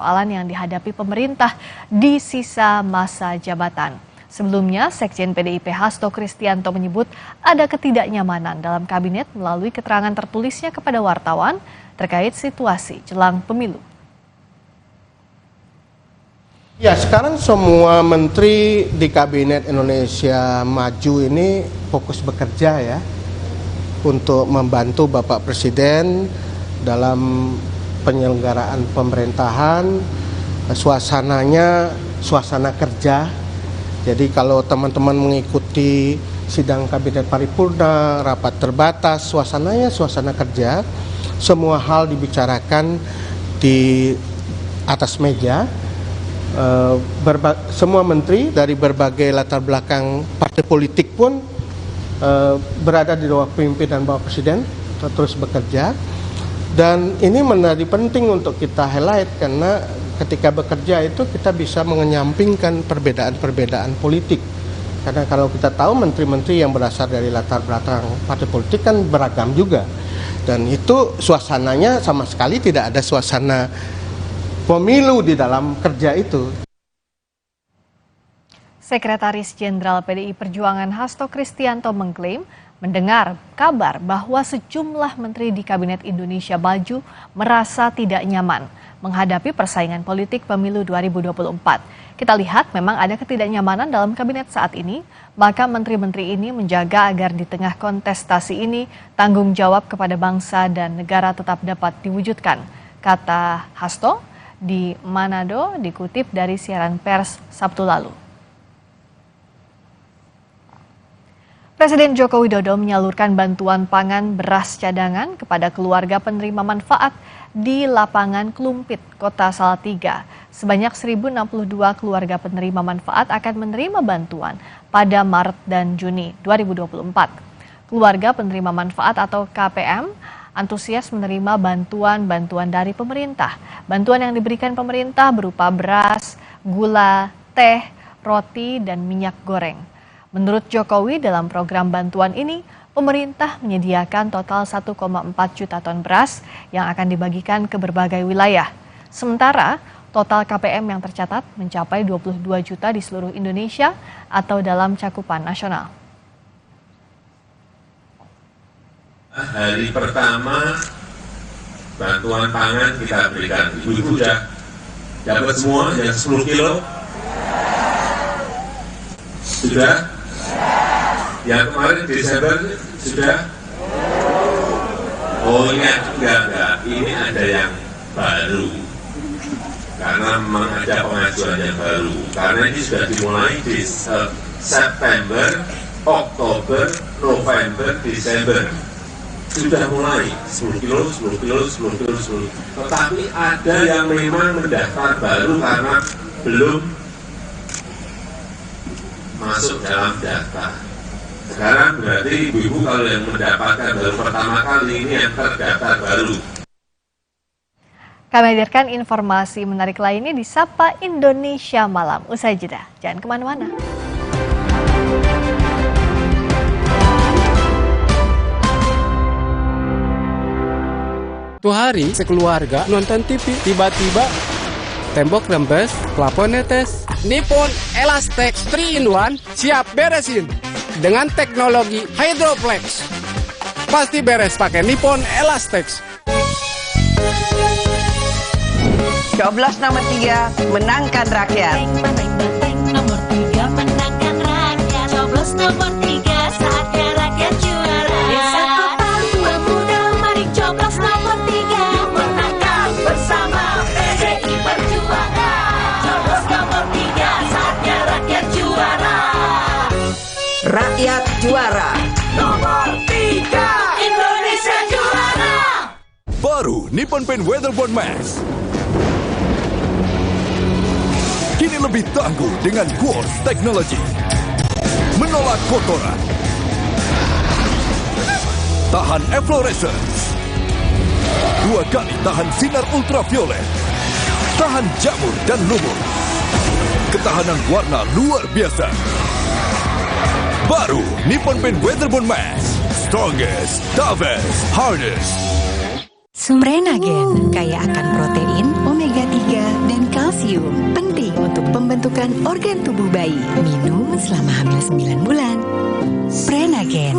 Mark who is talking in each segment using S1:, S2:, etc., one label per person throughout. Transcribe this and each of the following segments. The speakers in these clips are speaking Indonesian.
S1: persoalan yang dihadapi pemerintah di sisa masa jabatan. Sebelumnya, Sekjen PDIP Hasto Kristianto menyebut ada ketidaknyamanan dalam kabinet melalui keterangan tertulisnya kepada wartawan terkait situasi jelang pemilu.
S2: Ya, sekarang semua menteri di Kabinet Indonesia Maju ini fokus bekerja ya untuk membantu Bapak Presiden dalam penyelenggaraan pemerintahan. Suasananya suasana kerja. Jadi kalau teman-teman mengikuti sidang Kabinet Paripurna, rapat terbatas, suasananya suasana kerja. Semua hal dibicarakan di atas meja. Semua menteri dari berbagai latar belakang partai politik pun berada di bawah pimpinan Bapak Presiden terus bekerja, dan ini menjadi penting untuk kita highlight karena ketika bekerja itu kita bisa mengenyampingkan perbedaan-perbedaan politik, karena kalau kita tahu menteri-menteri yang berasal dari latar belakang partai politik kan beragam juga, dan itu suasananya sama sekali tidak ada suasana pemilu di dalam kerja itu.
S1: Sekretaris Jenderal PDI Perjuangan Hasto Kristianto mengklaim mendengar kabar bahwa sejumlah menteri di Kabinet Indonesia Maju merasa tidak nyaman menghadapi persaingan politik pemilu 2024. Kita lihat memang ada ketidaknyamanan dalam kabinet saat ini, maka menteri-menteri ini menjaga agar di tengah kontestasi ini tanggung jawab kepada bangsa dan negara tetap dapat diwujudkan, kata Hasto di Manado, dikutip dari siaran pers Sabtu lalu. Presiden Joko Widodo menyalurkan bantuan pangan beras cadangan kepada keluarga penerima manfaat di lapangan Klumpit, Kota Salatiga. Sebanyak 1.062 keluarga penerima manfaat akan menerima bantuan pada Maret dan Juni 2024. Keluarga penerima manfaat atau KPM antusias menerima bantuan-bantuan dari pemerintah. Bantuan yang diberikan pemerintah berupa beras, gula, teh, roti, dan minyak goreng. Menurut Jokowi, dalam program bantuan ini, pemerintah menyediakan total 1,4 juta ton beras yang akan dibagikan ke berbagai wilayah. Sementara, total KPM yang tercatat mencapai 22 juta di seluruh Indonesia atau dalam cakupan nasional.
S3: Hari pertama bantuan pangan kita berikan, ibu-ibu sudah dapat semua yang 10 kilo? Sudah? Yang kemarin Desember sudah? Oh ini enggak, ini ada yang baru, karena memang ada pengajuan yang baru, karena ini sudah dimulai di September, Oktober, November, Desember. Sudah mulai 10 kilo, 10 kilo, 10 kilo, 10. Tetapi ada yang memang mendaftar baru karena belum masuk dalam data. Sekarang berarti ibu-ibu kalau yang mendapatkan baru pertama kali ini yang terdaftar baru.
S1: Kami hadirkan informasi menarik lainnya di Sapa Indonesia Malam. Usai jeda, jangan kemana-mana.
S4: Suatu hari sekeluarga nonton TV, tiba-tiba tembok rembes, plafon netes. Nippon Elastex 3-in-1 siap beresin dengan teknologi Hydroplex. Pasti beres pakai Nippon Elastex.
S5: Coblos nomor 3 menangkan rakyat.
S6: Nomor 3 menangkan rakyat. Coblos nomor 3 saatnya rakyat juara. Desa kota tua muda, mari coblos nomor 3. Menangkan bersama PDI Perjuangan. Coblos nomor 3 saatnya rakyat juara.
S5: Rakyat juara.
S6: Nomor 3 Indonesia juara.
S7: Baru Nippon Paint Weatherboard Max. Kini lebih tangguh dengan Quartz Technology. Menolak kotoran. Tahan efflorescence. 2 kali tahan sinar ultraviolet. Tahan jamur dan lumut. Ketahanan warna luar biasa. Baru Nippon Paint Weatherboard Max. Strongest, toughest, hardest.
S8: Sumrenagen kaya akan protein omega 3 omega dan kalsium. Penting untuk pembentukan organ tubuh bayi. Minum selama hamil 9 bulan. Prenagen.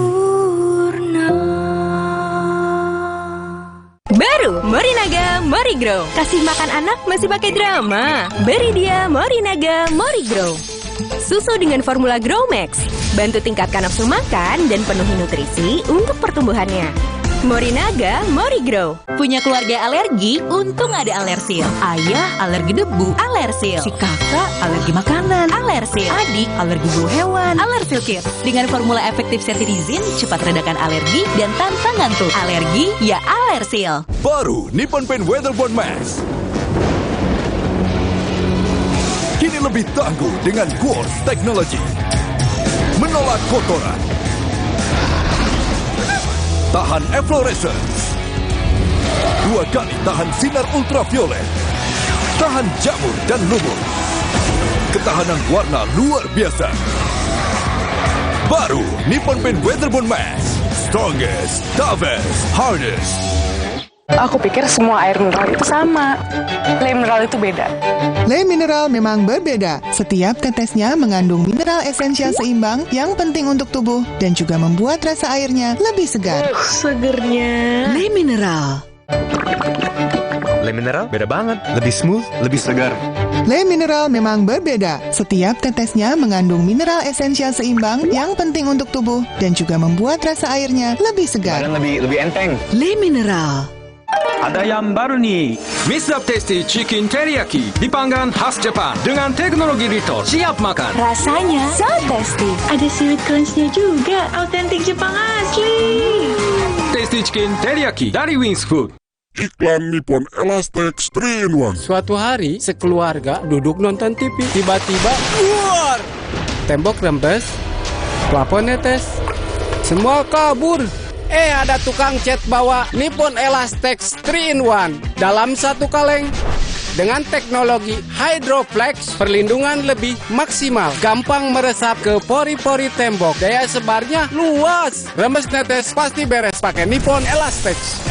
S9: Baru Morinaga Morigrow. Kasih makan anak masih pakai drama. Beri dia Morinaga Morigrow. Susu dengan formula Grow Max. Bantu tingkatkan nafsu makan dan penuhi nutrisi untuk pertumbuhannya. Morinaga Morigrow. Punya keluarga alergi? Untung ada Alersil. Ayah alergi debu, Alersil. Si kakak alergi makanan, Alersil. Adik alergi bulu hewan, Alersil Kids. Dengan formula efektif cetirizin, cepat redakan alergi dan tanpa ngantuk. Alergi ya Alersil.
S7: Baru Nippon Paint Weatherboard Max. Kini lebih tangguh dengan Quartz Technology. Menolak kotoran. Tahan efflorescence. 2 kali tahan sinar ultraviolet. Tahan jamur dan lumut. Ketahanan warna luar biasa. Baru Nippon Paint Weatherboard Max. Strongest, toughest, hardest.
S10: Aku pikir semua air mineral itu sama. Le mineral itu beda.
S11: Le mineral memang berbeda. Setiap tetesnya mengandung mineral esensial seimbang yang penting untuk tubuh dan juga membuat rasa airnya lebih segar.
S10: Segernya.
S8: Le mineral.
S12: Le mineral beda banget. Lebih smooth, lebih segar.
S11: Le mineral memang berbeda. Setiap tetesnya mengandung mineral esensial seimbang yang penting untuk tubuh dan juga membuat rasa airnya lebih segar.
S12: Dan lebih enteng.
S8: Le mineral.
S13: Ada yang baru nih, Mr. Tasty Chicken Teriyaki dipanggang khas Jepang dengan teknologi Rito. Siap makan.
S6: Rasanya so tasty. Ada seaweed crunch-nya juga. Autentik Jepang asli.
S13: Tasty Chicken Teriyaki dari Wings Food.
S7: Iklan Nippon Elastex 3-in-1.
S4: Suatu hari, sekeluarga duduk nonton TV. Tiba-tiba, luar! Tembok rembes, plafon netes, semua kabur. Ada tukang cat bawa Nippon Elastex 3-in-1 dalam satu kaleng. Dengan teknologi Hydroflex, perlindungan lebih maksimal. Gampang meresap ke pori-pori tembok. Daya sebarnya luas. Rembes netes pasti beres pakai Nippon Elastex.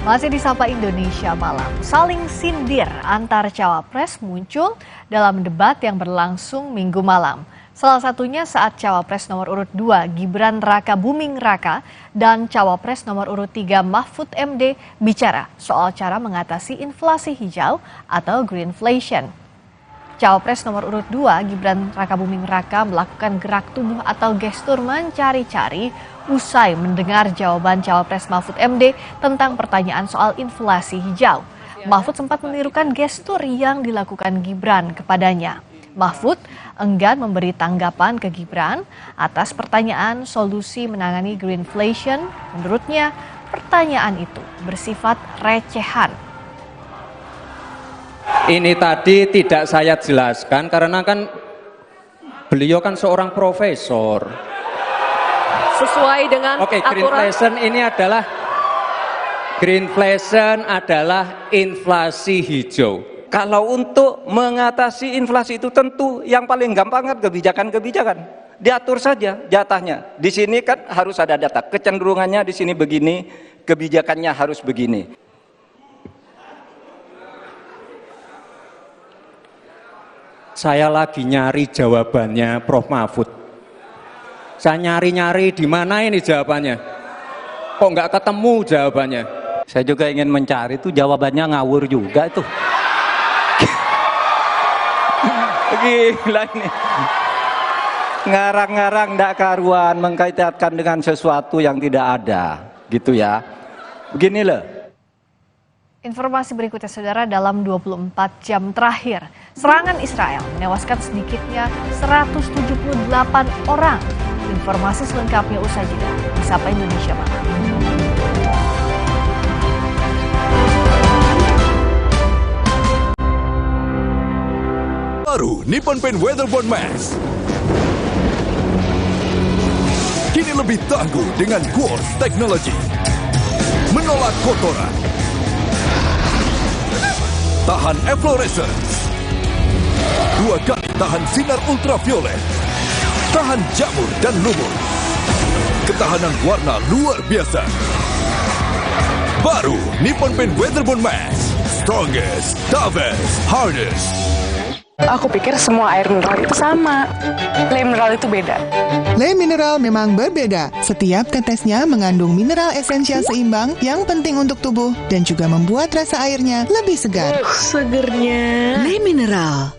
S1: Masih di Sapa Indonesia Malam, saling sindir antar cawapres muncul dalam debat yang berlangsung Minggu malam. Salah satunya saat cawapres nomor urut 2 Gibran Rakabuming Raka dan cawapres nomor urut 3 Mahfud MD bicara soal cara mengatasi inflasi hijau atau greenflation. Cawapres nomor urut 2 Gibran Rakabuming Raka melakukan gerak tubuh atau gestur mencari-cari usai mendengar jawaban cawapres Mahfud MD tentang pertanyaan soal inflasi hijau. Mahfud sempat menirukan gestur yang dilakukan Gibran kepadanya. Mahfud enggan memberi tanggapan ke Gibran atas pertanyaan solusi menangani greenflation. Menurutnya, pertanyaan itu bersifat recehan.
S14: Ini tadi tidak saya jelaskan karena kan beliau kan seorang profesor.
S10: Sesuai dengan
S14: aturan. Greenflation adalah inflasi hijau. Kalau untuk mengatasi inflasi itu tentu yang paling gampang kan kebijakan-kebijakan. Diatur saja jatahnya. Di sini kan harus ada data. Kecenderungannya di sini begini, kebijakannya harus begini. Saya lagi nyari jawabannya Prof. Mahfud. Saya nyari-nyari di mana ini jawabannya. Kok nggak ketemu jawabannya? Saya juga ingin mencari itu jawabannya ngawur juga itu. Gila ini. Ngarang-ngarang nggak karuan, mengkaitkan dengan sesuatu yang tidak ada. Gitu ya. Begini loh.
S1: Informasi berikutnya saudara, dalam 24 jam terakhir, serangan Israel menewaskan sedikitnya 178 orang. Informasi selengkapnya usai jeda di Sapa Indonesia Malam.
S7: Baru Nippon Paint Weatherboard Max. Kini lebih tangguh dengan Quartz Technology. Menolak kotoran. Tahan efflorescence. 2 kali tahan sinar ultraviolet. Tahan jamur dan lumut. ketahanan warna luar biasa. Baru Nippon Paint Weatherbond Max. Strongest, toughest, hardest.
S10: Aku pikir semua air mineral itu sama. Le mineral itu beda.
S11: Le mineral memang berbeda. Setiap tetesnya mengandung mineral esensial seimbang yang penting untuk tubuh dan juga membuat rasa airnya lebih segar.
S8: Segernya. Le mineral.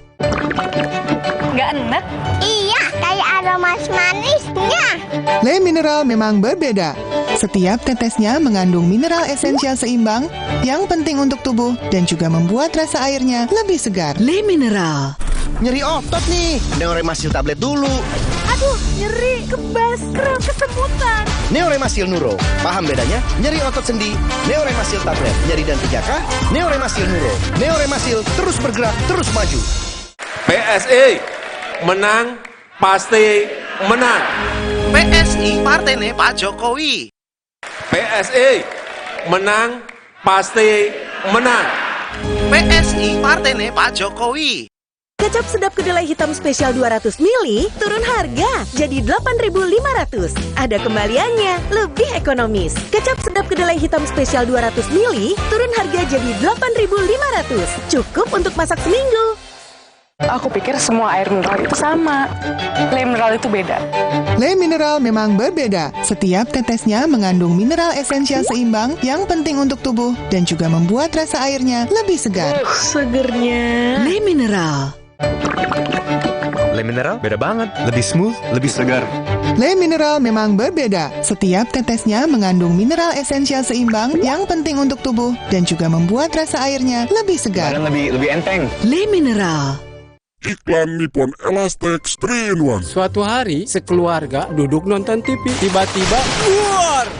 S10: Nggak enak?
S6: Iya, kayak aroma manisnya.
S11: Le mineral memang berbeda. Setiap tetesnya mengandung mineral esensial seimbang yang penting untuk tubuh dan juga membuat rasa airnya lebih segar.
S8: Le mineral.
S15: Nyeri otot nih, Neoremasil tablet dulu.
S6: Aduh, nyeri, kebas, kram, kesemutan.
S15: Neoremasil Nuro, paham bedanya? Nyeri otot sendi, Neoremasil tablet. Nyeri dan 3K, Neoremasil Nuro. Neoremasil terus bergerak, terus maju.
S3: PSI menang pasti menang.
S15: PSI partainya Pak Jokowi.
S3: PSI menang pasti menang.
S15: PSI partainya Pak Jokowi.
S16: Kecap sedap kedelai hitam spesial 200 ml turun harga jadi 8.500. Ada kembaliannya, lebih ekonomis. Kecap sedap kedelai hitam spesial 200 ml turun harga jadi 8.500. Cukup untuk masak seminggu.
S10: Aku pikir semua air mineral itu sama. Le mineral itu beda.
S11: Le mineral memang berbeda. Setiap tetesnya mengandung mineral esensial seimbang yang penting untuk tubuh dan juga membuat rasa airnya lebih segar.
S8: Segernya. Le mineral.
S12: Le mineral beda banget, lebih smooth, lebih segar.
S11: Le mineral memang berbeda. Setiap tetesnya mengandung mineral esensial seimbang yang penting untuk tubuh dan juga membuat rasa airnya lebih segar.
S12: Dan lebih enteng.
S8: Le mineral.
S7: Iklan Nippon Elastex 3-in-1.
S4: Suatu hari, sekeluarga duduk nonton TV. Tiba-tiba, buar!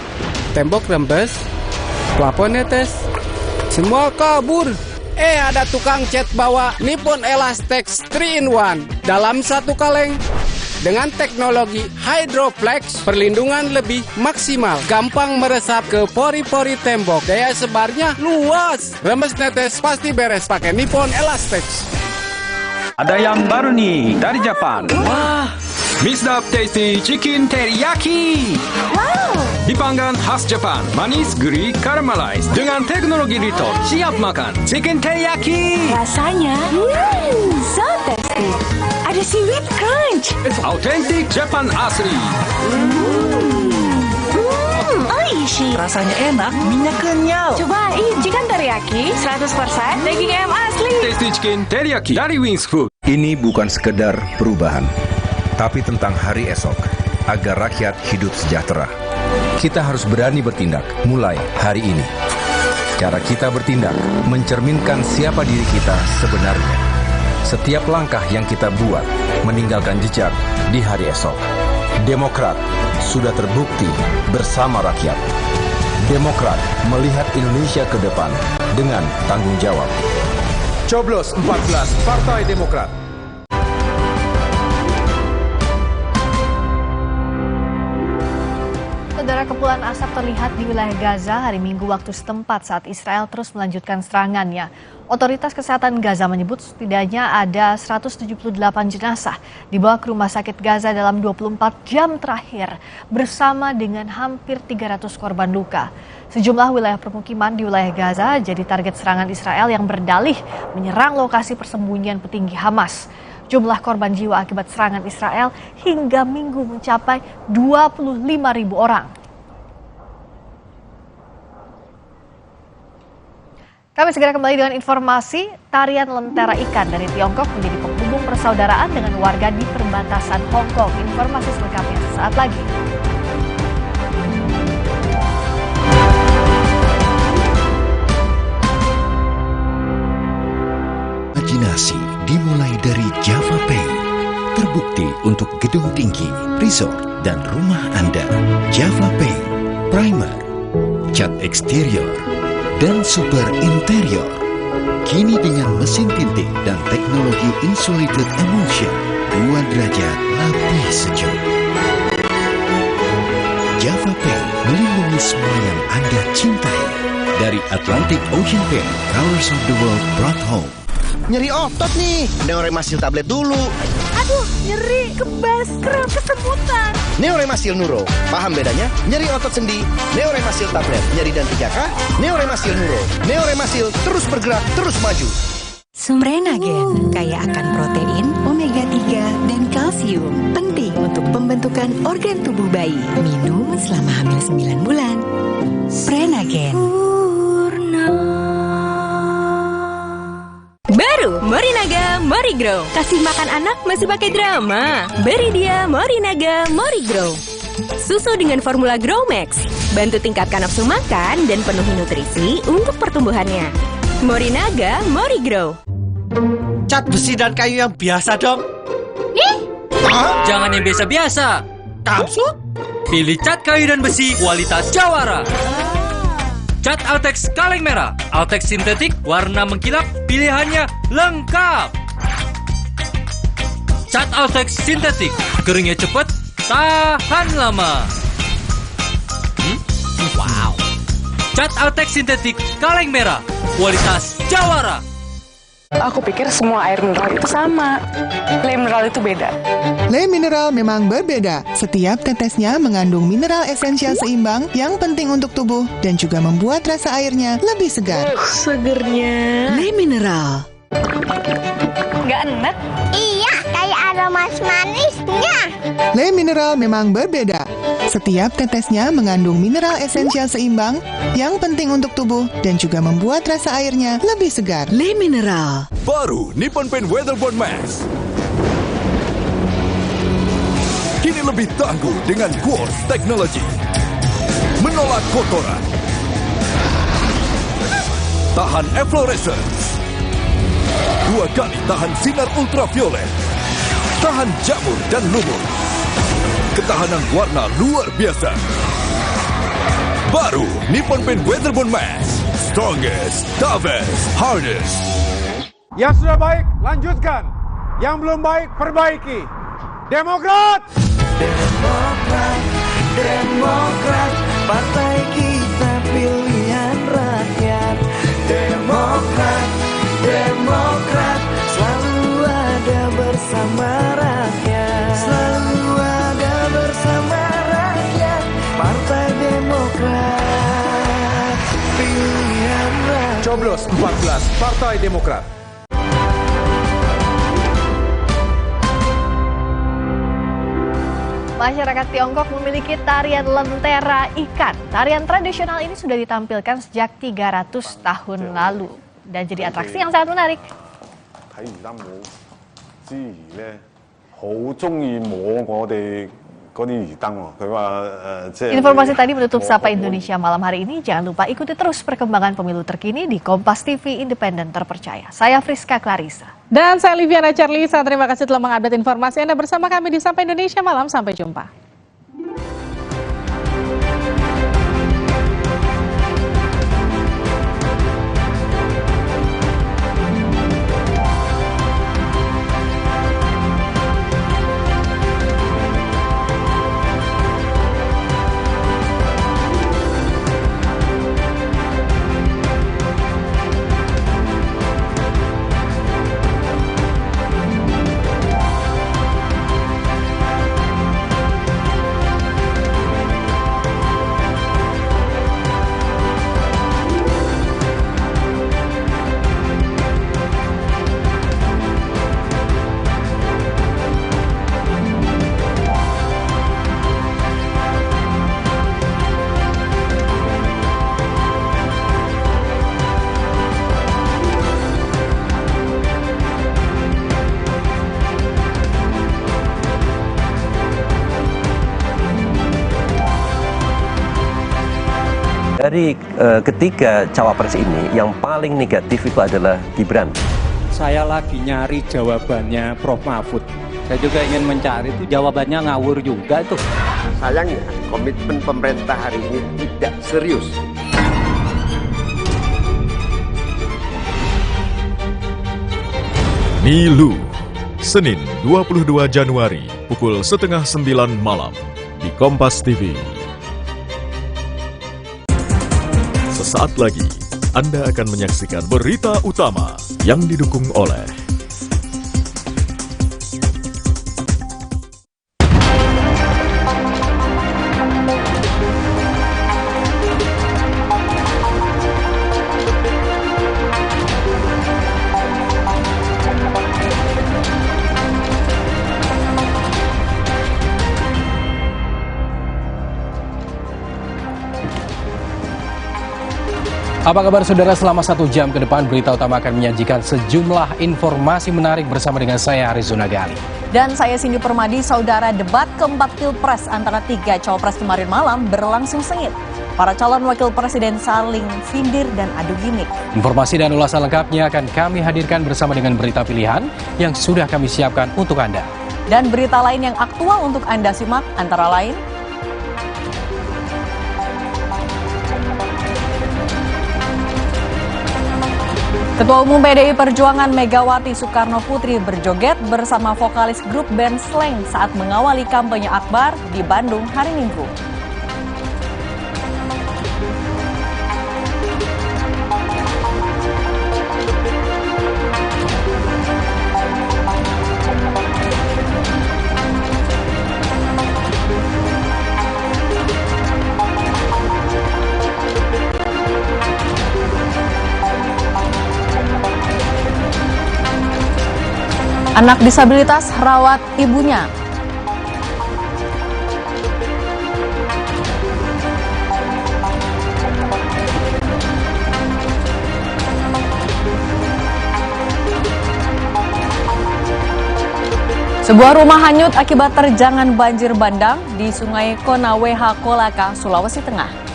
S4: Tembok rembes, plafon netes, semua kabur. Ada tukang cat bawa Nippon Elastex 3-in-1 dalam satu kaleng. Dengan teknologi Hydroflex, perlindungan lebih maksimal, gampang meresap ke pori-pori tembok, daya sebarnya luas. Rembes netes pasti beres pakai Nippon Elastex.
S13: Ada yang baru nih dari Jepang. Wah, Mr. Tasty Chicken Teriyaki.
S6: Wow.
S13: Dipanggang khas Jepang, manis, gurih, caramelize dengan teknologi Rito. Siap makan Chicken Teriyaki.
S6: Rasanya, so tasty. Ada seaweed crunch.
S13: Authentic Jepang asli.
S6: Oishi.
S5: Rasanya enak, minyak kenyal.
S10: Cobain chicken teriyaki 100% daging ayam asli.
S13: Tasty Chicken Teriyaki dari Wings Food.
S17: Ini bukan sekedar perubahan, tapi tentang hari esok, agar rakyat hidup sejahtera. Kita harus berani bertindak mulai hari ini. Cara kita bertindak mencerminkan siapa diri kita sebenarnya. Setiap langkah yang kita buat meninggalkan jejak di hari esok. Demokrat sudah terbukti bersama rakyat. Demokrat melihat Indonesia ke depan dengan tanggung jawab.
S7: Coblos 14 Partai Demokrat.
S1: Saudara, kepulan asap terlihat di wilayah Gaza hari Minggu waktu setempat saat Israel terus melanjutkan serangannya. Otoritas Kesehatan Gaza menyebut setidaknya ada 178 jenazah dibawa ke rumah sakit Gaza dalam 24 jam terakhir bersama dengan hampir 300 korban luka. Sejumlah wilayah permukiman di wilayah Gaza jadi target serangan Israel yang berdalih menyerang lokasi persembunyian petinggi Hamas. Jumlah korban jiwa akibat serangan Israel hingga Minggu mencapai 25.000 orang. Kami segera kembali dengan informasi. Tarian Lentera Ikan dari Tiongkok menjadi penghubung persaudaraan dengan warga di perbatasan Hong Kong. Informasi selengkapnya sesaat lagi.
S18: Imajinasi dimulai dari Java Pay. Terbukti untuk gedung tinggi, resort, dan rumah Anda. Java Pay, primer, cat eksterior, dan super interior. Kini dengan mesin tinting dan teknologi insulated emulsion, 2 derajat lebih sejuk. Java Pay melindungi semua yang Anda cintai. Dari Atlantic Ocean Paint, Colors of the World brought home.
S15: nyeri otot nih. Neoremasil tablet dulu.
S16: Aduh, nyeri, kebas, kram, kesemutan.
S15: Neoremasil Nuro, paham bedanya? Nyeri otot sendi, Neoremasil tablet, nyeri dan 3K, Neoremasil Nuro. Neoremasil terus bergerak, terus maju.
S8: Prenagen kaya akan protein, omega 3, dan kalsium. Penting untuk pembentukan organ tubuh bayi. Minum selama hamil 9 bulan. Prenagen.
S9: Baru Morinaga Morigrow. Kasih makan anak masih pakai drama. Beri dia Morinaga Morigrow. Susu dengan formula Growmax. Bantu tingkatkan nafsu makan dan penuhi nutrisi untuk pertumbuhannya. Morinaga Morigrow.
S19: Cat besi dan kayu yang biasa dong.
S20: Jangan yang biasa-biasa.
S19: Maksud?
S20: Pilih cat kayu dan besi kualitas Jawara. Cat Altex kaleng merah, Altex sintetik warna mengkilap, pilihannya lengkap. Cat Altex sintetik, keringnya cepat, tahan lama. Wow. Cat Altex sintetik kaleng merah, kualitas Jawara.
S10: Aku pikir semua air mineral itu sama. Le mineral itu beda.
S11: Le mineral memang berbeda. Setiap tetesnya mengandung mineral esensial seimbang yang penting untuk tubuh dan juga membuat rasa airnya lebih segar.
S16: Segernya.
S11: Le mineral.
S16: Nggak enak?
S6: Iya, kayak aroma manisnya.
S11: Le mineral memang berbeda. Setiap tetesnya mengandung mineral esensial seimbang yang penting untuk tubuh dan juga membuat rasa airnya lebih segar. Le mineral.
S7: Baru Nippon Paint Weatherboard Max. Kini lebih tangguh dengan Quartz Technology. Menolak kotoran. Tahan efflorescence. 2 kali tahan sinar ultraviolet. Tahan jamur dan lumut. Ketahanan warna luar biasa. Baru Nippon Paint Weatherboard Max. Strongest, toughest, hardest.
S21: Yang sudah baik, lanjutkan. Yang belum baik, perbaiki. Demokrat!
S5: Demokrat, Demokrat, partai kita pilihan rakyat. Demokrat, Demokrat, selalu ada bersama rakyat. Selalu ada bersama rakyat. Partai Demokrat, pilihan rakyat.
S21: Coblos 14, Partai Demokrat.
S1: Masyarakat Tiongkok memiliki tarian lentera ikan. Tarian tradisional ini sudah ditampilkan sejak 300 tahun lalu dan jadi atraksi yang sangat menarik. Informasi tadi menutup Sapa Indonesia malam hari ini. Jangan lupa ikuti terus perkembangan pemilu terkini di Kompas TV Independen Terpercaya. Saya Friska Clarissa.
S22: Dan saya Liviana Charlisa. Terima kasih telah mengupdate informasi Anda bersama kami di Sapa Indonesia malam. Sampai jumpa.
S23: Dari ketiga cawapres ini, yang paling negatif itu adalah Gibran.
S14: Saya lagi nyari jawabannya Prof. Mahfud. Saya juga ingin mencari itu jawabannya ngawur juga tuh.
S24: Sayangnya komitmen pemerintah hari ini tidak serius.
S7: Milu, Senin 22 Januari pukul 8:30 malam di Kompas TV. Sesaat lagi,
S2: Anda akan menyaksikan berita utama yang didukung oleh
S3: Apa kabar saudara? Selama 1 jam ke depan berita utama akan menyajikan sejumlah informasi menarik bersama dengan saya Haris Zunagali.
S4: Dan saya Cindy Permadi. Saudara, debat keempat Pilpres antara 3 cawapres kemarin malam berlangsung sengit. Para calon wakil presiden saling sindir dan adu gimmick.
S3: Informasi dan ulasan lengkapnya akan kami hadirkan bersama dengan berita pilihan yang sudah kami siapkan untuk Anda.
S4: Dan berita lain yang aktual untuk Anda simak antara lain: Ketua Umum PDI Perjuangan Megawati Soekarno Putri berjoget bersama vokalis grup band Slank saat mengawali kampanye Akbar di Bandung hari Minggu. Anak disabilitas rawat ibunya. Sebuah rumah hanyut akibat terjangan banjir bandang di Sungai Konaweha Kolaka, Sulawesi Tengah.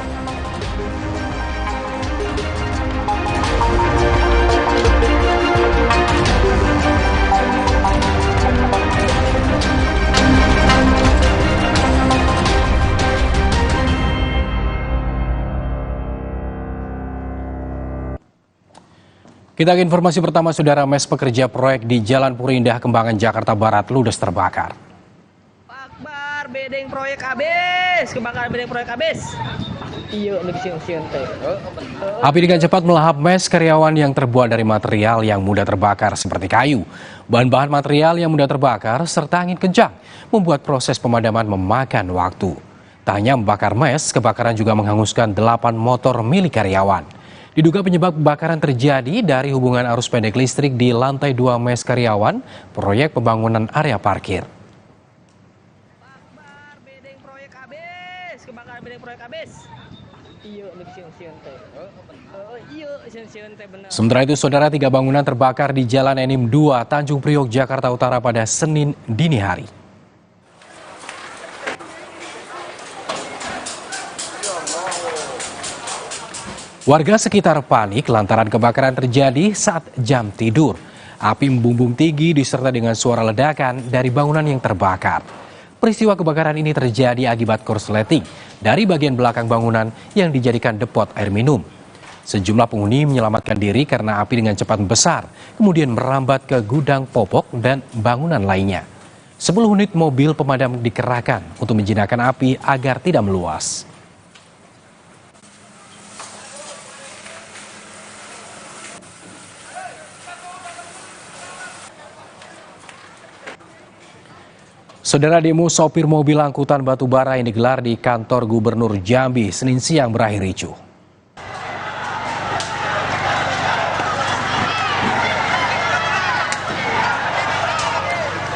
S3: Kita ke informasi pertama, saudara. Mes pekerja proyek di Jalan Puri Indah, Kembangan, Jakarta Barat ludes terbakar.
S12: Akbar, bedeng proyek habis, kebakaran bedeng proyek habis. Iya, siun-siun teh.
S3: Api dengan cepat melahap mes karyawan yang terbuat dari material yang mudah terbakar seperti kayu. Bahan-bahan material yang mudah terbakar serta angin kencang membuat proses pemadaman memakan waktu. Tak hanya membakar mes, kebakaran juga menghanguskan 8 motor milik karyawan. Diduga penyebab kebakaran terjadi dari hubungan arus pendek listrik di lantai 2 mes karyawan proyek pembangunan area parkir.
S12: Akbar, bedeng proyek habis, kebakaran bedeng proyek habis. Iya, siun-siun teh. Iya, siun-siun teh benar.
S3: Sementara itu, saudara, 3 bangunan terbakar di Jalan Enim 2, Tanjung Priok, Jakarta Utara pada Senin dini hari. Warga sekitar panik lantaran kebakaran terjadi saat jam tidur. Api membumbung tinggi disertai dengan suara ledakan dari bangunan yang terbakar. Peristiwa kebakaran ini terjadi akibat korsleting dari bagian belakang bangunan yang dijadikan depot air minum. Sejumlah penghuni menyelamatkan diri karena api dengan cepat membesar, kemudian merambat ke gudang popok dan bangunan lainnya. 10 unit mobil pemadam dikerahkan untuk menjinakkan api agar tidak meluas. Saudara, demo sopir mobil angkutan batubara yang digelar di kantor Gubernur Jambi Senin siang berakhir ricuh.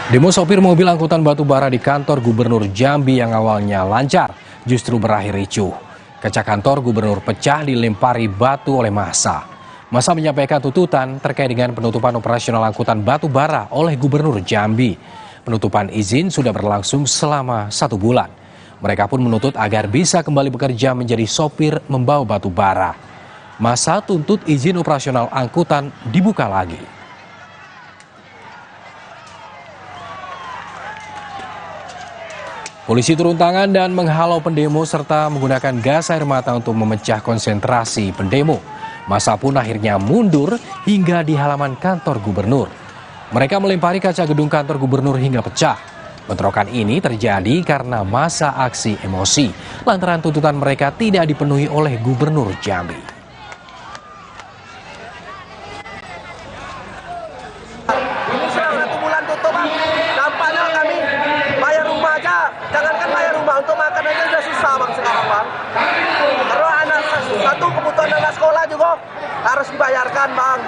S3: Demo sopir mobil angkutan batubara di kantor Gubernur Jambi yang awalnya lancar justru berakhir ricuh. Kaca kantor Gubernur pecah dilempari batu oleh massa. Massa menyampaikan tuntutan terkait dengan penutupan operasional angkutan batubara oleh Gubernur Jambi. Penutupan izin sudah berlangsung selama 1 bulan. Mereka pun menuntut agar bisa kembali bekerja menjadi sopir membawa batu bara. Massa tuntut izin operasional angkutan dibuka lagi. Polisi turun tangan dan menghalau pendemo serta menggunakan gas air mata untuk memecah konsentrasi pendemo. Massa pun akhirnya mundur hingga di halaman kantor gubernur. Mereka melempari kaca gedung kantor gubernur hingga pecah. Bentrokan ini terjadi karena massa aksi emosi lantaran tuntutan mereka tidak dipenuhi oleh Gubernur Jambi.
S13: biaya sekolah juga harus dibayarkan, Bang.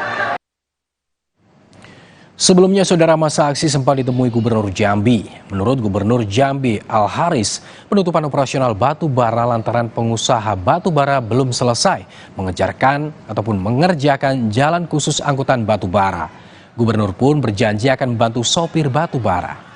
S3: Sebelumnya, saudara, masa aksi sempat ditemui Gubernur Jambi. Menurut Gubernur Jambi, Al-Haris, penutupan operasional batu bara lantaran pengusaha batu bara belum selesai mengerjakan jalan khusus angkutan batu bara. Gubernur pun berjanji akan membantu sopir batu bara.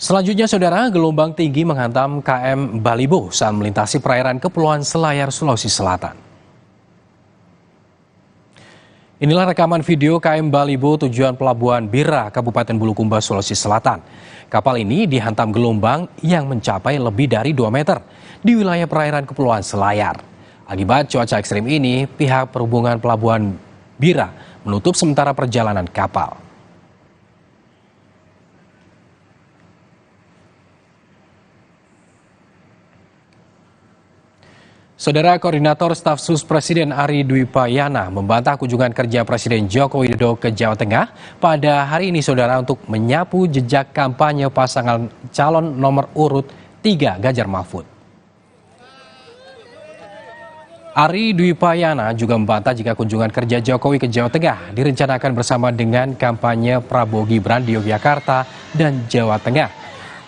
S3: Selanjutnya, saudara, gelombang tinggi menghantam KM Balibo saat melintasi perairan Kepulauan Selayar, Sulawesi Selatan. Inilah rekaman video KM Balibo tujuan Pelabuhan Bira, Kabupaten Bulukumba, Sulawesi Selatan. Kapal ini dihantam gelombang yang mencapai lebih dari 2 meter di wilayah perairan Kepulauan Selayar. Akibat cuaca ekstrim ini, pihak perhubungan Pelabuhan Bira menutup sementara perjalanan kapal. Saudara, Koordinator Staf Sus Presiden Ari Dwi Payana membantah kunjungan kerja Presiden Joko Widodo ke Jawa Tengah pada hari ini, saudara, untuk menyapu jejak kampanye pasangan calon nomor urut 3 Ganjar Mahfud. Ari Dwi Payana juga membantah jika kunjungan kerja Jokowi ke Jawa Tengah direncanakan bersama dengan kampanye Prabowo Gibran di Yogyakarta dan Jawa Tengah.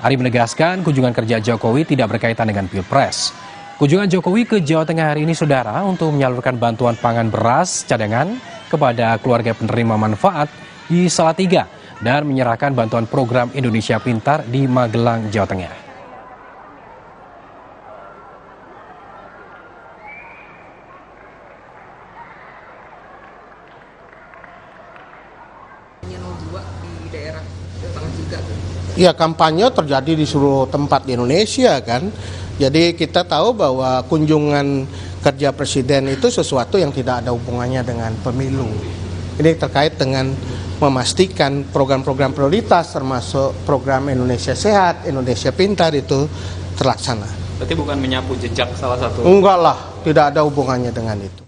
S3: Ari menegaskan kunjungan kerja Jokowi tidak berkaitan dengan Pilpres. Kunjungan Jokowi ke Jawa Tengah hari ini, saudara, untuk menyalurkan bantuan pangan beras cadangan kepada keluarga penerima manfaat di Salatiga dan menyerahkan bantuan program Indonesia Pintar di Magelang, Jawa Tengah.
S15: Ya, kampanye terjadi di seluruh tempat di Indonesia, kan. Jadi kita tahu bahwa kunjungan kerja presiden itu sesuatu yang tidak ada hubungannya dengan pemilu. Ini terkait dengan memastikan program-program prioritas termasuk program Indonesia Sehat, Indonesia Pintar itu terlaksana.
S17: Berarti bukan menyapu jejak salah satu?
S15: Enggak lah, tidak ada hubungannya dengan itu.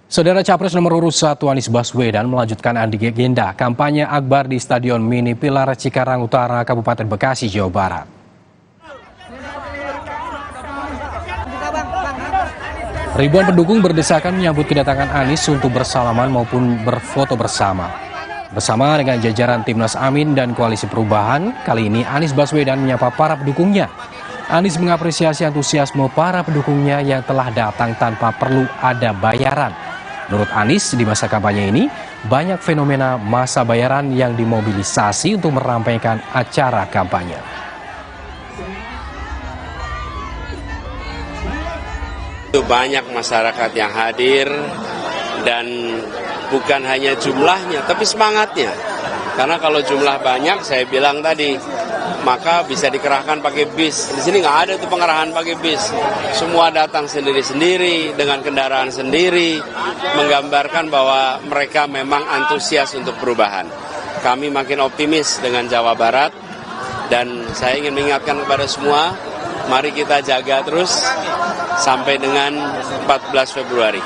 S3: Saudara, Capres nomor urut 1 Anies Baswedan melanjutkan agenda kampanye akbar di Stadion Mini Pilar Cikarang Utara, Kabupaten Bekasi, Jawa Barat. Ribuan pendukung berdesakan menyambut kedatangan Anies untuk bersalaman maupun berfoto bersama. Bersama dengan jajaran Timnas Amin dan Koalisi Perubahan, kali ini Anies Baswedan menyapa para pendukungnya. Anies mengapresiasi antusiasme para pendukungnya yang telah datang tanpa perlu ada bayaran. Menurut Anies, di masa kampanye ini, banyak fenomena masa bayaran yang dimobilisasi untuk merampaikan acara kampanye.
S18: Itu banyak masyarakat yang hadir dan bukan hanya jumlahnya tapi semangatnya. Karena kalau jumlah banyak, saya bilang tadi, maka bisa dikerahkan pakai bis. Di sini nggak ada tuh pengerahan pakai bis. Semua datang sendiri-sendiri dengan kendaraan sendiri, menggambarkan bahwa mereka memang antusias untuk perubahan. Kami makin optimis dengan Jawa Barat dan saya ingin mengingatkan kepada semua, mari kita jaga terus sampai dengan 14 Februari.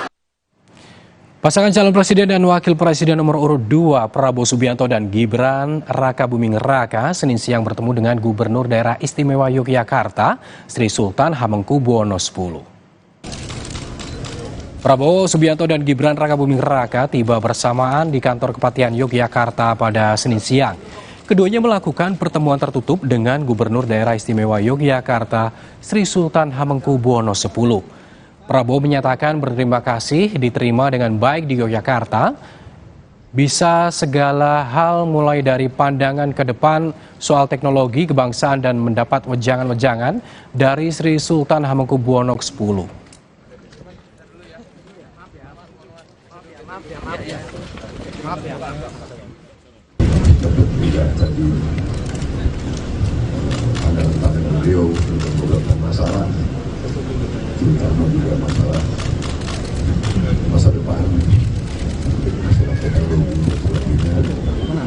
S3: Pasangan calon presiden dan wakil presiden nomor urut 2 Prabowo Subianto dan Gibran Rakabuming Raka Senin siang bertemu dengan Gubernur Daerah Istimewa Yogyakarta Sri Sultan Hamengkubuwono X. Prabowo Subianto dan Gibran Rakabuming Raka tiba bersamaan di kantor Kepatihan Yogyakarta pada Senin siang. Keduanya melakukan pertemuan tertutup dengan Gubernur Daerah Istimewa Yogyakarta Sri Sultan Hamengkubuwono X. Prabowo menyatakan berterima kasih diterima dengan baik di Yogyakarta, bisa segala hal mulai dari pandangan ke depan soal teknologi kebangsaan dan mendapat wejangan-wejangan dari Sri Sultan Hamengkubuwono X.
S25: Beliau beberapa masalah
S8: terutama juga masalah masa depan, masalah teknologi dan sebagainya.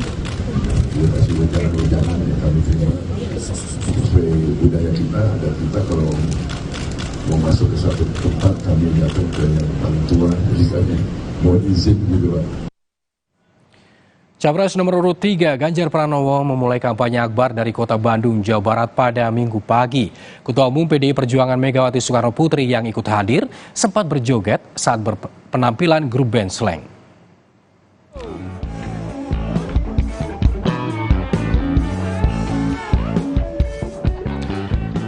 S8: Dia kasih wejangan yang kami terima sesuai budaya kita, dan kita kalau mau masuk ke satu tempat kami datang ke yang paling tua, jadi kami mohon izin gitu Pak.
S3: Capres nomor urut 3 Ganjar Pranowo memulai kampanye akbar dari kota Bandung, Jawa Barat pada Minggu pagi. Ketua Umum PDI Perjuangan Megawati Soekarno Putri yang ikut hadir sempat berjoget saat berpenampilan grup band Slank.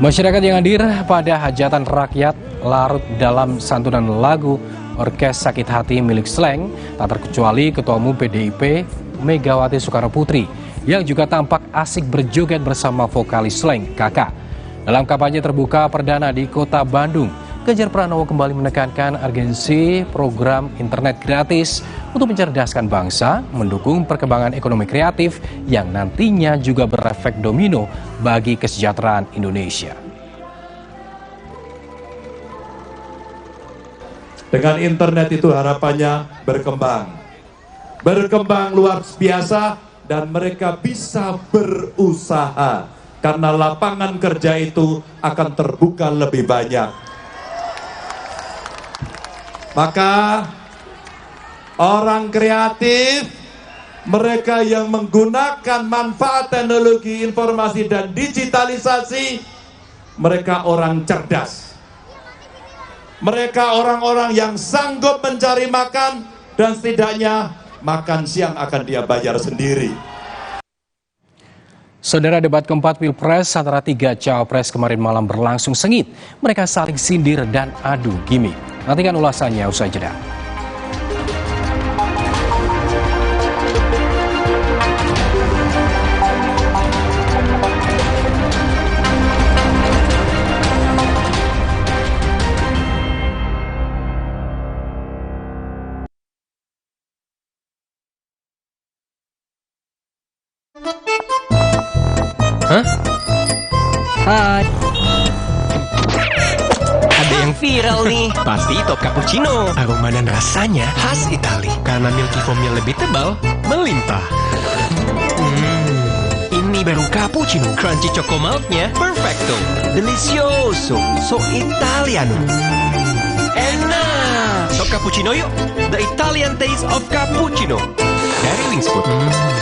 S3: Masyarakat yang hadir pada hajatan rakyat larut dalam santunan lagu Orkes Sakit Hati milik Slank, tak terkecuali Ketua Umum PDIP Megawati Soekarno Putri yang juga tampak asik berjoget bersama vokalis Slank, Kakak. Dalam kampanye terbuka perdana di kota Bandung, Ganjar Pranowo kembali menekankan urgensi program internet gratis untuk mencerdaskan bangsa, mendukung perkembangan ekonomi kreatif yang nantinya juga berefek domino bagi kesejahteraan Indonesia.
S9: Dengan internet itu harapannya berkembang luar biasa, dan mereka bisa berusaha karena lapangan kerja itu akan terbuka lebih banyak. Maka orang kreatif, mereka yang menggunakan manfaat teknologi informasi dan digitalisasi, mereka orang cerdas. Mereka orang-orang yang sanggup mencari makan, dan setidaknya makan siang akan dia bayar sendiri.
S3: Saudara, debat keempat Pilpres antara 3 cawapres kemarin malam berlangsung sengit. Mereka saling sindir dan adu gimmick. Nantikan ulasannya usai jeda.
S19: Hah? Hai. Ada yang viral nih. Pasti top cappuccino. Aroma dan rasanya khas Itali. Karena milky foamnya lebih tebal, melimpah. Ini baru cappuccino. Crunchy choco milknya perfecto. Delicioso. So Italiano. Enak. Top cappuccino yuk. The Italian taste of cappuccino. Dari Wingsfood.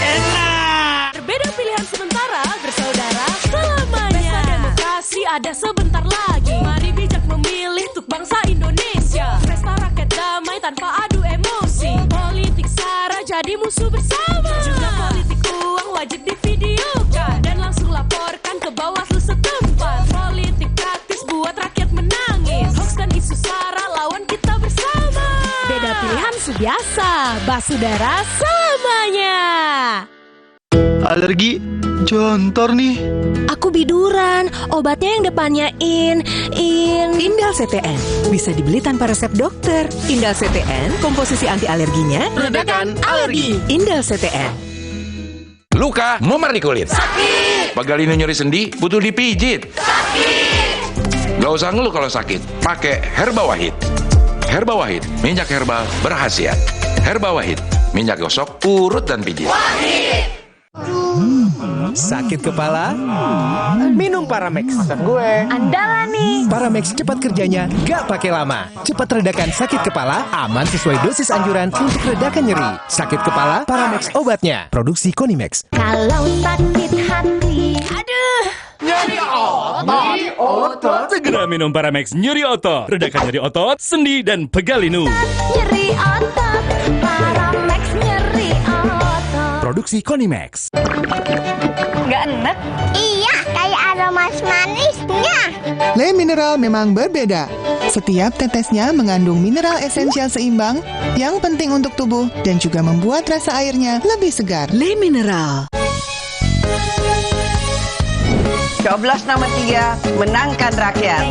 S19: Enak.
S6: Berbeda pilihan sementara, bersaudara selamanya. Pesta demokrasi ada sebentar lagi. Mari bijak memilih untuk bangsa Indonesia. Pesta rakyat damai tanpa adu emosi. Politik sara jadi musuh bersama. Juga politik uang wajib divideokan dan langsung laporkan ke Bawaslu setempat. Politik praktis buat rakyat menangis. Hoax dan isu sara lawan kita bersama. Beda pilihan subiasa, basudara selamanya.
S20: Alergi jontor nih.
S16: Aku biduran, obatnya yang depannya Indal CTN. Bisa dibeli tanpa resep dokter. Indal CTN, komposisi anti alerginya
S19: Redakan alergi.
S16: Indal CTN.
S25: Luka, memar di kulit.
S19: Sakit.
S25: Pegalinu nyeri sendi, butuh dipijit.
S19: Sakit.
S25: Gak usah ngeluh kalau sakit, pakai Herba Wahid. Herba Wahid, minyak herbal berkhasiat. Herba Wahid, minyak gosok, urut dan pijit.
S19: Wahid.
S20: Sakit kepala? Minum Paramex.
S16: Gue andalan nih.
S20: Paramex cepat kerjanya, gak pakai lama. Cepat redakan sakit kepala, aman sesuai dosis anjuran untuk redakan nyeri. Sakit kepala, Paramex obatnya. Produksi Konimex.
S6: Kalau sakit hati, aduh,
S19: Nyeri otot.
S26: Segera minum Paramex nyeri otot. Redakan nyeri otot, sendi, dan pegalinu.
S6: nyeri otot, Paramex nyeri otot.
S20: Produksi Konimex.
S16: Gak enak?
S6: Iya, kayak aroma manisnya.
S11: Le Mineral memang berbeda. Setiap tetesnya mengandung mineral esensial seimbang yang penting untuk tubuh dan juga membuat rasa airnya lebih segar.
S16: Le Mineral.
S27: Coblos nomor 3 menangkan rakyat.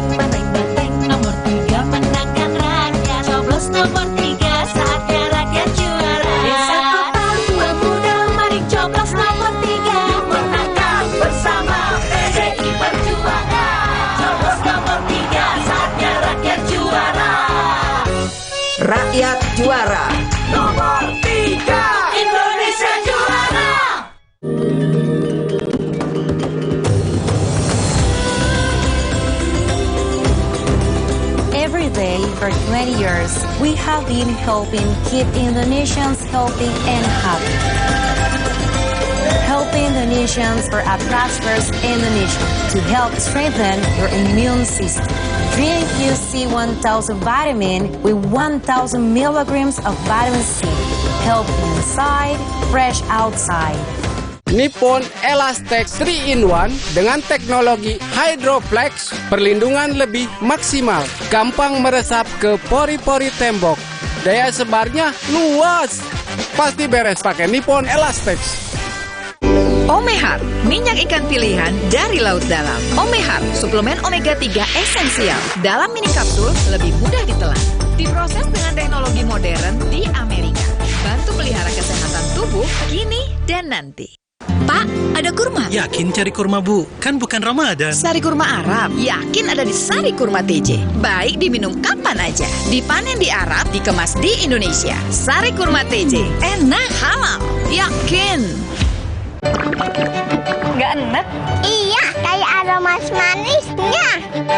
S6: Nomor 3 menangkan rakyat. Coblos nomor 3 saatnya rakyat juara. Desa kota tua muda, mari coblos nomor 3. Menangkan bersama PDI Perjuangan. Coblos nomor 3 saatnya rakyat juara.
S27: juara.
S6: Nomor 3 Indonesia juara.
S4: Every day for 20 years, we have been helping keep Indonesians healthy and happy. Helping Indonesians for a prosperous Indonesia to help strengthen your immune system. Drink UC 1000 vitamin with 1000 milligrams of vitamin C. Help inside, fresh outside.
S1: Nippon Elastex 3-in-1 dengan teknologi Hydroflex, perlindungan lebih maksimal, gampang meresap ke pori-pori tembok, daya sebarnya luas. Pasti beres pakai Nippon Elastex.
S5: Omehar, minyak ikan pilihan dari laut dalam. Omehar, suplemen omega 3 esensial. Dalam mini kapsul, lebih mudah ditelan. Diproses dengan teknologi modern di Amerika. Bantu pelihara kesehatan tubuh kini dan nanti. Pak, ada kurma?
S10: Yakin cari kurma, Bu? Kan bukan Ramadan.
S5: Sari kurma Arab? Yakin ada di Sari Kurma TJ. Baik diminum kapan aja. Dipanen di Arab, dikemas di Indonesia. Sari Kurma TJ. Enak, halal. Yakin.
S14: Nggak enak? Iya, kayak aroma manisnya.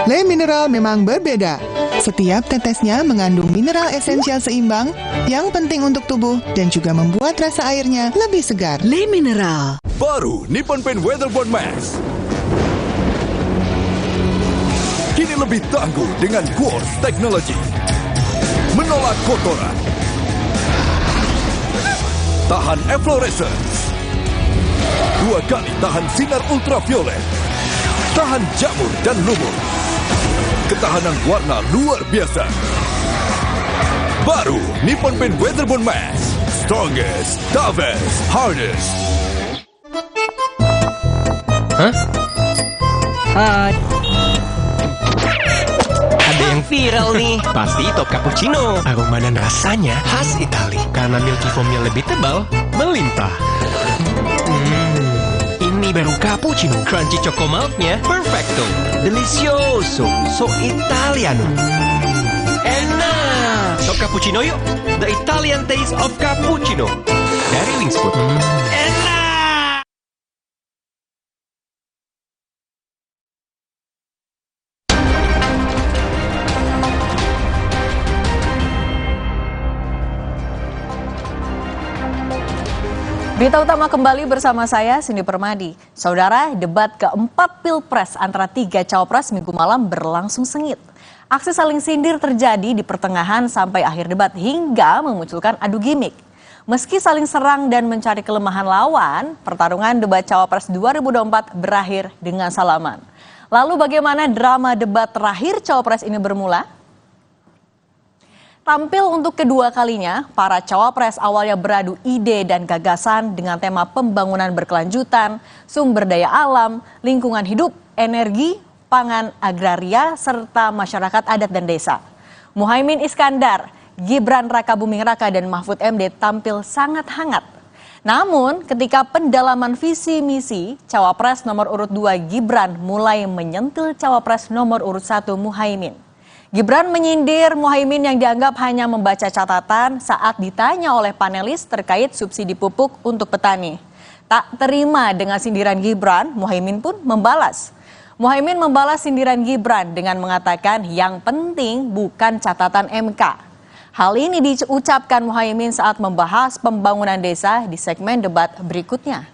S11: Le Mineral memang berbeda. Setiap tetesnya mengandung mineral esensial seimbang yang penting untuk tubuh dan juga membuat rasa airnya lebih segar.
S14: Le Mineral.
S7: Baru Nippon Paint Weatherbond Max. Kini lebih tangguh dengan Quartz Technology. Menolak kotoran. Tahan efflorescence. 2 kali tahan sinar ultraviolet. Tahan jamur dan lumut. Ketahanan warna luar biasa. Baru Nippon Paint Weatherbond Max. Strongest, toughest, hardest.
S19: Hah? Hai. Ada yang viral nih. Pasti top cappuccino. Aroma dan rasanya khas Itali. Karena milky foamnya lebih tebal, melimpah. Ini baru cappuccino. Crunchy choco milknya perfecto. Delicioso. So Italiano. Enak. Top cappuccino yuk. The Italian taste of cappuccino. Dari Wings Food. Enak.
S4: Berita utama kembali bersama saya, Cindy Permadi. Saudara, debat keempat Pilpres antara 3 cawapres Minggu malam berlangsung sengit. Aksi saling sindir terjadi di pertengahan sampai akhir debat hingga memunculkan adu gimmick. Meski saling serang dan mencari kelemahan lawan, pertarungan debat cawapres 2024 berakhir dengan salaman. Lalu bagaimana drama debat terakhir cawapres ini bermula? Tampil untuk kedua kalinya, para cawapres awalnya beradu ide dan gagasan dengan tema pembangunan berkelanjutan, sumber daya alam, lingkungan hidup, energi, pangan, agraria, serta masyarakat adat dan desa. Muhaimin Iskandar, Gibran Rakabuming Raka, dan Mahfud MD tampil sangat hangat. Namun, ketika pendalaman visi misi, cawapres nomor urut 2 Gibran mulai menyentil cawapres nomor urut 1 Muhaimin. Gibran menyindir Muhaimin yang dianggap hanya membaca catatan saat ditanya oleh panelis terkait subsidi pupuk untuk petani. Tak terima dengan sindiran Gibran, Muhaimin pun membalas. Muhaimin membalas sindiran Gibran dengan mengatakan yang penting bukan catatan MK. Hal ini diucapkan Muhaimin saat membahas pembangunan desa di segmen debat berikutnya.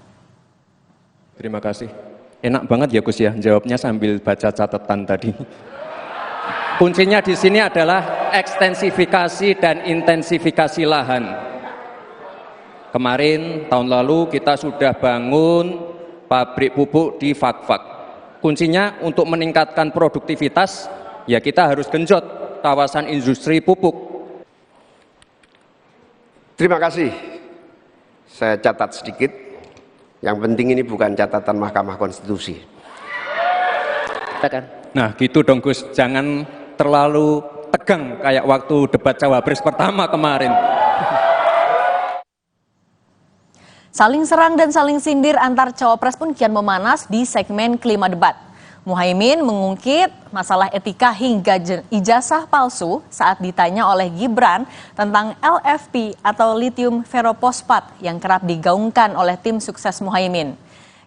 S21: Terima kasih. Enak banget ya Gus ya, jawabnya sambil baca catatan tadi. Kuncinya di sini adalah ekstensifikasi dan intensifikasi lahan. Kemarin, tahun lalu kita sudah bangun pabrik pupuk di Fak-Fak. Kuncinya untuk meningkatkan produktivitas, ya kita harus genjot kawasan industri pupuk.
S24: Terima kasih. Saya catat sedikit. Yang penting ini bukan catatan Mahkamah Konstitusi.
S21: Nah gitu dong Gus, jangan terlalu tegang kayak waktu debat cawapres pertama kemarin.
S4: Saling serang dan saling sindir antar cawapres pun kian memanas di segmen kelima debat. Muhaimin mengungkit masalah etika hingga ijazah palsu saat ditanya oleh Gibran tentang LFP atau lithium ferrophosphate yang kerap digaungkan oleh tim sukses Muhaimin.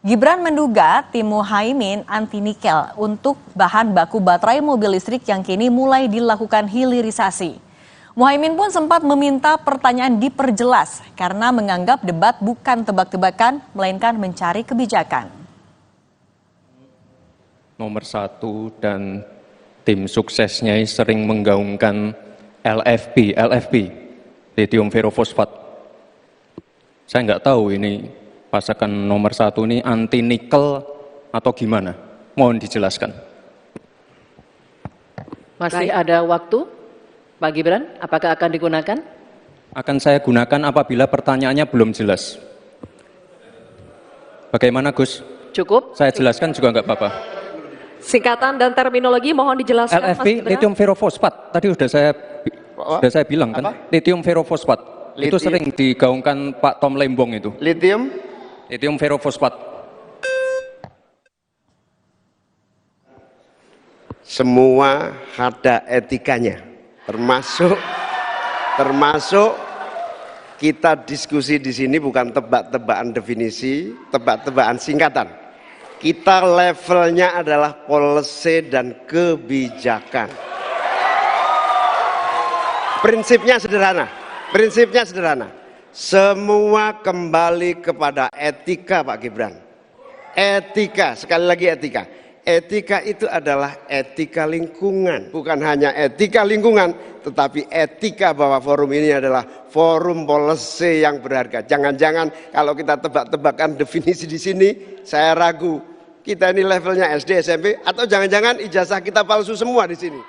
S4: Gibran menduga tim Muhaimin anti nikel untuk bahan baku baterai mobil listrik yang kini mulai dilakukan hilirisasi. Muhaimin pun sempat meminta pertanyaan diperjelas karena menganggap debat bukan tebak-tebakan melainkan mencari kebijakan.
S21: Nomor 1 dan tim suksesnya sering menggaungkan LFP, lithium ferrophosphate. Saya nggak tahu ini pasangan nomor 1 ini anti nikel atau gimana. Mohon dijelaskan.
S2: Masih ada waktu, Pak Gibran, apakah akan digunakan?
S21: Akan saya gunakan apabila pertanyaannya belum jelas. Bagaimana Gus?
S2: Cukup?
S21: Saya jelaskan juga nggak apa-apa.
S2: Singkatan dan terminologi mohon dijelaskan.
S21: LFP, lithium ferrophosphate. Tadi sudah saya bilang kan, lithium ferrophosphate. Itu sering digaungkan Pak Tom Lembong itu. Lithium ferrophosphate.
S24: Semua ada etikanya, termasuk kita diskusi di sini bukan tebak-tebakan definisi, tebak-tebakan singkatan. Kita levelnya adalah policy dan kebijakan. Prinsipnya sederhana. Semua kembali kepada etika, Pak Gibran. Etika, sekali lagi etika. Etika itu adalah etika lingkungan. Bukan hanya etika lingkungan, tetapi etika bahwa forum ini adalah forum policy yang berharga. Jangan-jangan kalau kita tebak-tebakan definisi di sini, saya ragu. Kita ini levelnya SD, SMP, atau jangan-jangan ijazah kita palsu semua di sini.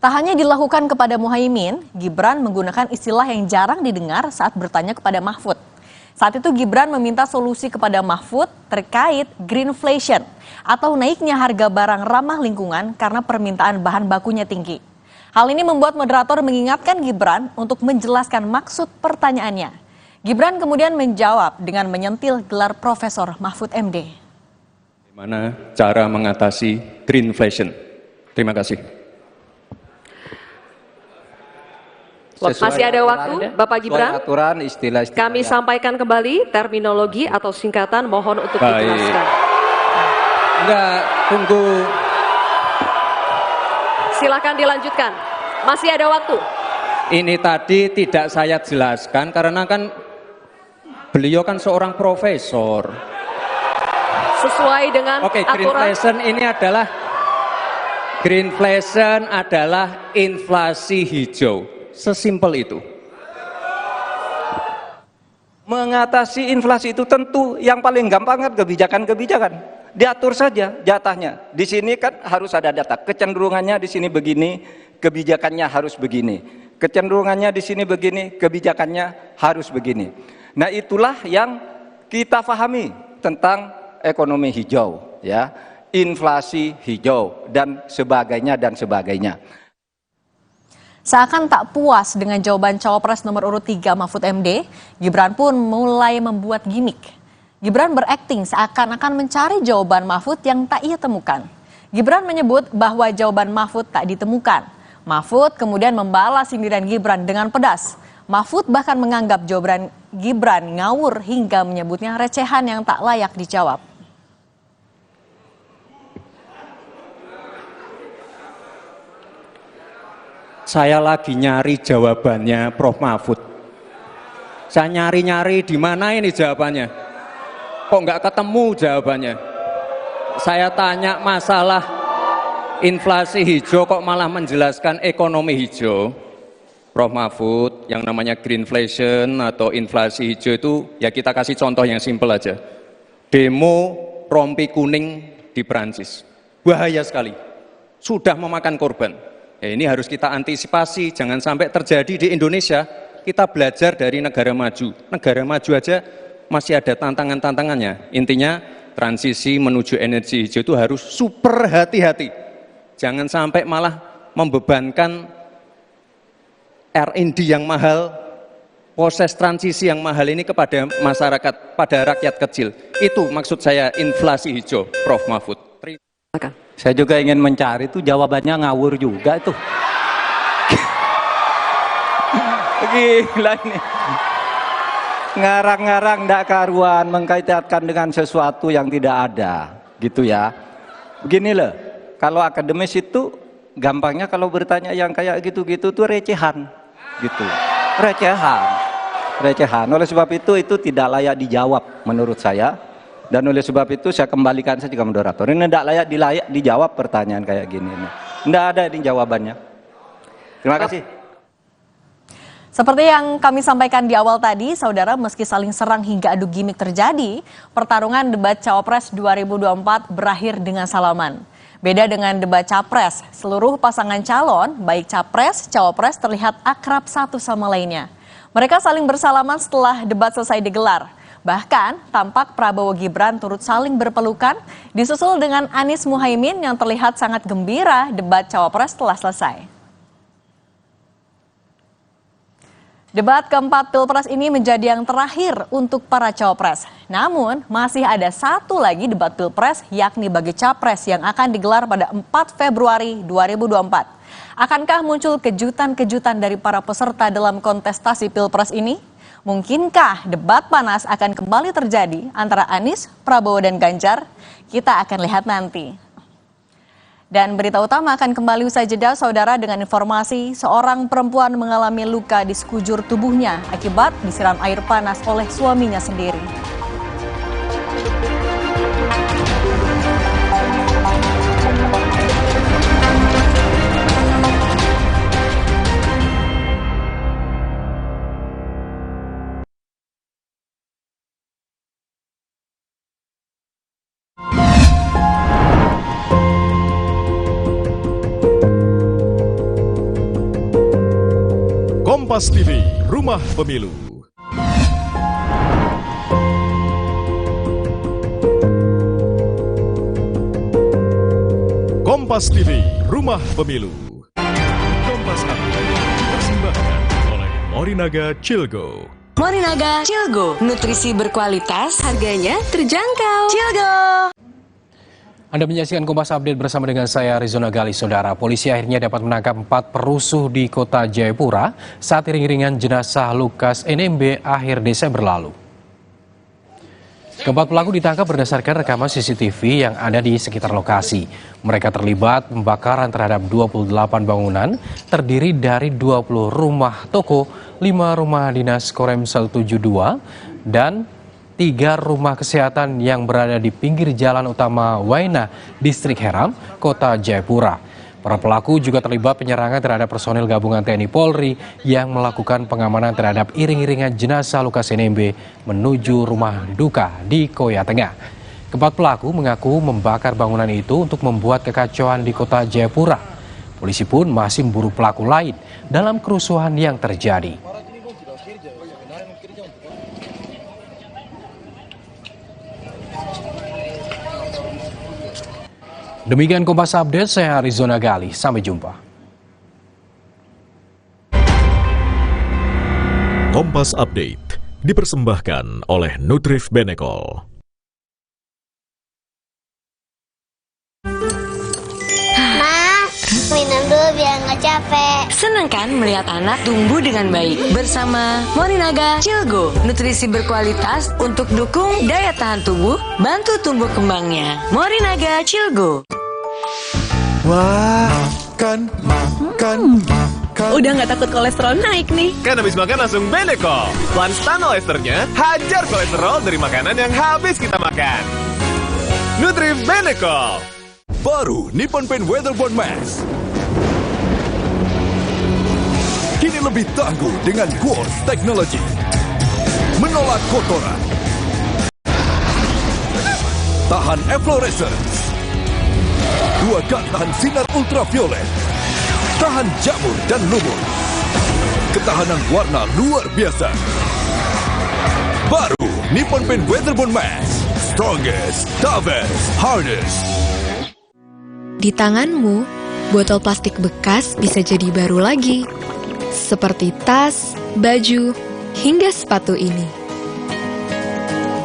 S4: Tak hanya dilakukan kepada Muhaimin, Gibran menggunakan istilah yang jarang didengar saat bertanya kepada Mahfud. Saat itu Gibran meminta solusi kepada Mahfud terkait greenflation atau naiknya harga barang ramah lingkungan karena permintaan bahan bakunya tinggi. Hal ini membuat moderator mengingatkan Gibran untuk menjelaskan maksud pertanyaannya. Gibran kemudian menjawab dengan menyentil gelar Profesor Mahfud MD.
S21: Bagaimana cara mengatasi greenflation? Terima kasih.
S2: Masih ada waktu, Bapak Gibran.
S21: Aturan, istilah.
S2: Kami sampaikan kembali terminologi atau singkatan, mohon untuk dijelaskan.
S21: Enggak, tunggu.
S2: Silakan dilanjutkan. Masih ada waktu.
S21: Ini tadi tidak saya jelaskan karena kan beliau kan seorang profesor.
S2: Sesuai dengan aturan.
S21: Greenflation adalah inflasi hijau. Sesimpel itu.
S12: Mengatasi inflasi itu tentu yang paling gampang kan kebijakan-kebijakan. Diatur saja jatahnya. Di sini kan harus ada data. Kecenderungannya di sini begini, kebijakannya harus begini. Kecenderungannya di sini begini, kebijakannya harus begini. Nah, itulah yang kita pahami tentang ekonomi hijau, ya, inflasi hijau dan sebagainya.
S4: Seakan tak puas dengan jawaban cawapres nomor urut 3 Mahfud MD, Gibran pun mulai membuat gimmick. Gibran berakting seakan-akan mencari jawaban Mahfud yang tak ia temukan. Gibran menyebut bahwa jawaban Mahfud tak ditemukan. Mahfud kemudian membalas sindiran Gibran dengan pedas. Mahfud bahkan menganggap jawaban Gibran ngawur hingga menyebutnya recehan yang tak layak dijawab.
S21: Saya lagi nyari jawabannya Prof. Mahfud. Saya nyari-nyari di mana ini jawabannya. Kok nggak ketemu jawabannya. Saya tanya masalah inflasi hijau kok malah menjelaskan ekonomi hijau. Prof. Mahfud, yang namanya greenflation atau inflasi hijau itu ya kita kasih contoh yang simpel aja. Demo rompi kuning di Perancis. Bahaya sekali. Sudah memakan korban. Ya, ini harus kita antisipasi, jangan sampai terjadi di Indonesia. Kita belajar dari negara maju. Negara maju aja masih ada tantangan-tantangannya. Intinya transisi menuju energi hijau itu harus super hati-hati. Jangan sampai malah membebankan R&D yang mahal proses transisi yang mahal ini kepada masyarakat, pada rakyat kecil. Itu maksud saya inflasi hijau, Prof. Mahfud.
S12: Saya juga ingin mencari itu jawabannya ngawur juga itu. Gila ini. Ngarang-ngarang ndak karuan, mengkaitkan dengan sesuatu yang tidak ada, gitu ya. Begini loh, kalau akademis itu gampangnya kalau bertanya yang kayak gitu-gitu tuh recehan, gitu. Recehan. Oleh sebab itu tidak layak dijawab menurut saya. Dan oleh sebab itu saya kembalikan saja ke moderator. Ini tidak layak dijawab pertanyaan kayak gini. Tidak ada ini jawabannya. Terima kasih.
S4: Seperti yang kami sampaikan di awal tadi, saudara, meski saling serang hingga adu gimik terjadi, pertarungan debat Cawapres 2024 berakhir dengan salaman. Beda dengan debat Capres, seluruh pasangan calon, baik Capres, Cawapres terlihat akrab satu sama lainnya. Mereka saling bersalaman setelah debat selesai digelar. Bahkan, tampak Prabowo Gibran turut saling berpelukan, disusul dengan Anies Muhaimin yang terlihat sangat gembira debat Cawapres telah selesai. Debat keempat Pilpres ini menjadi yang terakhir untuk para Cawapres. Namun, masih ada satu lagi debat Pilpres, yakni bagi Capres yang akan digelar pada 4 Februari 2024. Akankah muncul kejutan-kejutan dari para peserta dalam kontestasi Pilpres ini? Mungkinkah debat panas akan kembali terjadi antara Anies, Prabowo, dan Ganjar? Kita akan lihat nanti. Dan berita utama akan kembali usai jeda, saudara, dengan informasi seorang perempuan mengalami luka di sekujur tubuhnya akibat disiram air panas oleh suaminya sendiri.
S7: Kompas TV, Rumah Pemilu. Kompas TV, Rumah Pemilu. Kompas TV dipersembahkan oleh Morinaga Cilgo.
S8: Morinaga Cilgo, nutrisi berkualitas, harganya terjangkau. Cilgo.
S3: Anda menyaksikan Kompas Update bersama dengan saya Rizona Gali. Saudara, polisi akhirnya dapat menangkap 4 perusuh di kota Jayapura saat iring-iringan jenazah Lukas NMB akhir Desember lalu. Keempat pelaku ditangkap berdasarkan rekaman CCTV yang ada di sekitar lokasi. Mereka terlibat pembakaran terhadap 28 bangunan, terdiri dari 20 rumah toko, 5 rumah dinas Koremsel 72, dan 3 rumah kesehatan yang berada di pinggir jalan utama Waina, Distrik Heram, Kota Jayapura. Para pelaku juga terlibat penyerangan terhadap personil gabungan TNI Polri yang melakukan pengamanan terhadap iring-iringan jenazah Lukas NMB menuju rumah duka di Koya Tengah. Keempat pelaku mengaku membakar bangunan itu untuk membuat kekacauan di Kota Jayapura. Polisi pun masih memburu pelaku lain dalam kerusuhan yang terjadi. Demikian Kompas Update, saya Arizona Gali. Sampai jumpa.
S7: Kompas Update dipersembahkan oleh Nutrif Benecol.
S14: Minum dulu biar nggak capek.
S8: Senang kan melihat anak tumbuh dengan baik bersama Morinaga Cilgo, nutrisi berkualitas untuk dukung daya tahan tubuh, bantu tumbuh kembangnya. Morinaga Cilgo.
S7: Wah, makan.
S13: Udah nggak takut kolesterol naik nih.
S15: Kan habis makan langsung Benecol. Lanstan esternya hajar kolesterol dari makanan yang habis kita makan. Nutrif Benecol.
S7: Baru Nippon Paint Weatherboard Max. Kini lebih tangguh dengan Quartz Technology. Menolak kotoran. Tahan efflorescence. 2 kat tahan sinar ultraviolet. Tahan jamur dan lumut. Ketahanan warna luar biasa. Baru Nippon Paint Weatherboard Max. Strongest, toughest, hardest.
S17: Di tanganmu, botol plastik bekas bisa jadi baru lagi. Seperti tas, baju, hingga sepatu ini.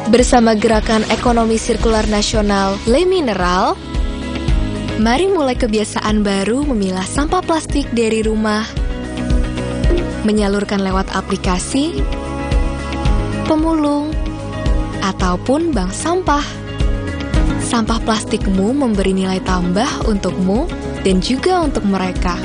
S17: Bersama Gerakan Ekonomi Sirkular Nasional Le Mineral, mari mulai kebiasaan baru memilah sampah plastik dari rumah, menyalurkan lewat aplikasi, pemulung, ataupun bank sampah. Sampah plastikmu memberi nilai tambah untukmu dan juga untuk mereka.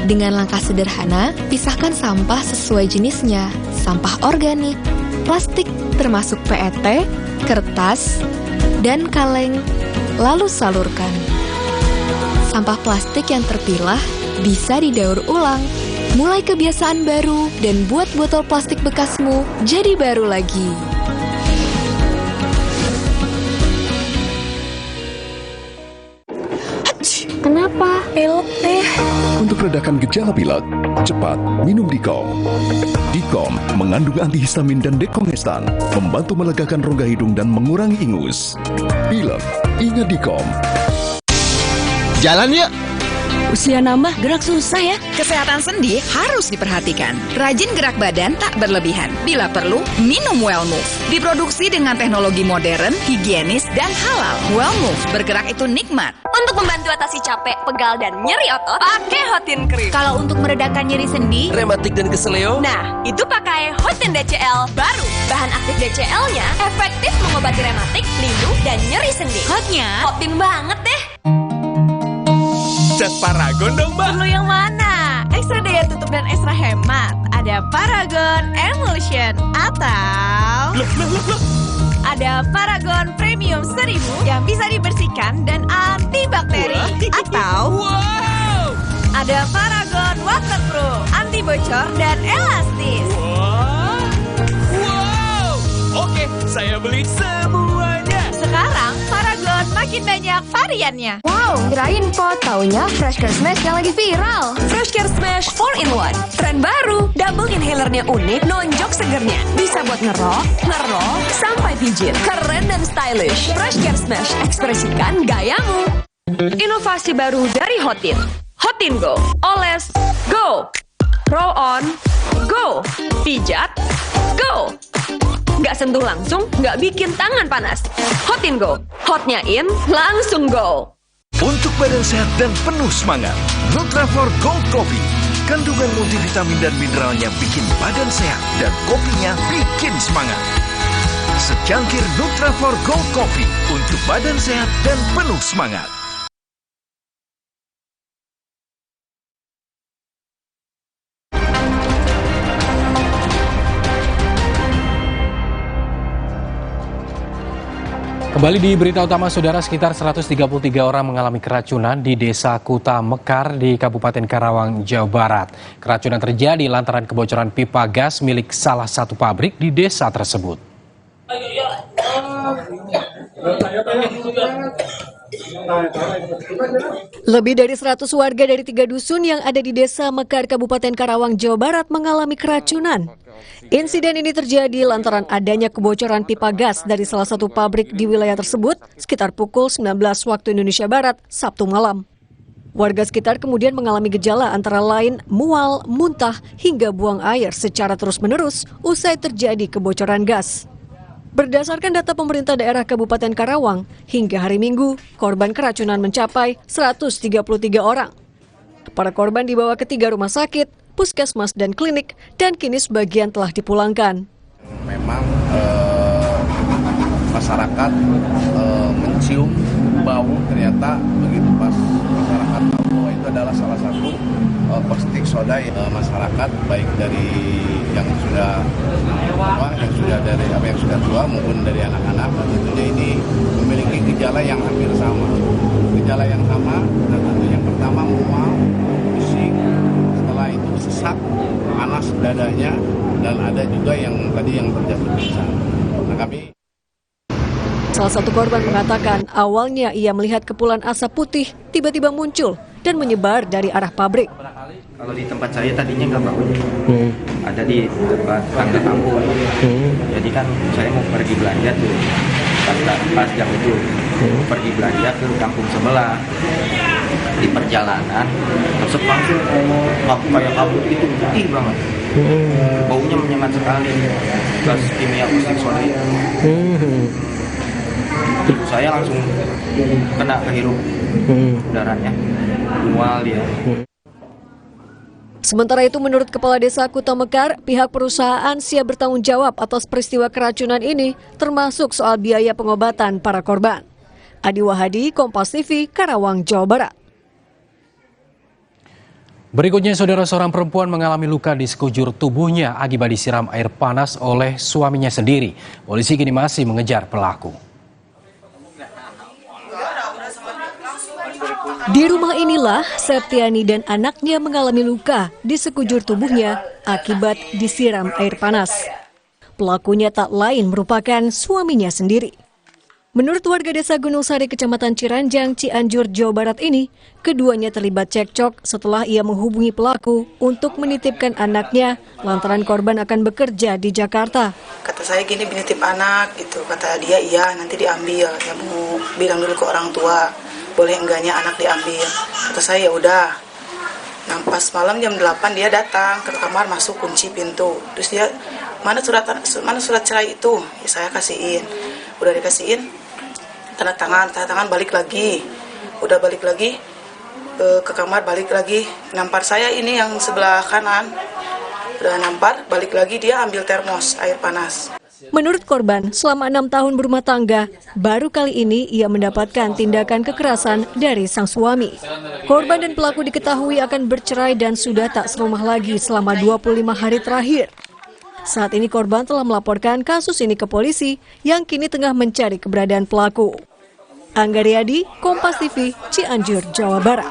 S17: Dengan langkah sederhana, pisahkan sampah sesuai jenisnya, sampah organik, plastik termasuk PET, kertas, dan kaleng, lalu salurkan. Sampah plastik yang terpilah bisa didaur ulang. Mulai kebiasaan baru dan buat botol plastik bekasmu jadi baru lagi.
S6: Kenapa? Pilek deh.
S7: Untuk redakan gejala pilek, cepat minum Dikom. Dikom mengandung antihistamin dan dekongestan, membantu melegakan rongga hidung dan mengurangi ingus. Pilek, ingat Dikom.
S5: Jalan yuk.
S13: Usia nambah, gerak susah ya.
S5: Kesehatan sendi harus diperhatikan. Rajin gerak badan tak berlebihan. Bila perlu, minum Wellmove. Diproduksi dengan teknologi modern, higienis, dan halal. Wellmove, bergerak itu nikmat.
S9: Untuk membantu atasi capek, pegal, dan nyeri otot, pakai Hotin Cream.
S18: Kalau untuk meredakan nyeri sendi,
S19: rematik dan keseleo,
S9: nah, itu pakai Hotin DCL baru. Bahan aktif DCL-nya efektif mengobati rematik, lindung, dan nyeri sendi.
S18: hotnya
S9: Hotin banget deh.
S15: Cat Paragon dong, Mbak.
S9: Perlu yang mana? Ekstra daya tutup dan ekstra hemat. Ada Paragon Emulsion atau ada Paragon Premium 1000 yang bisa dibersihkan dan antibakteri. Atau ada Paragon Waterproof, anti bocor dan elastis.
S15: Wow. Oke, saya beli semuanya.
S9: Sekarang Paragon makin banyak variannya.
S17: Wow, kirain po, taunya Fresh Care Smash yang lagi viral.
S9: Fresh Care Smash 4-in-1. Tren baru, double inhalernya unik, nonjok segernya. Bisa buat ngerok, sampai pijit. Keren dan stylish. Fresh Care Smash, ekspresikan gayamu. Inovasi baru dari Hotin. Hotin Go. Oles, go. Roll on, go. Pijat, go. Nggak sentuh langsung, nggak bikin tangan panas. Hotin Go. Hotnya in, langsung go.
S7: Untuk badan sehat dan penuh semangat, Nutrafol Gold Coffee. Kandungan multivitamin dan mineralnya bikin badan sehat dan kopinya bikin semangat. Secangkir Nutrafol Gold Coffee untuk badan sehat dan penuh semangat.
S3: Kembali di berita utama, saudara, sekitar 133 orang mengalami keracunan di Desa Kuta Mekar di Kabupaten Karawang, Jawa Barat. Keracunan terjadi lantaran kebocoran pipa gas milik salah satu pabrik di desa tersebut.
S20: Lebih dari 100 warga dari 3 dusun yang ada di Desa Mekar, Kabupaten Karawang, Jawa Barat mengalami keracunan. Insiden ini terjadi lantaran adanya kebocoran pipa gas dari salah satu pabrik di wilayah tersebut sekitar pukul 19 waktu Indonesia Barat, Sabtu malam. Warga sekitar kemudian mengalami gejala antara lain mual, muntah, hingga buang air secara terus-menerus usai terjadi kebocoran gas. Berdasarkan data pemerintah daerah Kabupaten Karawang, hingga hari Minggu, korban keracunan mencapai 133 orang. Para korban dibawa ke 3 rumah sakit, puskesmas dan klinik, dan kini sebagian telah dipulangkan.
S22: Memang masyarakat mencium bau, ternyata begitu pas masyarakat tahu bahwa itu adalah salah satu caustic soda masyarakat, baik dari yang sudah tua maupun dari anak-anak, tentunya ini memiliki gejala yang hampir sama. Gejala yang sama, dan yang pertama mual, pusing, setelah itu sesak, panas dadanya, dan ada juga yang tadi yang terjatuh pingsan. Nah,
S20: Salah satu korban mengatakan awalnya ia melihat kepulan asap putih tiba-tiba muncul dan menyebar dari arah pabrik.
S23: Kalau di tempat saya tadinya nggak bangun, ada di tempat tangga kampung. Jadi kan saya mau pergi belanja tuh, pas jam itu pergi belanja ke kampung sebelah. Di perjalanan terus langsung kayak kabut itu putih banget. Baunya menyengat sekali, gas kimia caustic soda. Saya langsung kena kehirup udaranya, mual dia.
S20: Sementara itu, menurut Kepala Desa Kuta Mekar, pihak perusahaan siap bertanggung jawab atas peristiwa keracunan ini, termasuk soal biaya pengobatan para korban. Adi Wahadi, Kompas TV, Karawang, Jawa Barat.
S3: Berikutnya, saudara, seorang perempuan mengalami luka di sekujur tubuhnya akibat disiram air panas oleh suaminya sendiri. Polisi kini masih mengejar pelaku.
S20: Di rumah inilah Septiani dan anaknya mengalami luka di sekujur tubuhnya akibat disiram air panas. Pelakunya tak lain merupakan suaminya sendiri. Menurut warga desa Gunung Sari, Kecamatan Ciranjang, Cianjur, Jawa Barat ini, keduanya terlibat cekcok setelah ia menghubungi pelaku untuk menitipkan anaknya lantaran korban akan bekerja di Jakarta.
S1: Kata saya gini, menitip anak gitu. Kata dia, iya nanti diambil. Ya mau bilang dulu ke orang tua. Boleh enggaknya anak diambil. Kata saya, ya udah. Nah, pas malam jam 8 dia datang ke kamar, masuk kunci pintu. Terus dia, mana surat cerai itu? Ya, saya kasihin. Udah dikasihin, tanda tangan balik lagi. Udah balik lagi ke kamar, balik lagi. Nampar saya ini yang sebelah kanan. Udah nampar, balik lagi dia ambil termos air panas.
S20: Menurut korban, selama 6 tahun berumah tangga, baru kali ini ia mendapatkan tindakan kekerasan dari sang suami. Korban dan pelaku diketahui akan bercerai dan sudah tak serumah lagi selama 25 hari terakhir. Saat ini korban telah melaporkan kasus ini ke polisi yang kini tengah mencari keberadaan pelaku. Angga Riyadi, Kompas TV, Cianjur, Jawa Barat.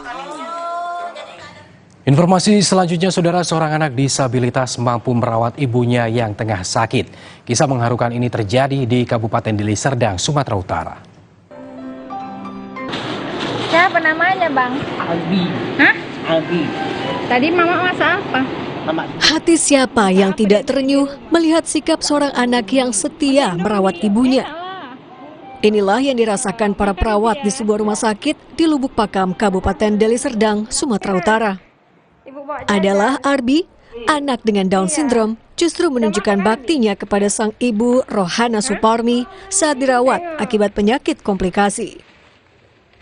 S3: Informasi selanjutnya, saudara, seorang anak disabilitas mampu merawat ibunya yang tengah sakit. Kisah mengharukan ini terjadi di Kabupaten Deli Serdang, Sumatera Utara.
S14: Siapa namanya, Bang?
S10: Albi.
S14: Hah?
S10: Albi.
S14: Tadi Mama masak apa?
S20: Hati siapa yang tidak terenyuh melihat sikap seorang anak yang setia merawat ibunya. Inilah yang dirasakan para perawat di sebuah rumah sakit di Lubuk Pakam, Kabupaten Deli Serdang, Sumatera Utara. Adalah Arbi, anak dengan Down Syndrome, justru menunjukkan baktinya kepada sang ibu Rohana Suparmi saat dirawat akibat penyakit komplikasi.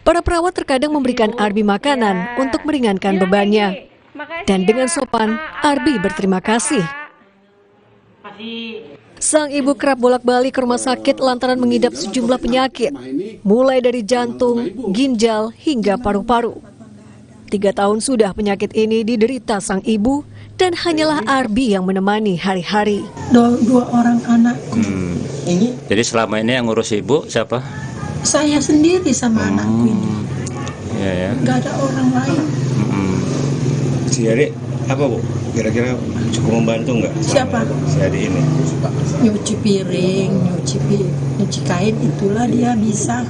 S20: Para perawat terkadang memberikan Arbi makanan untuk meringankan bebannya. Dan dengan sopan, Arbi berterima kasih. Sang ibu kerap bolak-balik ke rumah sakit lantaran mengidap sejumlah penyakit, mulai dari jantung, ginjal, hingga paru-paru. 3 tahun sudah penyakit ini diderita sang ibu dan hanyalah Arbi yang menemani hari-hari.
S11: Dua orang anakku.
S16: Jadi selama ini yang ngurus ibu siapa?
S11: Saya sendiri sama anakku ini.
S16: Ya.
S11: Gak ada orang lain.
S25: Si adik apa, Bu? Kira-kira cukup membantu nggak?
S11: Siapa?
S25: Si adik ini.
S11: Nyuci piring, nyuci kain, itulah dia bisa.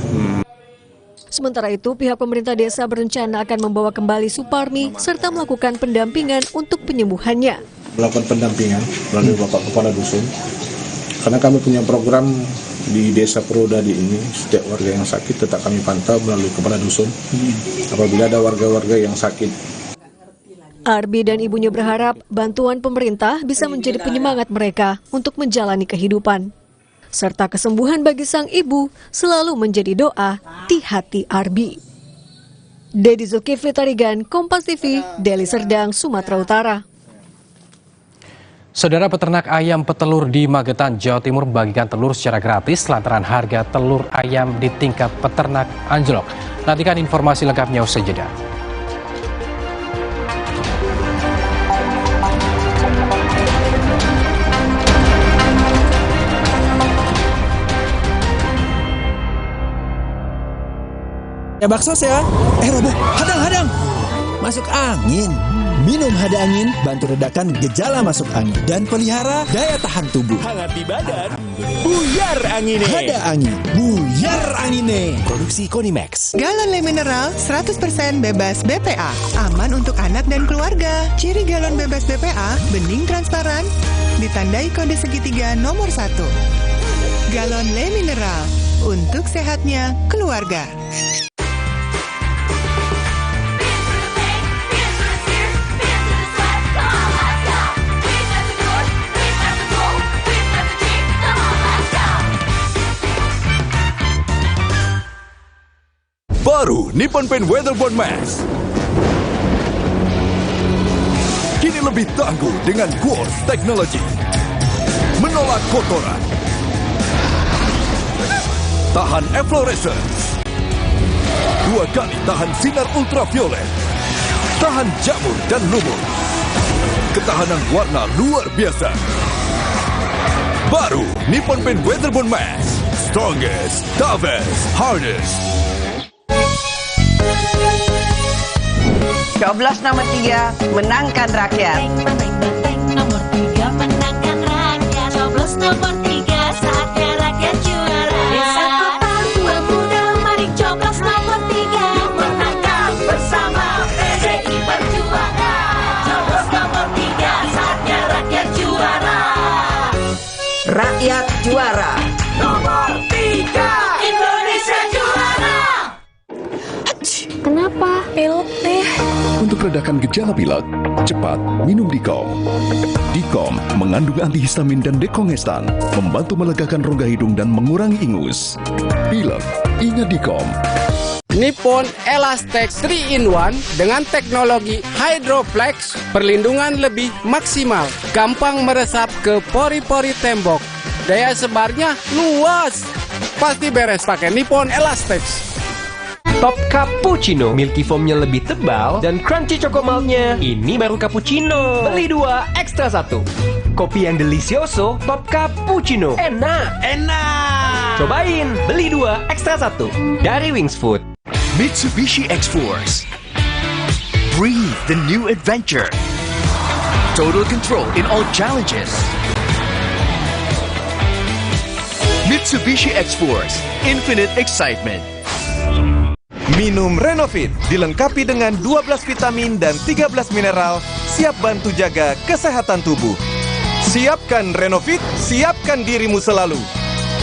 S20: Sementara itu, pihak pemerintah desa berencana akan membawa kembali Suparmi serta melakukan pendampingan untuk penyembuhannya.
S26: Melakukan pendampingan melalui Bapak Kepala Dusun. Karena kami punya program di Desa Purwodadi ini, setiap warga yang sakit tetap kami pantau melalui Kepala Dusun. Apabila ada warga-warga yang sakit.
S20: Arbi dan ibunya berharap bantuan pemerintah bisa menjadi penyemangat mereka untuk menjalani kehidupan. Serta kesembuhan bagi sang ibu selalu menjadi doa di hati Arbi. Dedi Zulkifli Tarigan, Kompas TV, Deli Serdang, Sumatera Utara.
S3: Saudara, peternak ayam petelur di Magetan, Jawa Timur membagikan telur secara gratis lantaran harga telur ayam di tingkat peternak anjlok. Nantikan informasi lengkapnya usai jeda.
S27: Ya bakso ya. Robo, hadang. Masuk angin. Minum Hada Angin bantu redakan gejala masuk angin dan pelihara daya tahan tubuh.
S19: Hangat di badan. Buyar angine.
S27: Hada Angin. Buyar angine. Produksi Konimax.
S28: Galon Le Mineral 100% bebas BPA. Aman untuk anak dan keluarga. Ciri galon bebas BPA, bening transparan, ditandai kode segitiga nomor 1. Galon Le Mineral untuk sehatnya keluarga.
S2: Baru Nippon Paint Weatherboard Max. Kini lebih tangguh dengan Quartz Technology. Menolak kotoran. Tahan efflorescence. 2 kali tahan sinar ultraviolet. Tahan jamur dan lumut. Ketahanan warna luar biasa. Baru Nippon Paint Weatherboard Max. Strongest, toughest, hardest.
S4: Coblos nomor 3 menangkan rakyat.
S6: Nomor 3 menangkan rakyat. Coblos nomor 3 saatnya rakyat juara. Desa kota tuan muda, mari coblos nomor 3. Yuk menangkan bersama PDI Perjuangan. Coblos nomor 3 saatnya rakyat juara.
S4: Rakyat juara.
S6: Nomor 3 Indonesia juara.
S17: Kenapa? Pilek deh.
S7: Untuk redakan gejala pilek, cepat minum Dikom. Dikom mengandung antihistamin dan dekongestan, membantu melegakan rongga hidung dan mengurangi ingus. Pilek, ingat Dikom.
S8: Nippon Elastex 3-in-1 dengan teknologi Hydroflex, perlindungan lebih maksimal, gampang meresap ke pori-pori tembok, daya sebarnya luas. Pasti beres pakai Nippon Elastex.
S19: Top Cappuccino, milky foamnya lebih tebal dan crunchy chocomaltnya. Ini baru cappuccino. Beli 2, ekstra 1. Kopi yang delicioso, Top Cappuccino. Enak. Cobain, beli 2, ekstra 1. Dari Wings Food.
S10: Mitsubishi X-Force. Breathe the new adventure. Total control in all challenges. Mitsubishi X-Force. Infinite excitement.
S15: Minum Renovit, dilengkapi dengan 12 vitamin dan 13 mineral, siap bantu jaga kesehatan tubuh. Siapkan Renovit, siapkan dirimu selalu.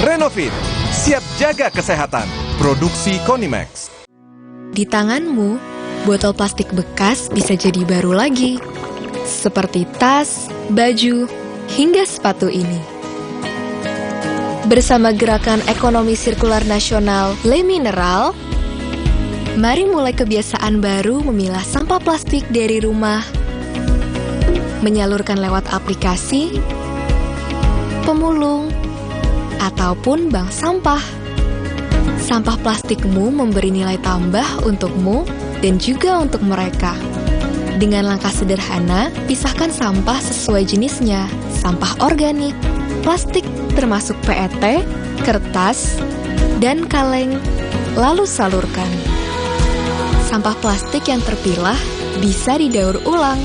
S15: Renovit, siap jaga kesehatan. Produksi Konimax.
S17: Di tanganmu, botol plastik bekas bisa jadi baru lagi. Seperti tas, baju, hingga sepatu ini. Bersama Gerakan Ekonomi Sirkular Nasional Le Mineral, mari mulai kebiasaan baru memilah sampah plastik dari rumah, menyalurkan lewat aplikasi, pemulung, ataupun bank sampah. Sampah plastikmu memberi nilai tambah untukmu dan juga untuk mereka. Dengan langkah sederhana, pisahkan sampah sesuai jenisnya, sampah organik, plastik termasuk PET, kertas, dan kaleng, lalu salurkan. Sampah plastik yang terpilah bisa didaur ulang.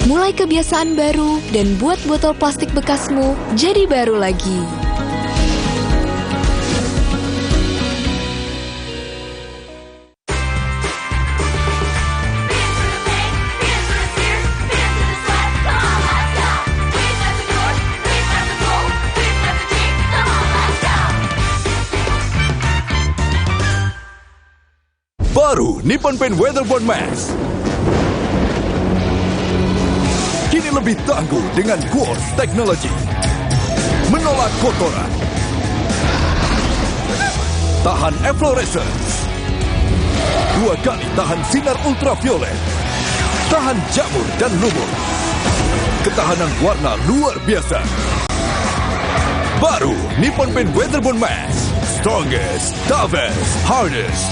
S17: Mulai kebiasaan baru dan buat botol plastik bekasmu jadi baru lagi.
S2: Baru Nippon Paint Weatherboard Max. Kini lebih tangguh dengan Quartz Technology. Menolak kotoran. Tahan efflorescence. 2 kali tahan sinar ultraviolet. Tahan jamur dan lumut. Ketahanan warna luar biasa. Baru Nippon Paint Weatherboard Max. Strongest, toughest, hardest.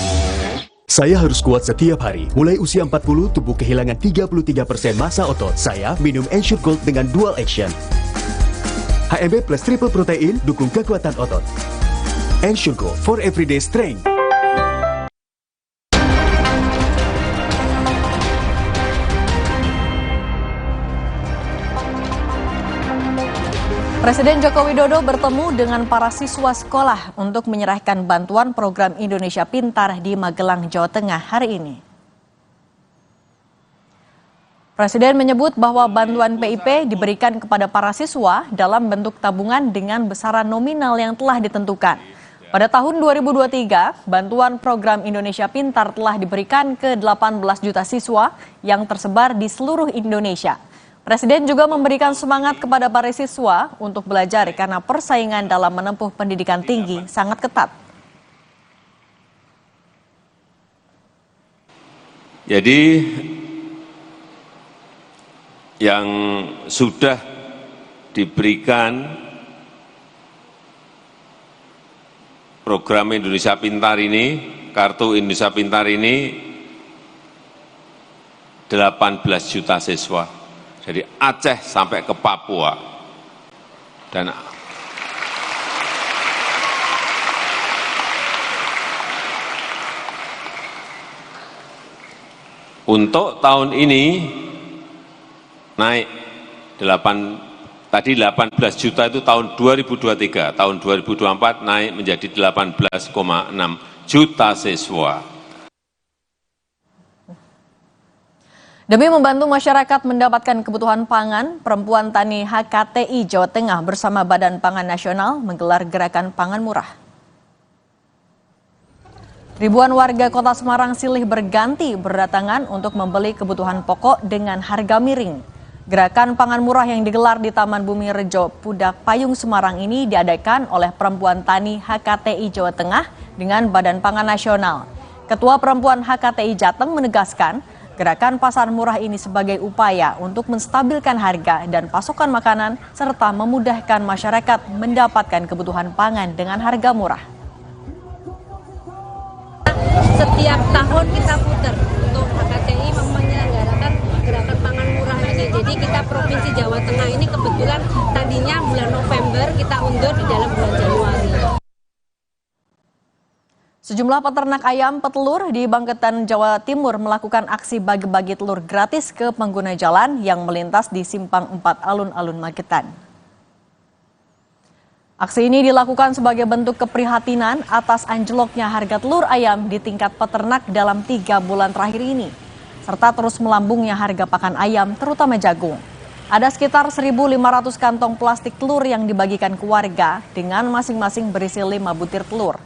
S12: Saya harus kuat setiap hari. Mulai usia 40, tubuh kehilangan 33% massa otot. Saya minum Ensure Gold dengan dual action. HMB plus triple protein, dukung kekuatan otot. Ensure Gold for everyday strength.
S21: Presiden Joko Widodo bertemu dengan para siswa sekolah untuk menyerahkan bantuan program Indonesia Pintar di Magelang, Jawa Tengah hari ini. Presiden menyebut bahwa bantuan PIP diberikan kepada para siswa dalam bentuk tabungan dengan besaran nominal yang telah ditentukan. Pada tahun 2023, bantuan program Indonesia Pintar telah diberikan ke 18 juta siswa yang tersebar di seluruh Indonesia. Presiden juga memberikan semangat kepada para siswa untuk belajar karena persaingan dalam menempuh pendidikan tinggi sangat ketat.
S1: Jadi yang sudah diberikan program Indonesia Pintar ini, Kartu Indonesia Pintar ini 18 juta siswa dari Aceh sampai ke Papua. Dan untuk tahun ini naik 18 juta itu tahun 2023, tahun 2024 naik menjadi 18,6 juta siswa.
S21: Demi membantu masyarakat mendapatkan kebutuhan pangan, Perempuan Tani HKTI Jawa Tengah bersama Badan Pangan Nasional menggelar gerakan pangan murah. Ribuan warga Kota Semarang silih berganti berdatangan untuk membeli kebutuhan pokok dengan harga miring. Gerakan pangan murah yang digelar di Taman Bumi Rejo, Pudak Payung, Semarang ini diadakan oleh Perempuan Tani HKTI Jawa Tengah dengan Badan Pangan Nasional. Ketua Perempuan HKTI Jateng menegaskan, gerakan pasar murah ini sebagai upaya untuk menstabilkan harga dan pasokan makanan serta memudahkan masyarakat mendapatkan kebutuhan pangan dengan harga murah.
S5: Setiap tahun kita putar untuk HKTI menyelenggarakan gerakan pangan murah ini. Jadi kita Provinsi Jawa Tengah ini kebetulan tadinya bulan November kita undur di dalam bulan Januari.
S21: Sejumlah peternak ayam petelur di Bangketan, Jawa Timur melakukan aksi bagi-bagi telur gratis ke pengguna jalan yang melintas di Simpang 4 Alun-Alun Magetan. Aksi ini dilakukan sebagai bentuk keprihatinan atas anjloknya harga telur ayam di tingkat peternak dalam 3 bulan terakhir ini, serta terus melambungnya harga pakan ayam terutama jagung. Ada sekitar 1.500 kantong plastik telur yang dibagikan ke warga dengan masing-masing berisi 5 butir telur.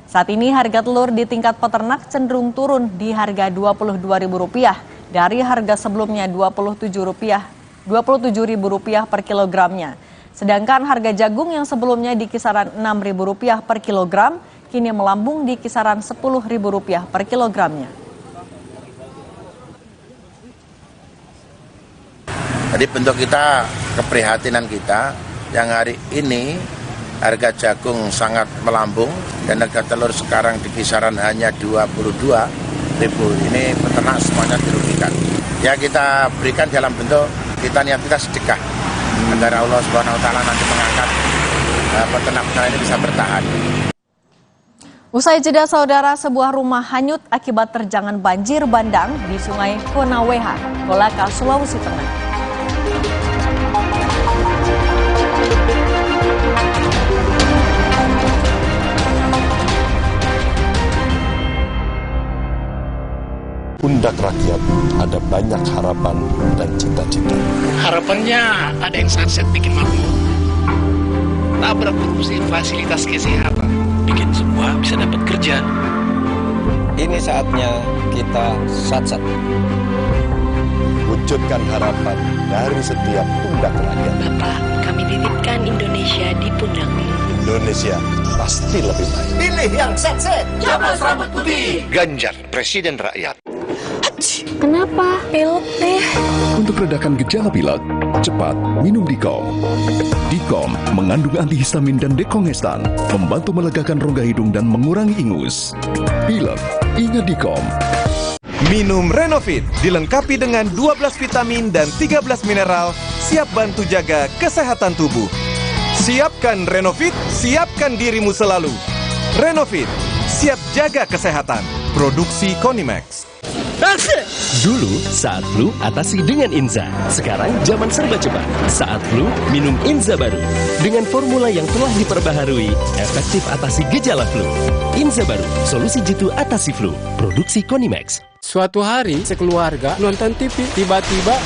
S21: Saat ini harga telur di tingkat peternak cenderung turun di harga Rp22.000 dari harga sebelumnya Rp27.000 per kilogramnya. Sedangkan harga jagung yang sebelumnya di kisaran Rp6.000 per kilogram, kini melambung di kisaran Rp10.000 per kilogramnya.
S9: Jadi bentuk kita, keprihatinan kita, yang hari ini harga jagung sangat melambung dan harga telur sekarang di kisaran hanya Rp22.000. Ini peternak semuanya dirugikan. Ya kita berikan dalam bentuk kita niat kita sedekah. Agar Allah SWT nanti mengangkat peternak-peternak ini bisa bertahan.
S21: Usai jeda saudara, sebuah rumah hanyut akibat terjangan banjir bandang di Sungai Konaweha, Kolaka, Sulawesi Tengah.
S13: Pundak rakyat ada banyak harapan dan cita-cita.
S18: Harapannya ada yang sunset bikin makmur, tabrak korupsi fasilitas kesehatan, bikin semua bisa dapat kerja.
S22: Ini saatnya kita satset.
S13: Wujudkan harapan dari setiap pundak rakyat.
S23: Bapak, kami titipkan Indonesia di pundakmu.
S13: Indonesia pasti lebih baik.
S18: Pilih yang satset, Capres rambut putih. Ganjar, Presiden Rakyat.
S23: Kenapa? Pilek deh.
S2: Untuk redakan gejala pilek, cepat minum Dikom. Dikom mengandung antihistamin dan dekongestan, membantu melegakan rongga hidung dan mengurangi ingus. Pilek, ingat Dikom.
S15: Minum Renovit dilengkapi dengan 12 vitamin dan 13 mineral, siap bantu jaga kesehatan tubuh. Siapkan Renovit, siapkan dirimu selalu. Renovit, siap jaga kesehatan. Produksi Konimax.
S19: Dulu saat flu atasi dengan Inza. Sekarang zaman serba cepat. Saat flu minum Inza baru dengan formula yang telah diperbaharui, efektif atasi gejala flu. Inza baru, solusi jitu atasi flu. Produksi Konimax.
S8: Suatu hari sekeluarga nonton TV, tiba-tiba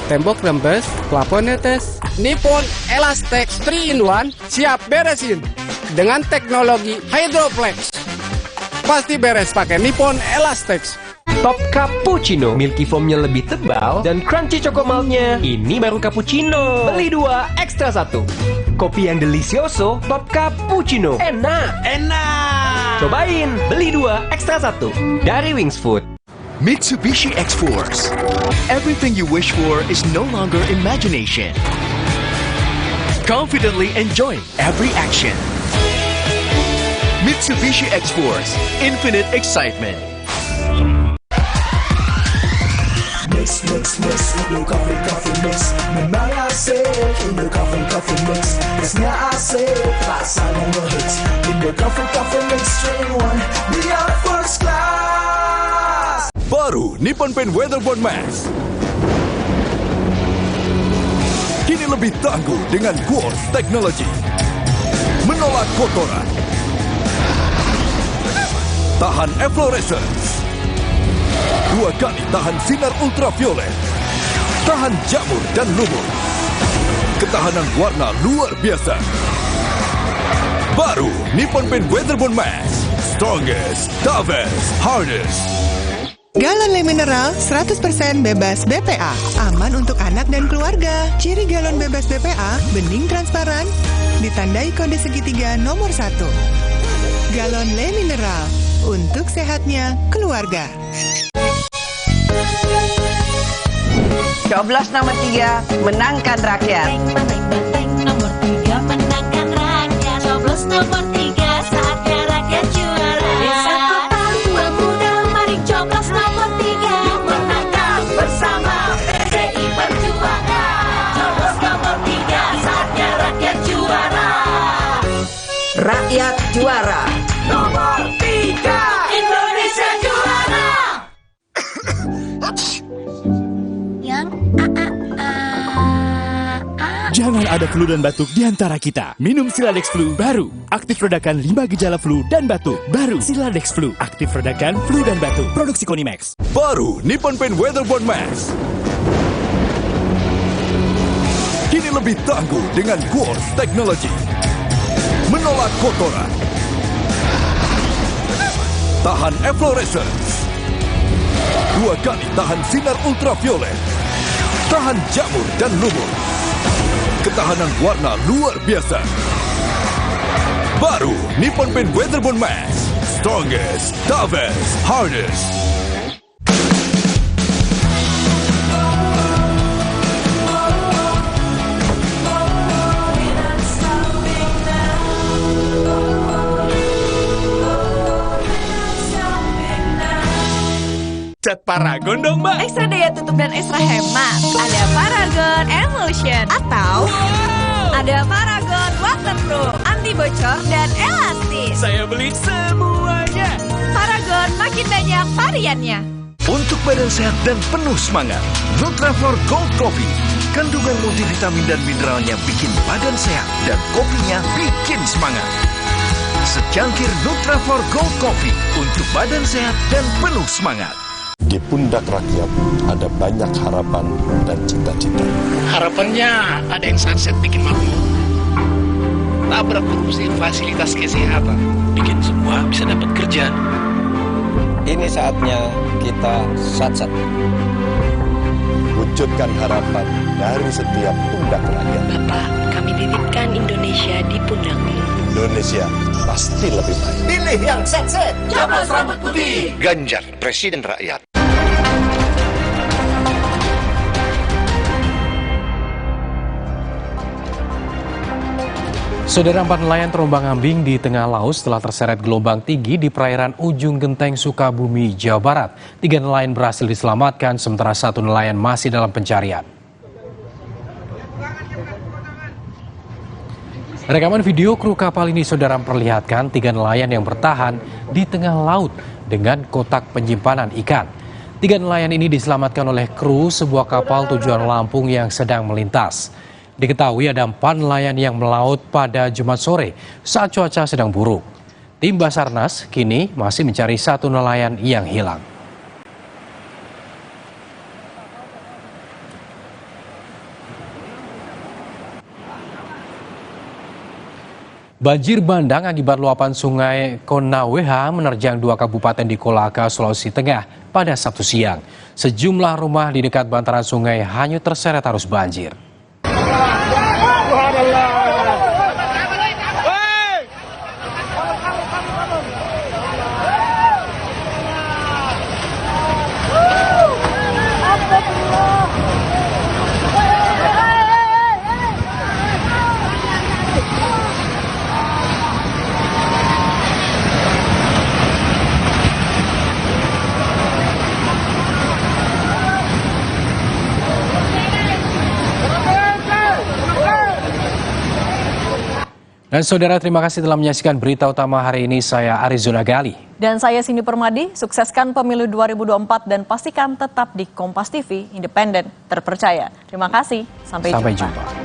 S8: tembok rembes, plafon netes. Nippon Elastex 3-in-1 siap beresin dengan teknologi Hydroflex. Pasti beres pakai Nippon Elastex.
S19: Top Cappuccino, milky foamnya lebih tebal dan crunchy chocomaltnya. Ini baru cappuccino. Beli 2, ekstra 1. Kopi yang delicioso, Top Cappuccino. Enak. Cobain, beli 2, ekstra 1. Dari Wings Food.
S10: Mitsubishi X-Force. Everything you wish for is no longer imagination. Confidently enjoying every action. Mitsubishi X-Force, infinite excitement.
S3: Mix, mix, mix, Indo Coffee, coffee mix. Memang asik, Indo Coffee, coffee mix. Mixnya asik, rasanya ngehits. Indo Coffee, coffee mix, 3-in-1, we are first class.
S2: Baru Nippon Paint Weatherboard Max. Kini lebih tangguh dengan Quartz Technology. Menolak kotoran. Tahan efflorescence. 2 kali tahan sinar ultraviolet. Tahan jamur dan lumut. Ketahanan warna luar biasa. Baru Nippon Paint Weatherboard Max. Strongest, toughest, hardest.
S28: Galon Le Mineral 100% bebas BPA. Aman untuk anak dan keluarga. Ciri galon bebas BPA, bening transparan, ditandai kode segitiga nomor 1. Galon Le Mineral, untuk sehatnya keluarga.
S4: Coblos nomor 3, menangkan rakyat.
S6: Nomor 3 menangkan rakyat. Coblos nomor 3, saatnya rakyat juara. Desa kota tua muda, mari coblos nomor 3. Yuk menangkan bersama PDI Perjuangan. Coblos nomor 3, saatnya rakyat juara.
S4: Rakyat juara.
S6: Nomor 3, Indonesia juara.
S27: Jangan ada flu dan batuk di antara kita. Minum Siladex Flu baru. Aktif redakan 5 gejala flu dan batuk. Baru Siladex Flu. Aktif redakan flu dan batuk. Produksi Konimax.
S2: Baru Nippon Paint Weatherboard Max. Kini lebih tangguh dengan Quartz Technology. Menolak kotoran. Tahan efflorescence. 2 kali tahan sinar ultraviolet. Tahan jamur dan lumut. Ketahanan warna luar biasa. Baru Nippon Paint Weatherboard Max. Strongest, toughest, hardest.
S10: Cat Paragon dong, Mbak.
S11: Ekstra daya tutup dan ekstra hemat. Ada Paragon Emulsion atau ada Paragon Waterproof, anti bocor dan elastis.
S10: Saya beli semuanya.
S11: Paragon makin banyak variannya.
S7: Untuk badan sehat dan penuh semangat, Nutraflor Gold Coffee. Kandungan multivitamin dan mineralnya bikin badan sehat dan kopinya bikin semangat. Secangkir Nutraflor Gold Coffee untuk badan sehat dan penuh semangat.
S13: Di pundak rakyat ada banyak harapan dan cita-cita.
S18: Harapannya ada yang sunset bikin makmur. Tabrak korupsi fasilitas kesehatan. Bikin semua bisa dapat kerja.
S22: Ini saatnya kita satsat.
S13: Wujudkan harapan dari setiap pundak rakyat.
S23: Bapak, kami titipkan Indonesia di pundakmu.
S13: Indonesia pasti lebih baik.
S3: Pilih yang set-set.
S18: Coblos rambut putih.
S9: Ganjar, Presiden Rakyat.
S14: Saudara, 4 nelayan terombang-ambing di tengah laut setelah terseret gelombang tinggi di perairan Ujung Genteng, Sukabumi, Jawa Barat. 3 nelayan berhasil diselamatkan, sementara 1 nelayan masih dalam pencarian. Rekaman video kru kapal ini, saudara, memperlihatkan 3 nelayan yang bertahan di tengah laut dengan kotak penyimpanan ikan. 3 nelayan ini diselamatkan oleh kru sebuah kapal tujuan Lampung yang sedang melintas. Diketahui ada 4 nelayan yang melaut pada Jumat sore saat cuaca sedang buruk. Tim Basarnas kini masih mencari 1 nelayan yang hilang. Banjir bandang akibat luapan sungai Konaweha menerjang 2 kabupaten di Kolaka, Sulawesi Tengah pada Sabtu siang. Sejumlah rumah di dekat bantaran sungai hanyut terseret arus banjir. Dan saudara, terima kasih telah menyaksikan berita utama hari ini. Saya Arizona Gali.
S21: Dan saya Cindy Permadi. Sukseskan pemilu 2024 dan pastikan tetap di Kompas TV, independen, terpercaya. Terima kasih. Sampai jumpa.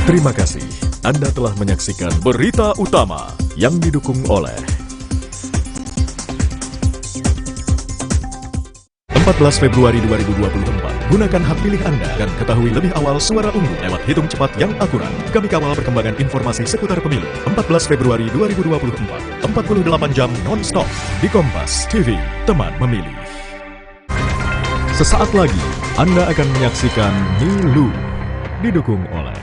S2: Terima kasih. Anda telah menyaksikan berita utama yang didukung oleh 14 Februari 2024. Gunakan hak pilih Anda dan ketahui lebih awal suara ungu lewat hitung cepat yang akurat. Kami kawal perkembangan informasi seputar pemilu. 14 Februari 2024. 48 jam non-stop di Kompas TV, teman memilih. Sesaat lagi Anda akan menyaksikan Milu, didukung oleh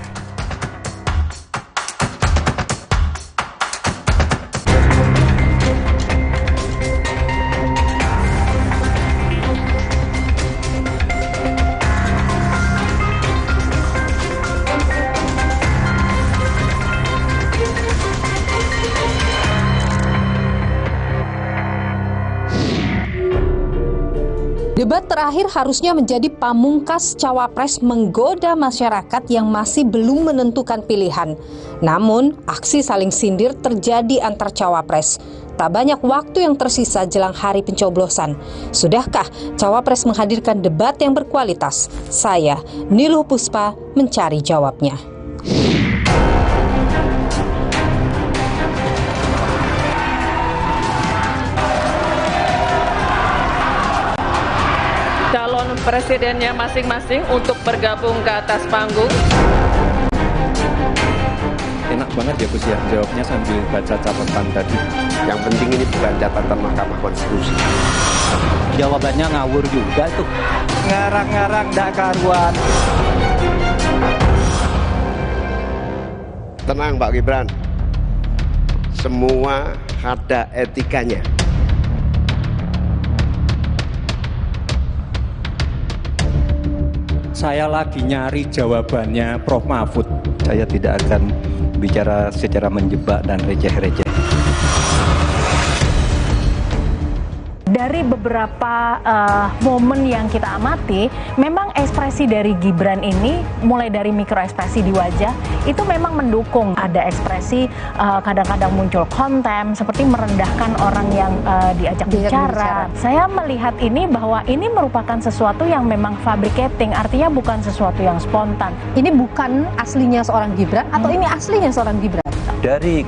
S1: Debat terakhir harusnya menjadi pamungkas cawapres menggoda masyarakat yang masih belum menentukan pilihan. Namun, aksi saling sindir terjadi antar cawapres. Tak banyak waktu yang tersisa jelang hari pencoblosan. Sudahkah cawapres menghadirkan debat yang berkualitas? Saya, Niluh Puspa, mencari jawabnya.
S12: Presidennya masing-masing untuk bergabung ke atas panggung.
S16: Enak banget ya Gus ya, jawabnya sambil baca catatan tadi. Yang penting ini bukan catatan Mahkamah Konstitusi.
S17: Jawabannya ngawur juga tuh.
S16: Ngarang-ngarang dak karuan. Tenang Pak Gibran, semua ada etikanya.
S17: Saya lagi nyari jawabannya Prof. Mahfud.
S16: Saya tidak akan bicara secara menjebak dan receh-receh.
S21: Dari beberapa momen yang kita amati, memang ekspresi dari Gibran ini, mulai dari mikroekspresi di wajah, itu memang mendukung. Ada ekspresi kadang-kadang muncul konten, seperti merendahkan orang yang diajak bicara. Saya melihat ini bahwa ini merupakan sesuatu yang memang fabricating, artinya bukan sesuatu yang spontan.
S1: Ini bukan aslinya seorang Gibran atau ini aslinya seorang Gibran?
S16: Dari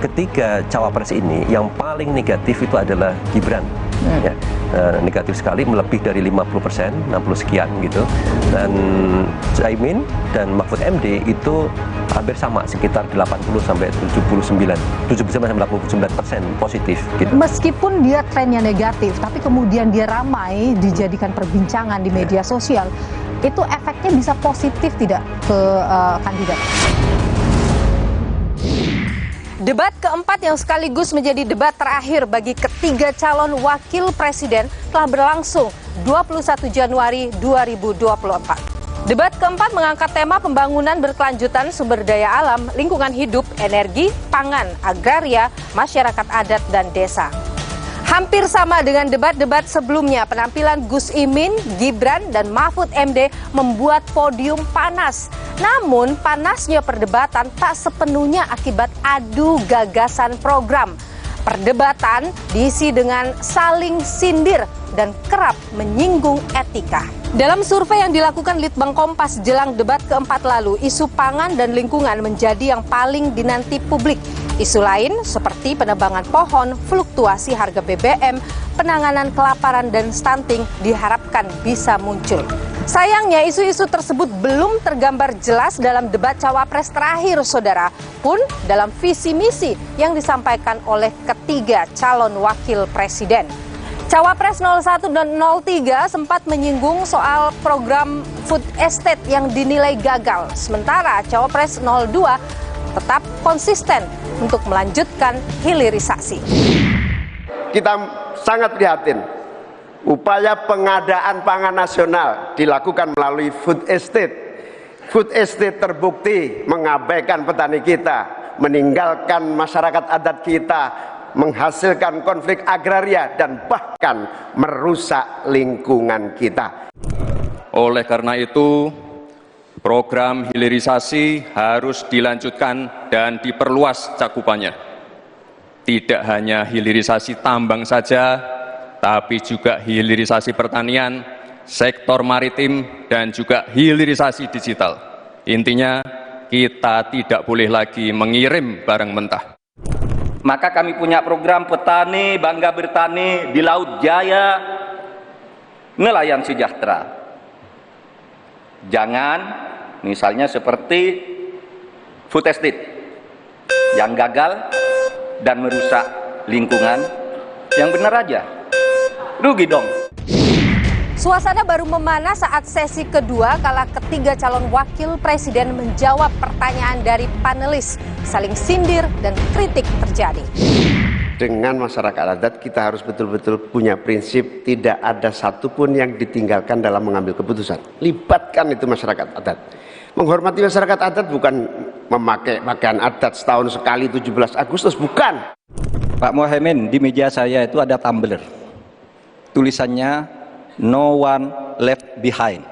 S16: ketiga cawapres ini, yang paling negatif itu adalah Gibran. Ya, negatif sekali, melebih dari 50%, 60 sekian gitu. Dan Caimin dan Mahfud MD itu hampir sama, sekitar 80 sampai 79% positif gitu.
S1: Meskipun dia trennya negatif, tapi kemudian dia ramai dijadikan perbincangan di media sosial, itu efeknya bisa positif tidak ke kandidat? Debat keempat yang sekaligus menjadi debat terakhir bagi ketiga calon wakil presiden telah berlangsung 21 Januari 2024. Debat keempat mengangkat tema pembangunan berkelanjutan sumber daya alam, lingkungan hidup, energi, pangan, agraria, masyarakat adat, dan desa. Hampir sama dengan debat-debat sebelumnya, penampilan Gus Imin, Gibran, dan Mahfud MD membuat podium panas. Namun panasnya perdebatan tak sepenuhnya akibat adu gagasan program. Perdebatan diisi dengan saling sindir dan kerap menyinggung etika. Dalam survei yang dilakukan Litbang Kompas jelang debat keempat lalu, isu pangan dan lingkungan menjadi yang paling dinanti publik. Isu lain seperti penebangan pohon, fluktuasi harga BBM, penanganan kelaparan dan stunting diharapkan bisa muncul. Sayangnya isu-isu tersebut belum tergambar jelas dalam debat cawapres terakhir, saudara, pun dalam visi misi yang disampaikan oleh ketiga calon wakil presiden. Cawapres 01 dan 03 sempat menyinggung soal program food estate yang dinilai gagal. Sementara Cawapres 02 tetap konsisten untuk melanjutkan hilirisasi.
S5: Kita sangat prihatin. Upaya pengadaan pangan nasional dilakukan melalui food estate. Food estate terbukti mengabaikan petani kita, meninggalkan masyarakat adat kita, menghasilkan konflik agraria dan bahkan merusak lingkungan kita.
S8: Oleh karena itu, program hilirisasi harus dilanjutkan dan diperluas cakupannya. Tidak hanya hilirisasi tambang saja, tapi juga hilirisasi pertanian, sektor maritim, dan juga hilirisasi digital. Intinya, kita tidak boleh lagi mengirim barang mentah.
S15: Maka kami punya program petani bangga bertani di Laut Jaya, nelayan sejahtera. Jangan misalnya seperti food estate yang gagal dan merusak lingkungan. Yang benar aja, rugi dong.
S1: Suasana baru memanas saat sesi kedua kala ketiga calon wakil presiden menjawab pertanyaan dari panelis. Saling sindir dan kritik terjadi.
S5: Dengan masyarakat adat kita harus betul-betul punya prinsip tidak ada satupun yang ditinggalkan dalam mengambil keputusan. Libatkan itu masyarakat adat. Menghormati masyarakat adat bukan memakai pakaian adat setahun sekali 17 Agustus, bukan.
S15: Pak Muhaimin, di meja saya itu ada tumbler. Tulisannya no one left behind.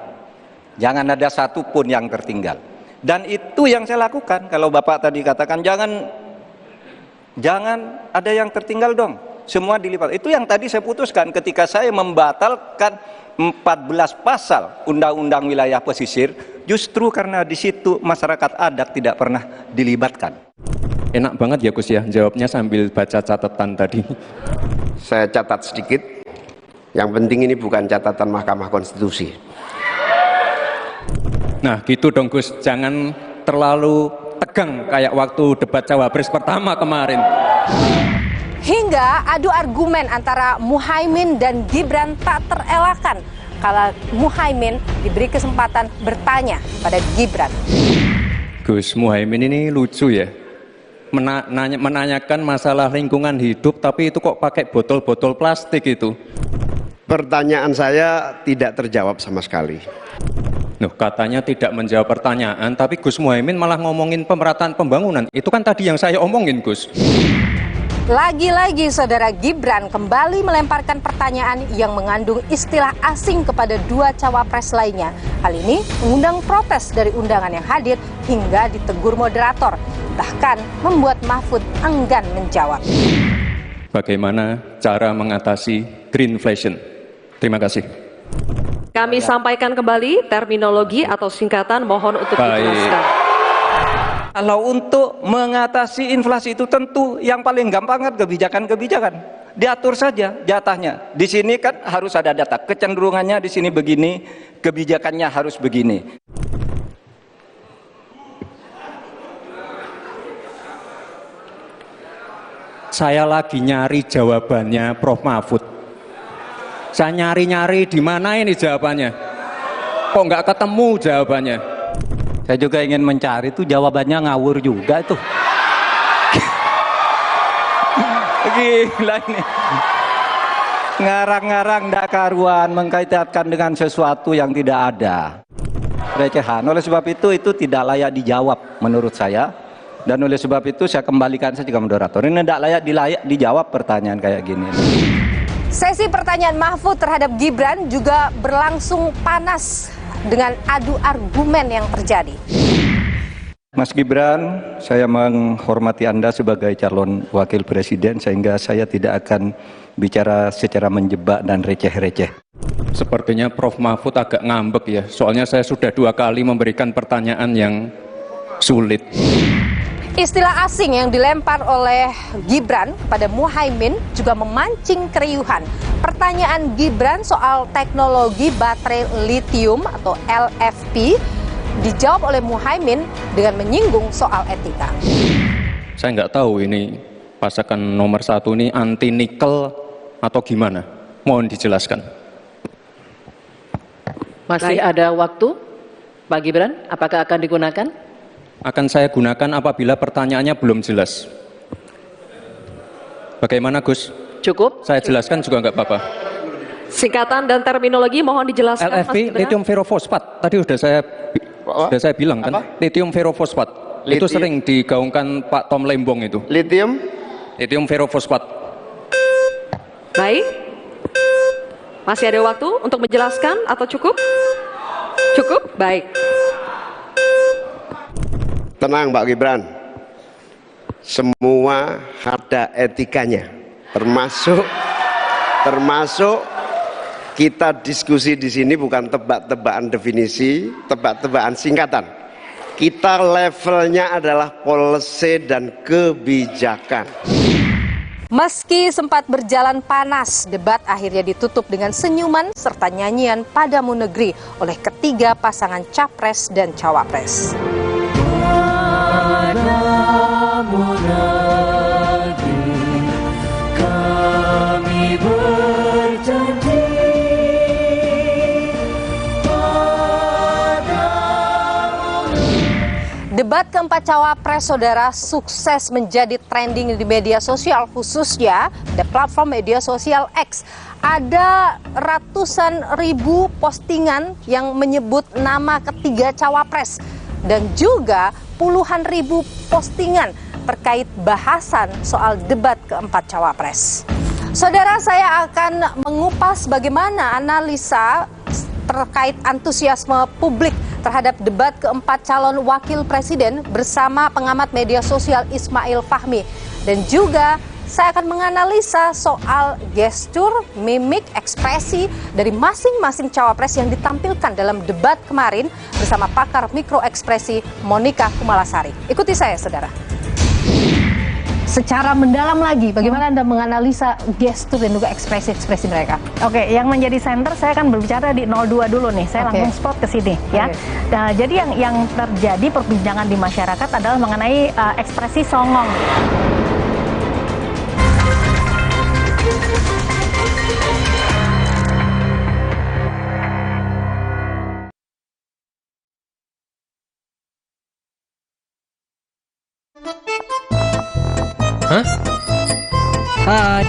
S15: Jangan ada satupun yang tertinggal. Dan itu yang saya lakukan. Kalau Bapak tadi katakan jangan ada yang tertinggal dong. Semua dilipat. Itu yang tadi saya putuskan ketika saya membatalkan 14 pasal Undang-Undang Wilayah Pesisir, justru karena di situ masyarakat adat tidak pernah dilibatkan.
S8: Enak banget ya Gus ya, jawabnya sambil baca catatan tadi.
S5: Saya catat sedikit. Yang penting ini bukan catatan Mahkamah Konstitusi.
S8: Nah gitu dong Gus, jangan terlalu tegang kayak waktu debat Cawapres pertama kemarin.
S1: Hingga adu argumen antara Muhaimin dan Gibran tak terelakkan kala Muhaimin diberi kesempatan bertanya pada Gibran.
S8: Gus Muhaimin ini lucu ya, menanyakan masalah lingkungan hidup tapi itu kok pakai botol-botol plastik itu.
S5: Pertanyaan saya tidak terjawab sama sekali.
S8: Loh, katanya tidak menjawab pertanyaan, tapi Gus Muhaimin malah ngomongin pemerataan pembangunan. Itu kan tadi yang saya omongin, Gus.
S1: Lagi-lagi saudara Gibran kembali melemparkan pertanyaan yang mengandung istilah asing kepada dua cawapres lainnya. Hal ini mengundang protes dari undangan yang hadir hingga ditegur moderator. Bahkan membuat Mahfud enggan menjawab.
S8: Bagaimana cara mengatasi greenflation? Terima kasih.
S12: Kami sampaikan kembali terminologi atau singkatan, mohon untuk dijelaskan.
S15: Kalau untuk mengatasi inflasi itu tentu yang paling gampang kan kebijakan-kebijakan. Diatur saja jatahnya. Di sini kan harus ada data. Kecenderungannya di sini begini, kebijakannya harus begini.
S17: Saya lagi nyari jawabannya Prof. Mahfud. Saya nyari-nyari di mana ini jawabannya. Kok nggak ketemu jawabannya? Saya juga ingin mencari itu jawabannya ngawur juga itu.
S15: Gila ini. Ngarang-ngarang ndak karuan, mengkaitkan dengan sesuatu yang tidak ada. Recehan. Oleh sebab itu tidak layak dijawab menurut saya. Dan oleh sebab itu saya kembalikan saja ke moderator. Ini tidak layak dijawab pertanyaan kayak gini.
S1: Sesi pertanyaan Mahfud terhadap Gibran juga berlangsung panas dengan adu argumen yang terjadi.
S15: Mas Gibran, saya menghormati Anda sebagai calon wakil presiden sehingga saya tidak akan bicara secara menjebak dan receh-receh.
S8: Sepertinya Prof. Mahfud agak ngambek ya, soalnya saya sudah 2 kali memberikan pertanyaan yang sulit.
S1: Istilah asing yang dilempar oleh Gibran pada Muhaimin juga memancing keriuhan. Pertanyaan Gibran soal teknologi baterai litium atau LFP dijawab oleh Muhaimin dengan menyinggung soal etika.
S8: Saya nggak tahu ini pasangan nomor 1 ini anti nikel atau gimana. Mohon dijelaskan.
S4: Masih ada waktu, Pak Gibran, apakah akan digunakan?
S8: Akan saya gunakan apabila pertanyaannya belum jelas. Bagaimana, Gus?
S4: Cukup?
S8: Saya jelaskan juga nggak apa-apa.
S12: Singkatan dan terminologi mohon dijelaskan.
S8: LFP, lithium ferrofosfat. Tadi sudah saya bilang kan, lithium ferrofosfat. Itu sering digaungkan Pak Tom Lembong itu.
S5: Lithium
S8: ferrofosfat.
S12: Baik. Masih ada waktu untuk menjelaskan atau cukup? Cukup? Baik.
S5: Tenang Pak Gibran. Semua ada etikanya. Termasuk kita diskusi di sini bukan tebak-tebakan definisi, tebak-tebakan singkatan. Kita levelnya adalah policy dan kebijakan.
S1: Meski sempat berjalan panas, debat akhirnya ditutup dengan senyuman serta nyanyian Padamu Negeri oleh ketiga pasangan capres dan cawapres.
S3: Padamu negeri, kami berjanji.
S1: Debat keempat cawapres saudara sukses menjadi trending di media sosial, khususnya di platform media sosial X. Ada ratusan ribu postingan yang menyebut nama ketiga cawapres dan juga puluhan ribu postingan terkait bahasan soal debat keempat cawapres. Saudara, saya akan mengupas bagaimana analisa terkait antusiasme publik terhadap debat keempat calon wakil presiden bersama pengamat media sosial Ismail Fahmi. Dan juga saya akan menganalisa soal gestur, mimik, ekspresi dari masing-masing cawapres yang ditampilkan dalam debat kemarin bersama pakar mikroekspresi Monica Kumalasari. Ikuti saya, saudara. Secara mendalam lagi, bagaimana Anda menganalisa gestur dan juga ekspresi-ekspresi mereka?
S6: Oke, yang menjadi center saya akan berbicara di 02 dulu nih. Saya langsung spot ke sini ya. Nah, jadi yang terjadi perbincangan di masyarakat adalah mengenai ekspresi songong.
S19: Hah? Hai.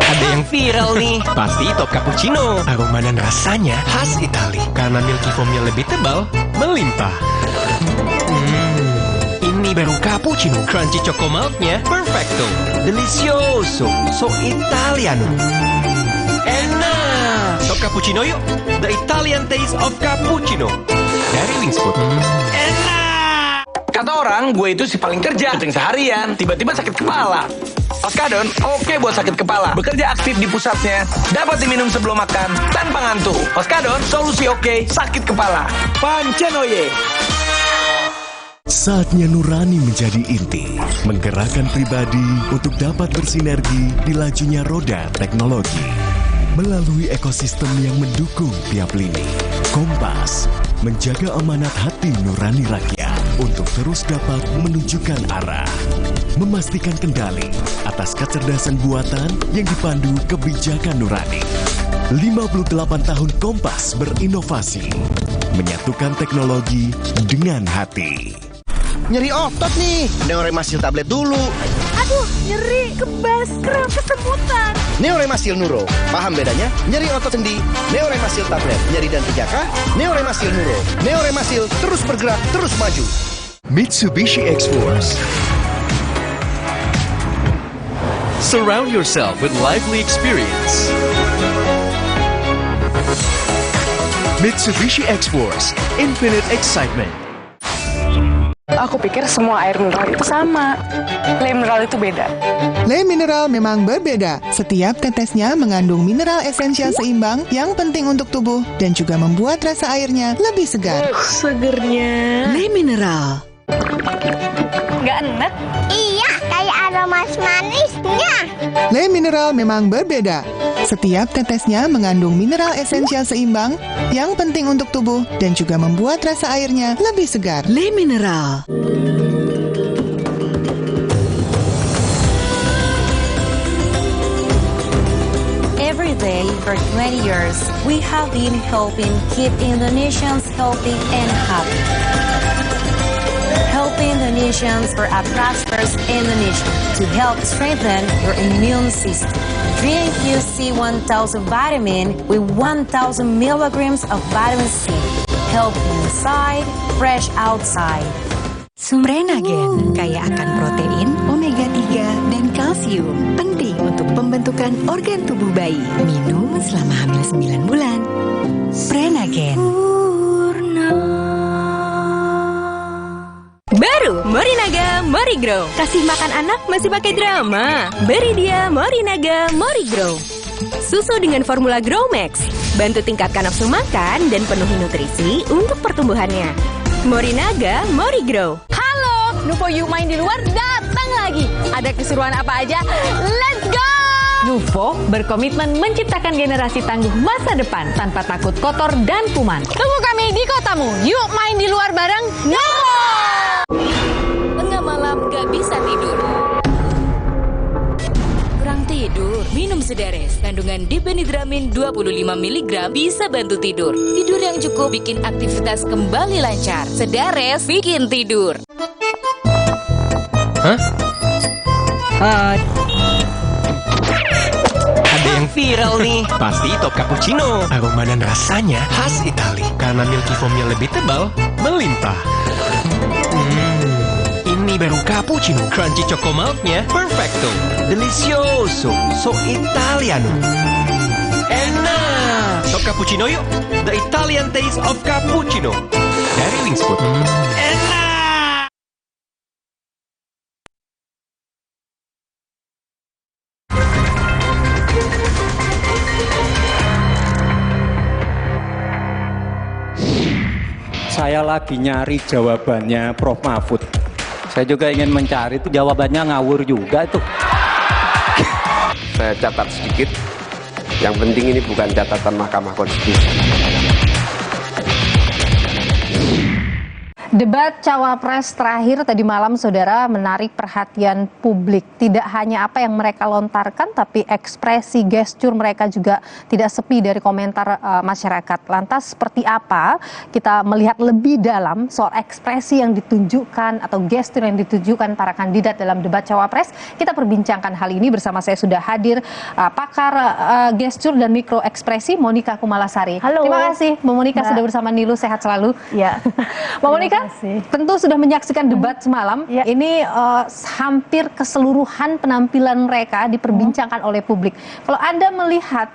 S19: Ada yang viral nih. Pasti top cappuccino. Aroma dan rasanya khas Itali. Karena milky foamnya lebih tebal, melimpah. Ini baru cappuccino. Crunchy choco milknya perfecto. Delicioso. So Italiano. Enak. Top cappuccino yuk. The Italian taste of cappuccino. Dari Wingspot. Enak.
S18: Kata orang, gue itu si paling kerja, penting seharian, tiba-tiba sakit kepala. Oskadon, oke buat sakit kepala. Bekerja aktif di pusatnya, dapat diminum sebelum makan, tanpa ngantuk. Oskadon, solusi oke, sakit kepala. Pancenoye.
S20: Saatnya nurani menjadi inti, menggerakkan pribadi untuk dapat bersinergi di lajunya roda teknologi. Melalui ekosistem yang mendukung tiap lini, Kompas menjaga amanat hati nurani rakyat untuk terus dapat menunjukkan arah, memastikan kendali atas kecerdasan buatan yang dipandu kebijakan nurani. 58 tahun Kompas berinovasi, menyatukan teknologi dengan hati.
S24: Nyeri otot nih, Neoremasil tablet dulu.
S11: Aduh, nyeri, kebas, kram, kesemutan.
S24: Neoremasil Nuro, paham bedanya? Nyeri otot sendi, Neoremasil tablet. Nyeri dan pijaka, Neoremasil Nuro. Neoremasil terus bergerak, terus maju.
S10: Mitsubishi X-Force. Surround yourself with lively experience. Mitsubishi X-Force, infinite excitement.
S25: Aku pikir semua air mineral itu sama. Le mineral itu beda.
S26: Le mineral memang berbeda. Setiap tetesnya mengandung mineral esensial seimbang yang penting untuk tubuh dan juga membuat rasa airnya lebih segar.
S25: Segernya.
S26: Le mineral.
S25: Nggak enak?
S11: Iya, kayak aroma manisnya.
S26: Le mineral memang berbeda. Setiap tetesnya mengandung mineral esensial seimbang yang penting untuk tubuh dan juga membuat rasa airnya lebih segar. Le mineral.
S7: say for 20 years, we have been helping keep Indonesians healthy and happy. Helping Indonesians for a prosperous Indonesia to help strengthen your immune system. Drink UC 1000 vitamin with 1000 milligrams of vitamin C. Help inside, fresh outside.
S9: Prenagen kaya akan protein, omega 3, dan kalsium. Penting untuk pembentukan organ tubuh bayi. Minum selama hamil 9 bulan. Prenagen.
S11: Baru Morinaga Morigrow. Kasih makan anak masih pakai drama. Beri dia Morinaga Morigrow. Susu dengan formula Growmax. Bantu tingkatkan nafsu makan dan penuhi nutrisi untuk pertumbuhannya. Morinaga Morigrow.
S21: Halo, Nuvo You Main di luar datang lagi. Ada keseruan apa aja? Let's go!
S6: Nuvo berkomitmen menciptakan generasi tangguh masa depan tanpa takut kotor dan kuman.
S21: Tunggu kami di kotamu. Yuk main di luar bareng Nuvo!
S11: Tengah malam gak bisa tidur. Kurang tidur, minum Sedares. Kandungan dipenidramin 25 mg bisa bantu tidur. Tidur yang cukup bikin aktivitas kembali lancar. Sedares bikin tidur.
S19: Hah? Hai. Ada yang viral nih. Pasti top cappuccino. Aroma dan rasanya khas Itali. Karena milky foamnya lebih tebal, melimpah. Ini baru cappuccino. Crunchy choco milknya perfecto. Delicioso. So Italiano. Enak. Top cappuccino yuk. The Italian taste of cappuccino. Dari Wingspot. Enak.
S17: Saya lagi nyari jawabannya Prof. Mahfud. Saya juga ingin mencari itu jawabannya ngawur juga itu.
S5: Saya catat sedikit. Yang penting ini bukan catatan Mahkamah Konstitusi.
S1: Debat Cawapres terakhir tadi malam, saudara, menarik perhatian publik. Tidak hanya apa yang mereka lontarkan, tapi ekspresi, gestur mereka juga tidak sepi dari komentar masyarakat. Lantas seperti apa kita melihat lebih dalam soal ekspresi yang ditunjukkan atau gestur yang ditunjukkan para kandidat dalam debat Cawapres? Kita perbincangkan hal ini bersama saya sudah hadir pakar gestur dan mikro ekspresi Monika Kumalasari.
S6: Halo.
S1: Terima kasih, Mbak Monika sudah bersama Nilu, sehat selalu.
S6: Ya.
S1: Mbak Monika, tentu sudah menyaksikan debat semalam. Ya. Ini hampir keseluruhan penampilan mereka diperbincangkan oleh publik. Kalau Anda melihat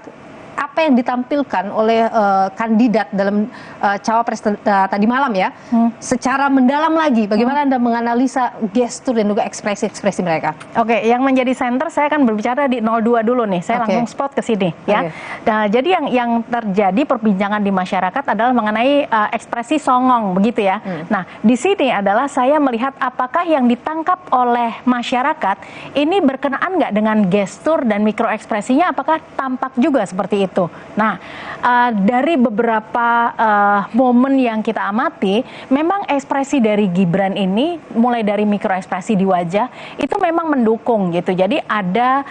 S1: apa yang ditampilkan oleh kandidat dalam Cawapres tadi malam ya, secara mendalam lagi, bagaimana Anda menganalisa gestur dan juga ekspresi-ekspresi mereka?
S6: Oke, yang menjadi center saya akan berbicara di 02 dulu nih. Saya langsung spot ke sini ya. Nah, jadi yang terjadi perbincangan di masyarakat adalah mengenai ekspresi songong begitu ya. Nah, di sini adalah saya melihat apakah yang ditangkap oleh masyarakat ini berkenaan nggak dengan gestur dan mikro ekspresinya, apakah tampak juga seperti itu. Nah, dari beberapa momen yang kita amati, memang ekspresi dari Gibran ini, mulai dari mikro ekspresi di wajah, itu memang mendukung gitu. Jadi ada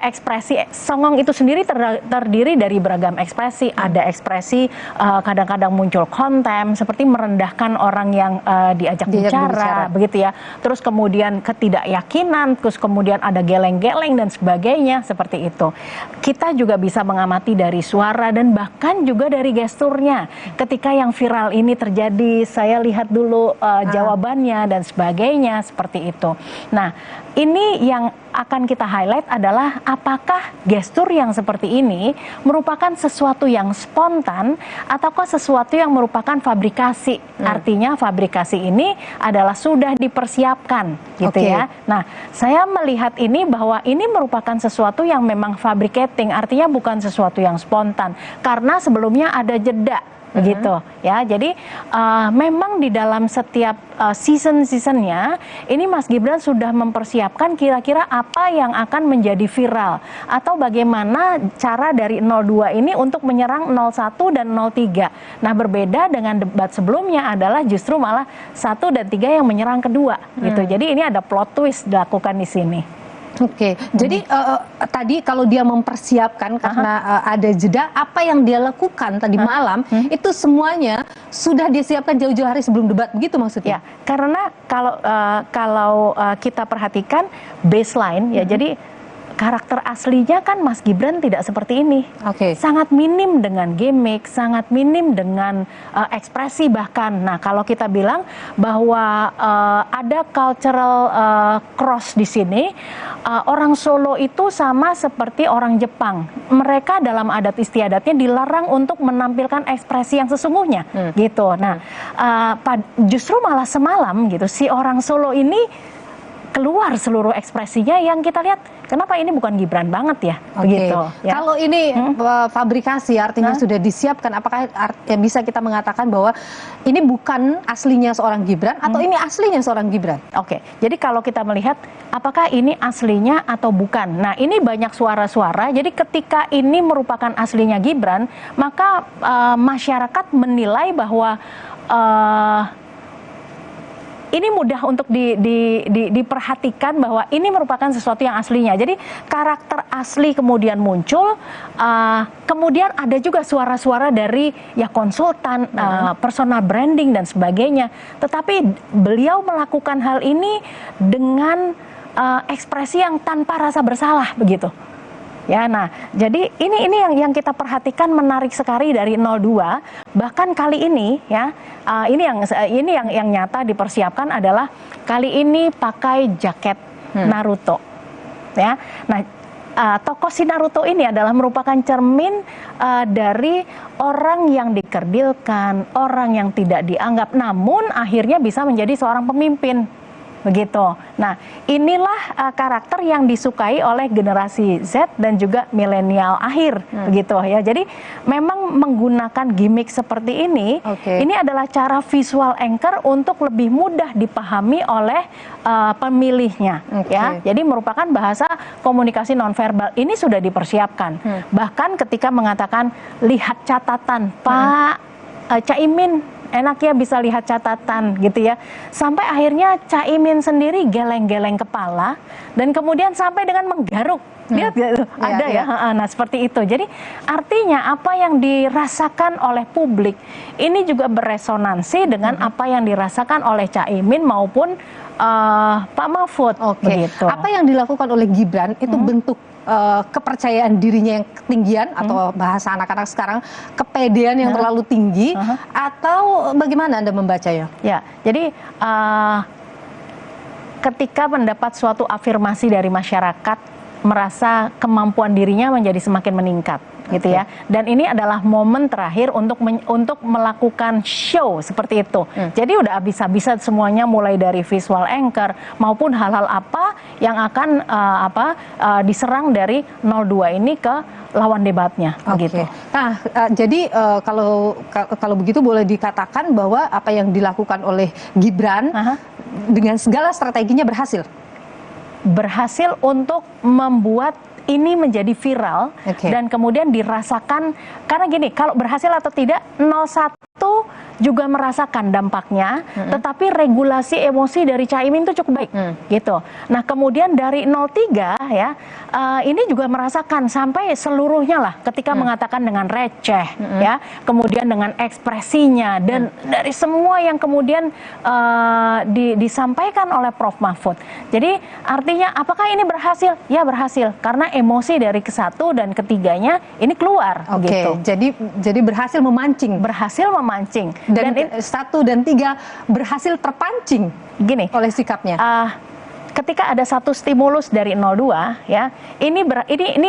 S6: ekspresi, songong itu sendiri terdiri dari beragam ekspresi. Ada ekspresi kadang-kadang muncul konten, seperti merendahkan orang yang diajak bicara, begitu ya. Terus kemudian ketidakyakinan, terus kemudian ada geleng-geleng dan sebagainya, seperti itu. Kita juga bisa mengamati dari suara dan bahkan juga dari gesturnya. Ketika yang viral ini terjadi, saya lihat dulu jawabannya dan sebagainya, seperti itu. Nah, ini yang akan kita highlight adalah apakah gestur yang seperti ini merupakan sesuatu yang spontan ataukah sesuatu yang merupakan fabrikasi. Artinya fabrikasi ini adalah sudah dipersiapkan gitu ya. Nah, saya melihat ini bahwa ini merupakan sesuatu yang memang fabricating, artinya bukan sesuatu yang spontan karena sebelumnya ada jeda. Begitu ya, jadi memang di dalam setiap season-seasonnya ini Mas Gibran sudah mempersiapkan kira-kira apa yang akan menjadi viral atau bagaimana cara dari 02 ini untuk menyerang 01 dan 03. Nah, berbeda dengan debat sebelumnya adalah justru malah 1 dan 3 yang menyerang kedua gitu. Jadi ini ada plot twist dilakukan di sini.
S1: Oke, jadi tadi kalau dia mempersiapkan karena ada jeda, apa yang dia lakukan tadi malam itu semuanya sudah disiapkan jauh-jauh hari sebelum debat, begitu maksudnya?
S6: Ya, karena kalau kita perhatikan baseline ya, jadi karakter aslinya kan Mas Gibran tidak seperti ini. Sangat minim dengan gimmick, sangat minim dengan ekspresi bahkan. Nah, kalau kita bilang bahwa ada cultural cross di sini, orang Solo itu sama seperti orang Jepang. Mereka dalam adat istiadatnya dilarang untuk menampilkan ekspresi yang sesungguhnya, gitu. Nah, justru malah semalam gitu si orang Solo ini keluar seluruh ekspresinya yang kita lihat, kenapa ini bukan Gibran banget ya, begitu. Ya.
S1: Kalau ini fabrikasi artinya sudah disiapkan, apakah bisa kita mengatakan bahwa ini bukan aslinya seorang Gibran atau ini aslinya seorang Gibran?
S6: Oke, jadi kalau kita melihat apakah ini aslinya atau bukan. Nah, ini banyak suara-suara. Jadi ketika ini merupakan aslinya Gibran, maka masyarakat menilai bahwa ini mudah untuk diperhatikan bahwa ini merupakan sesuatu yang aslinya. Jadi karakter asli kemudian muncul, kemudian ada juga suara-suara dari ya konsultan, personal branding dan sebagainya. Tetapi beliau melakukan hal ini dengan ekspresi yang tanpa rasa bersalah, begitu. Ya, nah, jadi ini yang kita perhatikan menarik sekali dari 02. Bahkan kali ini ya, ini yang nyata dipersiapkan adalah kali ini pakai jaket Naruto. Ya. Nah, tokoh si Naruto ini adalah merupakan cermin dari orang yang dikerdilkan, orang yang tidak dianggap, namun akhirnya bisa menjadi seorang pemimpin. Begitu. Nah, inilah karakter yang disukai oleh generasi Z dan juga milenial akhir, begitu ya. Jadi memang menggunakan gimmick seperti ini adalah cara visual anchor untuk lebih mudah dipahami oleh pemilihnya, ya. Jadi merupakan bahasa komunikasi nonverbal. Ini sudah dipersiapkan. Bahkan ketika mengatakan lihat catatan, Pak Caimin, enaknya bisa lihat catatan gitu ya. Sampai akhirnya Caimin sendiri geleng-geleng kepala dan kemudian sampai dengan menggaruk. Lihat gitu, ada ya. Nah, seperti itu. Jadi artinya apa yang dirasakan oleh publik ini juga beresonansi dengan apa yang dirasakan oleh Caimin maupun Pak Mahfud. Begitu.
S1: Apa yang dilakukan oleh Gibran itu bentuk kepercayaan dirinya yang ketinggian atau bahasa anak-anak sekarang kepedean yang terlalu tinggi atau bagaimana Anda membacanya?
S6: Ya, jadi ketika mendapat suatu afirmasi dari masyarakat, merasa kemampuan dirinya menjadi semakin meningkat, gitu ya. Dan ini adalah momen terakhir untuk melakukan show seperti itu. Jadi udah habis-habisan semuanya, mulai dari visual anchor maupun hal-hal apa yang akan diserang dari 02 ini ke lawan debatnya, gitu.
S1: Nah, jadi kalau begitu boleh dikatakan bahwa apa yang dilakukan oleh Gibran dengan segala strateginya
S6: berhasil untuk membuat ini menjadi viral dan kemudian dirasakan, karena gini, kalau berhasil atau tidak 01 juga merasakan dampaknya, tetapi regulasi emosi dari Caimin itu cukup baik, gitu. Nah, kemudian dari 03 ya, ini juga merasakan sampai seluruhnya lah ketika mengatakan dengan receh, ya, kemudian dengan ekspresinya dan dari semua yang kemudian disampaikan oleh Prof Mahfud. Jadi artinya apakah ini berhasil? Ya, berhasil karena emosi dari ke-1 dan ke-3-nya ini keluar, gitu.
S1: Jadi berhasil memancing. Dan 1 dan 3 berhasil terpancing
S6: gini
S1: oleh sikapnya.
S6: Ketika ada satu stimulus dari 02 ya, ini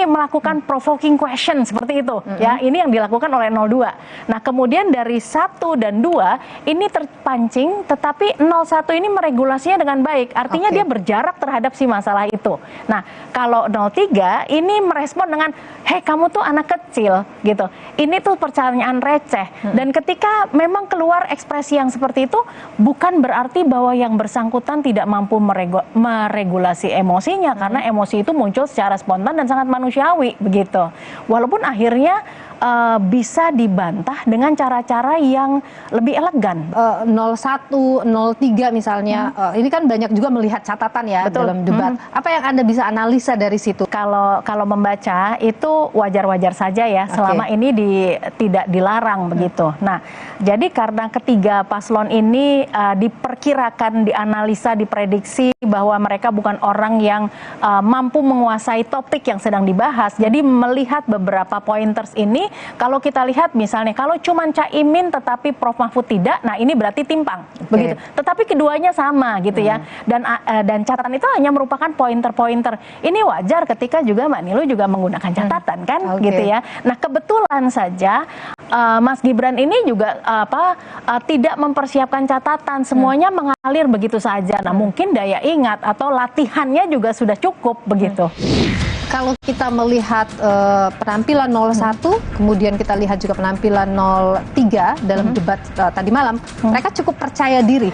S6: melakukan provoking question seperti itu ya, ini yang dilakukan oleh 02. Nah, kemudian dari 1 dan 2 ini terpancing, tetapi 01 ini meregulasinya dengan baik, artinya dia berjarak terhadap si masalah itu. Nah, kalau 03 ini merespon dengan hei, kamu tuh anak kecil gitu, ini tuh pertanyaan receh. Dan ketika memang keluar ekspresi yang seperti itu, bukan berarti bahwa yang bersangkutan tidak mampu meregulasi emosinya, karena emosi itu muncul secara spontan dan sangat manusiawi, begitu. Walaupun akhirnya bisa dibantah dengan cara-cara yang lebih elegan.
S1: 01, 03 misalnya, ini kan banyak juga melihat catatan ya. Betul. Dalam debat. Apa yang Anda bisa analisa dari situ?
S6: Kalau membaca itu wajar-wajar saja ya, selama ini tidak dilarang begitu. Nah, jadi karena ketiga paslon ini diperkirakan, dianalisa, diprediksi bahwa mereka bukan orang yang mampu menguasai topik yang sedang dibahas. Jadi melihat beberapa pointers ini, kalau kita lihat misalnya kalau cuma Caimin tetapi Prof Mahfud tidak, nah ini berarti timpang begitu. Tetapi keduanya sama gitu ya. Dan catatan itu hanya merupakan pointer-pointer. Ini wajar ketika juga Mbak Nilu juga menggunakan catatan kan gitu ya. Nah, kebetulan saja Mas Gibran ini juga tidak mempersiapkan catatan, semuanya mengalir begitu saja. Nah, mungkin daya ingat atau latihannya juga sudah cukup begitu.
S1: Kalau kita melihat penampilan 01, kemudian kita lihat juga penampilan 03 dalam debat tadi malam, mereka cukup percaya diri.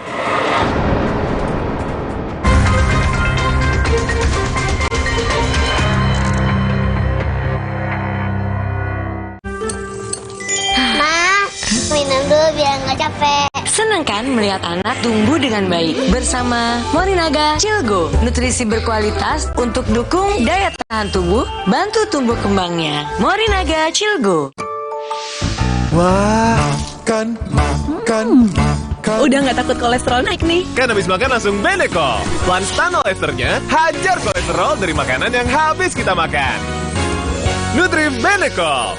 S2: Minum dulu biar nggak capek.
S7: Senang kan melihat anak tumbuh dengan baik bersama Morinaga Cilgo, nutrisi berkualitas untuk dukung daya tahan tubuh, bantu tumbuh kembangnya. Morinaga Cilgo.
S20: Wah, makan.
S11: Udah nggak takut kolesterol naik nih?
S19: Kan habis makan langsung Benecol. Lanstan esternya hajar kolesterol dari makanan yang habis kita makan. Nutri Benecol.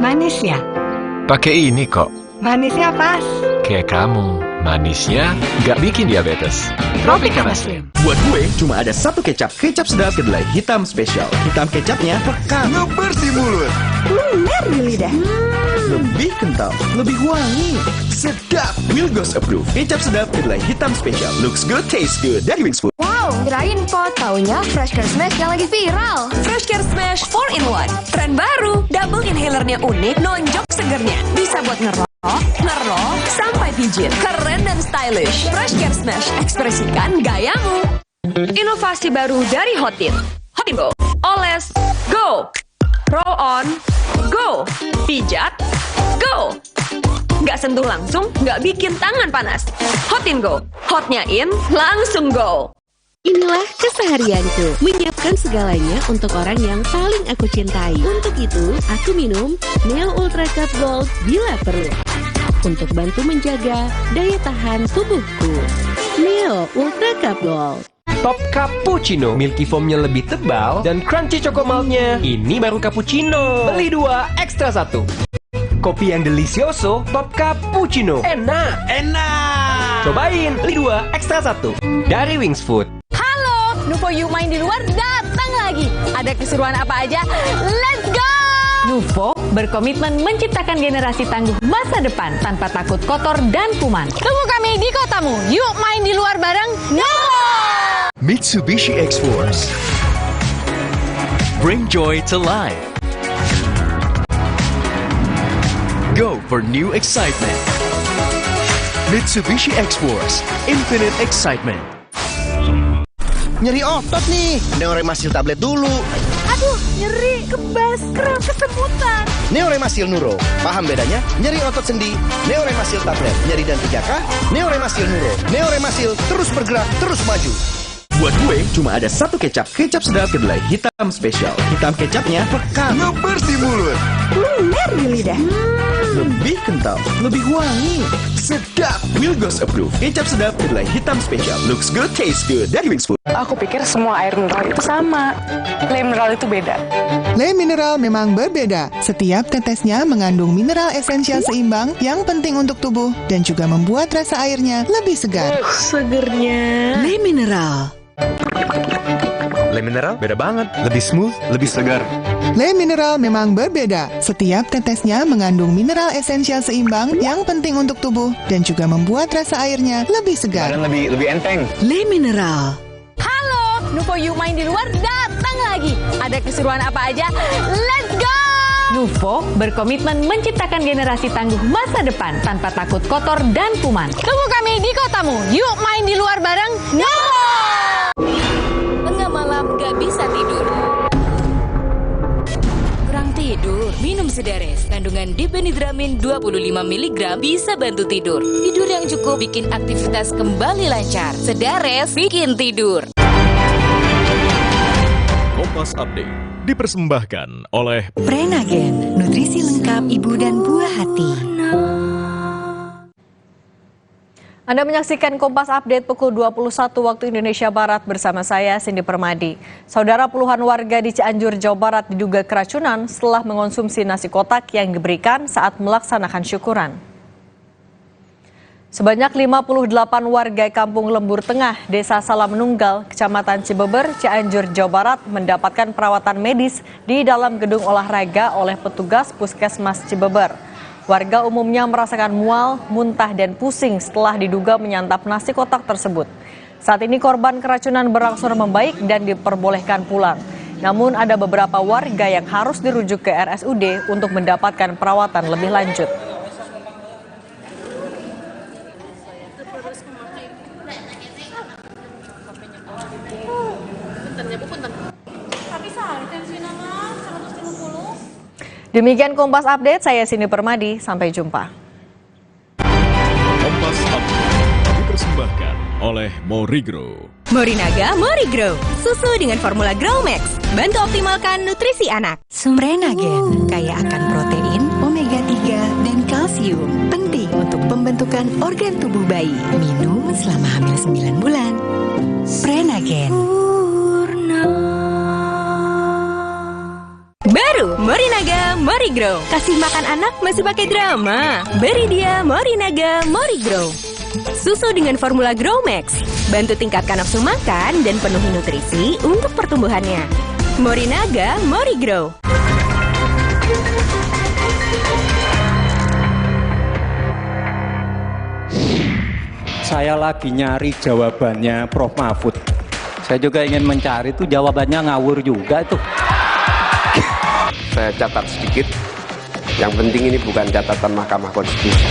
S13: Manis ya?
S19: Pakai ini kok.
S13: Manisnya pas.
S19: Kayak kamu, manisnya nggak bikin diabetes.
S13: Tropicana Slim.
S24: Buat gue cuma ada satu kecap. Kecap sedap kedelai hitam spesial. Hitam kecapnya pekat, ngebersih mulut,
S13: lumer di lidah.
S24: Lebih kental, lebih wangi, sedap. Wilgos approve. Kecap sedap kedelai hitam spesial. Looks good, tastes good. Dari Wings Food.
S11: Wow, kirain kok taunya Fresh Care Smash yang lagi viral. Fresh Care Smash 4-in-1. Tren baru, double inhalernya unik, nonjok segernya. Bisa buat ngerok, sampai pijit. Keren dan stylish. Fresh Care Smash, ekspresikan gayamu. Inovasi baru dari Hotin. Hotin Go. Oles, go. Roll on, go. Pijat, go. Nggak sentuh langsung, nggak bikin tangan panas. Hotin Go. Hotnya in, langsung go.
S14: Inilah keseharianku, menyiapkan segalanya untuk orang yang paling aku cintai. Untuk itu, aku minum Neo Ultra Cup Gold bila perlu, untuk bantu menjaga daya tahan tubuhku. Neo Ultra Cup Gold.
S19: Top Cappuccino, milky foamnya lebih tebal dan crunchy chocomaltnya. Ini baru cappuccino. Beli 2, ekstra 1. Kopi yang delicioso, Top Cappuccino. Enak. Cobain, beli 2, ekstra 1. Dari Wings Food.
S11: Nuvo You main di luar datang lagi. Ada keseruan apa aja? Let's go! Nuvo berkomitmen menciptakan generasi tangguh masa depan tanpa takut kotor dan kuman. Tunggu kami di kotamu. Yuk main di luar bareng Nuvo!
S10: Mitsubishi X-Force. Bring joy to life. Go for new excitement. Mitsubishi X-Force. Infinite excitement.
S24: Nyeri otot nih. Neoremasil tablet dulu.
S11: Aduh, nyeri, kebas, kram, kesemutan.
S24: Neoremasil Nuro. Paham bedanya? Nyeri otot sendi. Neoremasil tablet. Nyeri dan 3K. Neoremasil Nuro. Neoremasil terus bergerak, terus maju. Buat gue cuma ada satu kecap. Kecap sedap kedelai hitam spesial. Hitam kecapnya pekat, ngebersih mulut,
S13: lumer di lidah.
S24: Lebih kental, lebih wangi, sedap. Wilgos approve. Kecap sedap kedelai hitam spesial. Looks good, tastes good. Dari Wings Food.
S25: Aku pikir semua air mineral itu sama. Le mineral itu beda.
S26: Le mineral memang berbeda. Setiap tetesnya mengandung mineral esensial seimbang yang penting untuk tubuh dan juga membuat rasa airnya lebih segar.
S13: Segernya.
S26: Le mineral.
S19: Le mineral beda banget. Lebih smooth, lebih segar.
S26: Le mineral memang berbeda. Setiap tetesnya mengandung mineral esensial seimbang yang penting untuk tubuh dan juga membuat rasa airnya lebih segar.
S19: Dan lebih enteng.
S26: Le mineral.
S11: Halo, Nuvo You main di luar datang lagi. Ada keseruan apa aja? Let's go! Nuvo berkomitmen menciptakan generasi tangguh masa depan tanpa takut kotor dan kuman. Tunggu kami di kotamu. Yuk main di luar bareng Nuvo!
S4: Sedares, kandungan dipenidramin 25 mg bisa bantu tidur. Tidur yang cukup bikin aktivitas kembali lancar. Sedares bikin tidur.
S20: Kompas Update dipersembahkan oleh
S9: Prenagen, nutrisi lengkap ibu dan buah hati.
S21: Anda menyaksikan Kompas Update pukul 21 waktu Indonesia Barat bersama saya, Cindy Permadi. Saudara, puluhan warga di Cianjur, Jawa Barat diduga keracunan setelah mengonsumsi nasi kotak yang diberikan saat melaksanakan syukuran. Sebanyak 58 warga Kampung Lembur Tengah, Desa Salamanunggal, Kecamatan Cibeber, Cianjur, Jawa Barat mendapatkan perawatan medis di dalam gedung olahraga oleh petugas Puskesmas Cibeber. Warga umumnya merasakan mual, muntah, dan pusing setelah diduga menyantap nasi kotak tersebut. Saat ini korban keracunan berangsur membaik dan diperbolehkan pulang. Namun ada beberapa warga yang harus dirujuk ke RSUD untuk mendapatkan perawatan lebih lanjut. Demikian Kompas Update, saya Cindy Permadi, sampai jumpa.
S20: Kompas Update dipersembahkan oleh Morigro.
S11: Morinaga Morigro, susu dengan formula Grow Max, bantu optimalkan nutrisi anak.
S9: Prenagen, kaya akan protein, omega 3, dan kalsium. Penting untuk pembentukan organ tubuh bayi. Minum selama hamil 9 bulan. Prenagen.
S11: Baru Morinaga Morigro, kasih makan anak masih pakai drama. Beri dia Morinaga Morigro. Susu dengan formula Grow Max, bantu tingkatkan nafsu makan dan penuhi nutrisi untuk pertumbuhannya. Morinaga Morigro.
S17: Saya lagi nyari jawabannya Prof. Mahfud. Saya juga ingin mencari itu jawabannya ngawur juga itu.
S5: Saya catat sedikit, yang penting ini bukan catatan Mahkamah Konstitusi.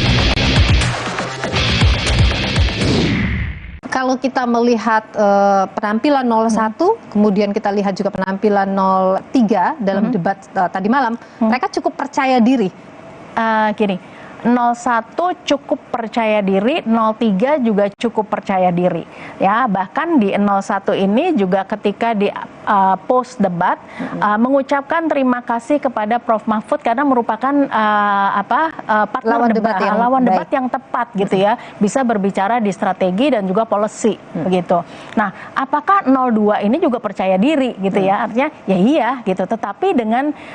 S1: Kalau kita melihat penampilan 01, kemudian kita lihat juga penampilan 03 dalam debat tadi malam, mereka cukup percaya diri.
S6: Gini, 01 cukup percaya diri, 03 juga cukup percaya diri. Ya, bahkan di 01 ini juga ketika di post debat mengucapkan terima kasih kepada Prof. Mahfud karena merupakan partner lawan debat yang tepat gitu ya, bisa berbicara di strategi dan juga policy begitu. Nah, apakah 02 ini juga percaya diri gitu ya? Artinya ya iya gitu, tetapi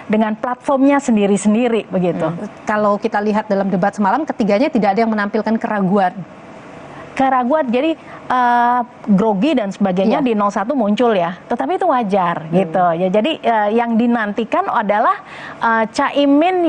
S6: dengan platformnya sendiri-sendiri begitu.
S1: Kalau kita lihat dalam debat semalam, ketiganya tidak ada yang menampilkan keraguan. Jadi grogi dan sebagainya di 01 muncul ya, tetapi itu wajar gitu ya. Jadi yang dinantikan adalah Caimin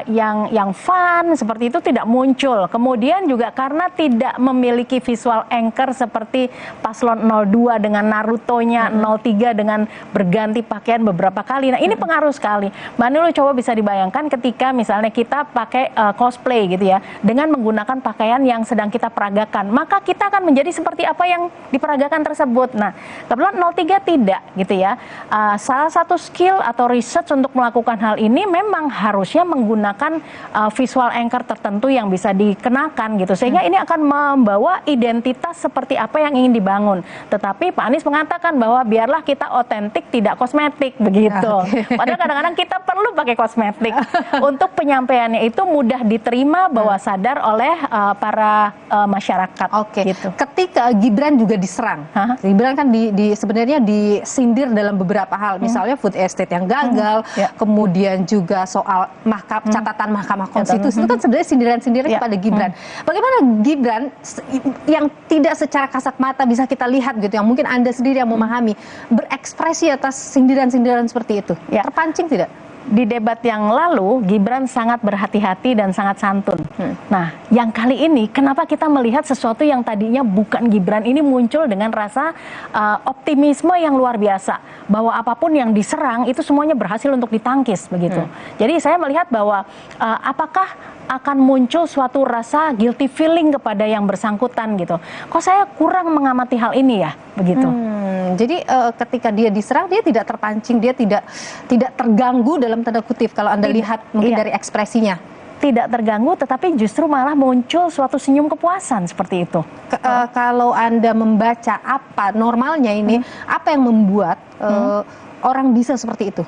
S1: yang fun seperti itu tidak muncul. Kemudian juga karena tidak memiliki visual anchor seperti paslon 02 dengan Naruto-nya, 03 dengan berganti pakaian beberapa kali. Nah, ini pengaruh sekali. Mbak Nilo coba bisa dibayangkan ketika misalnya kita pakai cosplay gitu ya, dengan menggunakan pakaian yang sedang kita peragakan, maka kita akan menjadi seperti apa yang diperagakan tersebut. Nah, kebetulan 03 tidak gitu ya. Salah satu skill atau research untuk melakukan hal ini memang harusnya menggunakan visual anchor tertentu yang bisa dikenakan gitu, sehingga ini akan membawa identitas seperti apa yang ingin dibangun. Tetapi Pak Anies mengatakan bahwa biarlah kita otentik, tidak kosmetik begitu. Padahal kadang-kadang kita perlu pakai kosmetik untuk penyampaiannya itu mudah diterima, bahwa sadar oleh para masyarakat. Gitu. Ketika Gibran juga diserang, Gibran kan sebenarnya disindir dalam beberapa hal, misalnya food estate yang gagal, kemudian juga soal catatan Mahkamah Konstitusi, itu kan sebenarnya sindiran-sindiran kepada Gibran. Bagaimana Gibran yang tidak secara kasat mata bisa kita lihat gitu, yang mungkin Anda sendiri yang memahami, berekspresi atas sindiran-sindiran seperti itu? Terpancing tidak?
S6: Di debat yang lalu, Gibran sangat berhati-hati dan sangat santun. Nah, yang kali ini, kenapa kita melihat sesuatu yang tadinya bukan Gibran ini muncul dengan rasa optimisme yang luar biasa. bahwa apapun yang diserang itu semuanya berhasil untuk ditangkis begitu. Jadi saya melihat bahwa apakah akan muncul suatu rasa guilty feeling kepada yang bersangkutan gitu. Kok saya kurang mengamati hal ini ya, begitu.
S1: Jadi ketika dia diserang, dia tidak terpancing, dia tidak terganggu dalam tanda kutip kalau Anda lihat mungkin dari ekspresinya.
S6: Tidak terganggu, tetapi justru malah muncul suatu senyum kepuasan seperti itu.
S1: Kalau Anda membaca apa normalnya ini, apa yang membuat orang bisa seperti itu?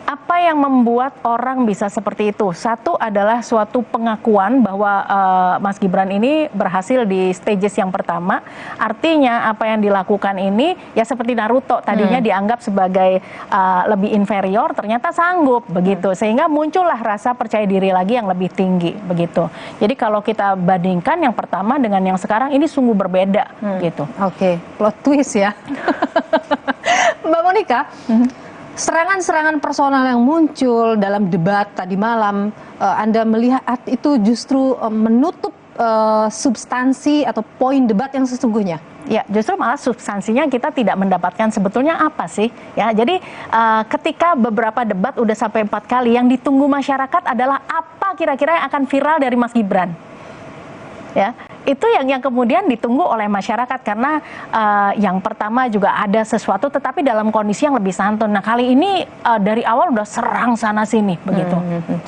S6: Apa yang membuat orang bisa seperti itu? Satu adalah suatu pengakuan bahwa Mas Gibran ini berhasil di stages yang pertama. Artinya apa yang dilakukan ini ya seperti Naruto, tadinya dianggap sebagai lebih inferior, ternyata sanggup begitu. Sehingga muncullah rasa percaya diri lagi yang lebih tinggi begitu. Jadi kalau kita bandingkan yang pertama dengan yang sekarang, ini sungguh berbeda gitu.
S1: Oke, plot twist ya. Mbak Monica, serangan-serangan personal yang muncul dalam debat tadi malam, Anda melihat itu justru menutup substansi atau poin debat yang sesungguhnya?
S6: Ya, justru malah substansinya kita tidak mendapatkan sebetulnya apa sih? Ya, jadi ketika beberapa debat udah sampai 4 kali, yang ditunggu masyarakat adalah apa kira-kira yang akan viral dari Mas Gibran. Ya, itu yang kemudian ditunggu oleh masyarakat karena yang pertama juga ada sesuatu tetapi dalam kondisi yang lebih santun. Nah, kali ini dari awal udah serang sana sini begitu.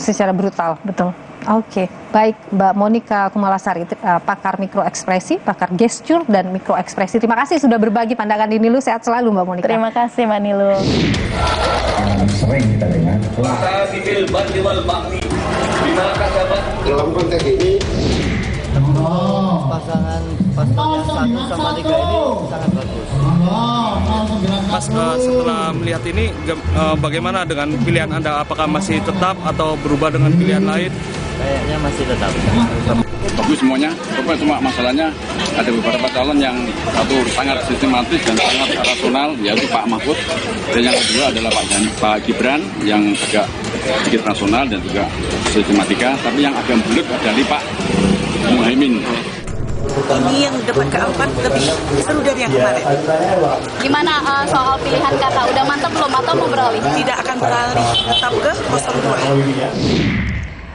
S1: Secara brutal.
S6: Betul.
S1: Oke, baik Mbak Monica Kumalasari, pakar mikroekspresi, pakar gestur dan mikroekspresi. Terima kasih sudah berbagi pandangan di Nilu. Sehat selalu Mbak Monica.
S6: Terima kasih Mbak Nilu.
S3: Sering kita dengar.
S5: Dalam konteks ini
S8: pasangan yang 1 sama 3 ini sangat bagus.
S12: Mas, setelah melihat ini bagaimana dengan pilihan Anda? Apakah masih tetap atau berubah dengan pilihan lain?
S8: Kayaknya masih tetap.
S15: Bagus semuanya, cuma masalahnya ada beberapa calon yang satu sangat sistematis dan sangat rasional, yaitu Pak Mahfud, dan yang kedua adalah Pak Gibran yang agak sedikit rasional dan juga sistematika, tapi yang agak bulat adalah Pak Muhaimin.
S13: Ini yang debat keempat lebih seru dari yang kemarin.
S2: Gimana soal pilihan kata? Udah mantap belum atau mau beralih?
S13: Tidak akan beralih, tetap ke 02.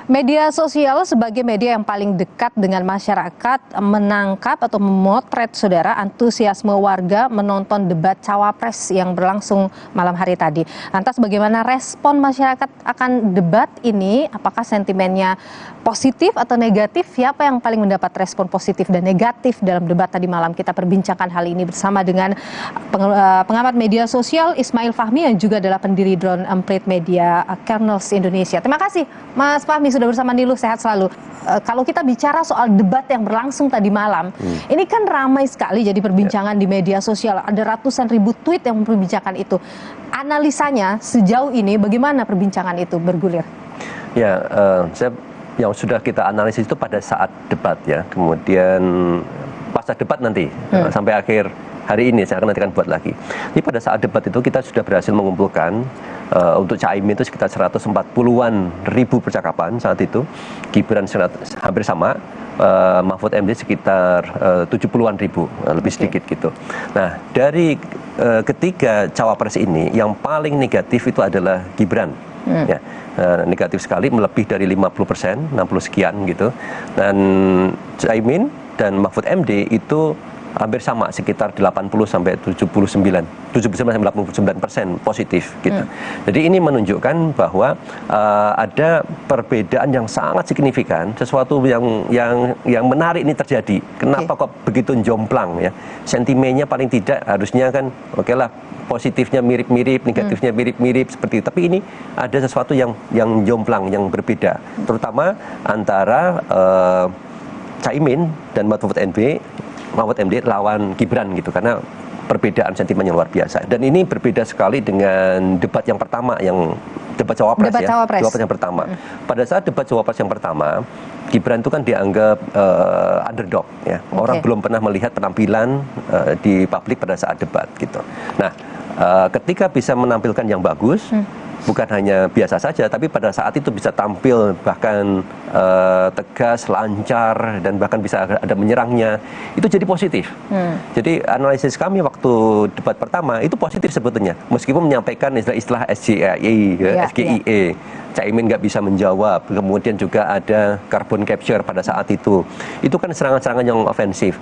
S1: Media sosial sebagai media yang paling dekat dengan masyarakat menangkap atau memotret saudara antusiasme warga menonton debat cawapres yang berlangsung malam hari tadi. Lantas bagaimana respon masyarakat akan debat ini? Apakah sentimennya positif atau negatif? Siapa yang paling mendapat respon positif dan negatif dalam debat tadi malam? Kita perbincangkan hal ini bersama dengan pengamat media sosial Ismail Fahmi yang juga adalah pendiri Drone Emprit Media Kernels Indonesia. Terima kasih Mas Fahmi sudah bersama Nilu, sehat selalu. Kalau kita bicara soal debat yang berlangsung tadi malam, ini kan ramai sekali jadi perbincangan di media sosial. Ada ratusan ribu tweet yang memperbincangkan itu. Analisanya sejauh ini bagaimana perbincangan itu bergulir?
S16: Ya, yang sudah kita analisis itu pada saat debat ya. Kemudian pasca debat nanti sampai akhir hari ini saya akan nantikan buat lagi. Jadi pada saat debat itu kita sudah berhasil mengumpulkan untuk Caimin itu sekitar 140-an ribu percakapan saat itu, Gibran hampir sama, Mahfud MD sekitar 70-an ribu, lebih sedikit gitu. Nah, dari ketiga cawapres ini yang paling negatif itu adalah Gibran. Ya, negatif sekali, melebih dari 50%, 60 sekian gitu. Dan Caimin dan Mahfud MD itu hampir sama, sekitar 80 sampai 79 sampai 89% positif gitu. Jadi ini menunjukkan bahwa ada perbedaan yang sangat signifikan, sesuatu yang menarik ini terjadi. Kenapa kok begitu jomplang ya? Sentimennya paling tidak harusnya kan oke lah, positifnya mirip-mirip, negatifnya mirip-mirip seperti itu. Tapi ini ada sesuatu yang jomplang, yang berbeda, terutama antara Caimin dan Mahfud MD lawan Gibran gitu, karena perbedaan sentimen yang luar biasa. Dan ini berbeda sekali dengan debat yang pertama, yang debat cawapres ya. Cawapres yang pertama. Pada saat debat cawapres yang pertama, Gibran itu kan dianggap underdog ya. Orang belum pernah melihat penampilan di publik pada saat debat gitu. Nah, ketika bisa menampilkan yang bagus, bukan hanya biasa saja, tapi pada saat itu bisa tampil bahkan tegas, lancar, dan bahkan bisa ada menyerangnya. Itu jadi positif. Jadi analisis kami waktu debat pertama itu positif sebetulnya, meskipun menyampaikan istilah SGIE. Caimin nggak bisa menjawab, kemudian juga ada carbon capture pada saat itu kan serangan-serangan yang ofensif,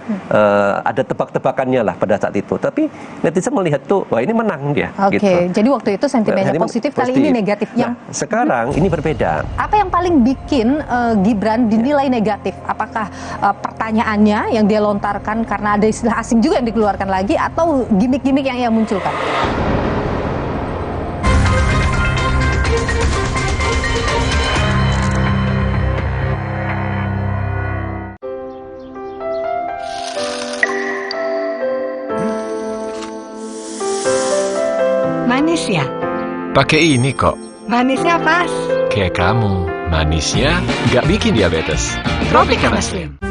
S16: ada tebak-tebakannya lah pada saat itu, tapi netizen melihat tuh, wah ini menang dia.
S1: Oke, jadi waktu itu sentimennya positif, kali ini negatif.
S16: Sekarang ini berbeda.
S1: Apa yang paling bikin Gibran dinilai negatif? Apakah pertanyaannya yang dia lontarkan karena ada istilah asing juga yang dikeluarkan lagi, atau gimmick-gimmick yang ia munculkan?
S7: Manis ya?
S10: Pakai ini kok.
S7: Manisnya pas.
S10: Kayak kamu, manisnya nggak bikin diabetes.
S7: Tropicana Slim.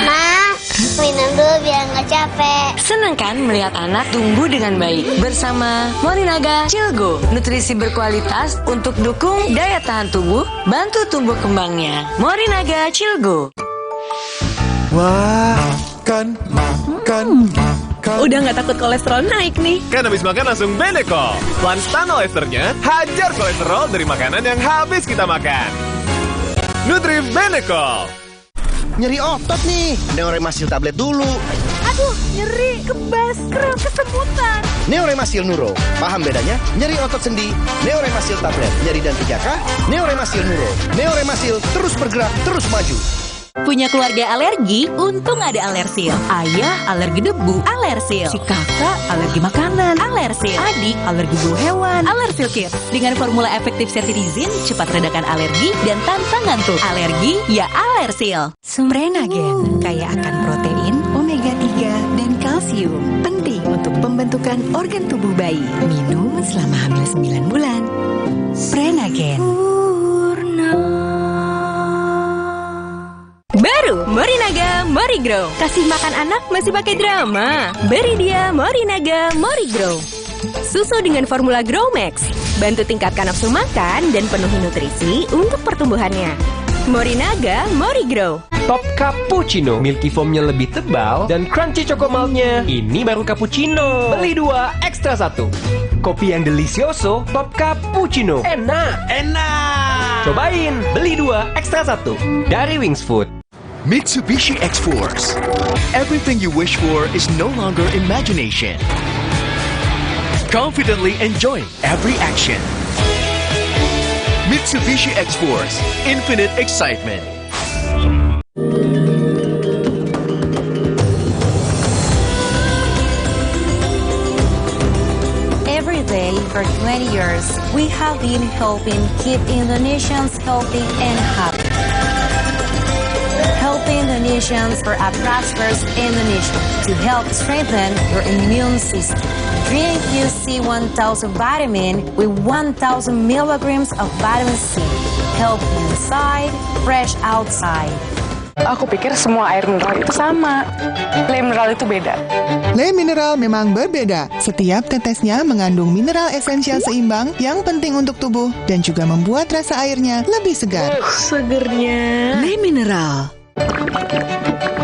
S14: Ma, minum dulu biar nggak capek.
S18: Senang kan melihat anak tumbuh dengan baik bersama Morinaga Cilgo, nutrisi berkualitas untuk dukung daya tahan tubuh, bantu tumbuh kembangnya. Morinaga Cilgo.
S10: Wah, makan.
S11: Udah nggak takut kolesterol naik nih.
S10: Kan habis makan langsung Benecol. Lanstan esternya hajar kolesterol dari makanan yang habis kita makan. Nutri Benecol.
S24: Nyeri otot nih, Neoremasil tablet dulu.
S11: Aduh, nyeri, kebas, kram, kesemutan.
S24: Neoremasil Nuro, paham bedanya? Nyeri otot sendi, Neoremasil tablet. Nyeri dan 3K, Neoremasil Nuro. Neoremasil terus bergerak, terus maju.
S22: Punya keluarga alergi? Untung ada Alersil. Ayah alergi debu, Alersil. Si kakak alergi makanan, Alersil. Adik alergi bulu hewan, Alersil Kids. Dengan formula efektif cetirizin, cepat redakan alergi dan tanpa ngantuk. Alergi ya Alersil.
S9: Prenagen, kaya akan protein, omega 3, dan kalsium. Penting untuk pembentukan organ tubuh bayi. Minum selama hamil 9 bulan. Prenagen.
S11: Baru Morinaga Morigrow. Kasih makan anak masih pakai drama? Beri dia Morinaga Morigrow. Susu dengan formula Grow Max. Bantu tingkatkan nafsu makan dan penuhi nutrisi untuk pertumbuhannya. Morinaga Morigrow.
S19: Top Cappuccino, milky foamnya lebih tebal dan crunchy chocomaltnya. Ini baru cappuccino. Beli 2, ekstra 1. Kopi yang delicioso, Top Cappuccino. Enak. Cobain, beli 2, ekstra 1. Dari Wings Food.
S24: Mitsubishi X-Force. Everything you wish for is no longer imagination. Confidently enjoy every action. Mitsubishi X-Force. Infinite excitement.
S23: Every day for 20 years, we have been helping keep Indonesians healthy and happy. Helping Indonesians for a prosperous Indonesia to help strengthen your immune system. Drink UC 1000 vitamin with 1000 milligrams of vitamin C. Help inside, fresh outside.
S25: Aku pikir semua air mineral itu sama. Le mineral itu beda.
S26: Le mineral memang berbeda. Setiap tetesnya mengandung mineral esensial seimbang yang penting untuk tubuh dan juga membuat rasa airnya lebih segar.
S11: Segernya.
S26: Le mineral.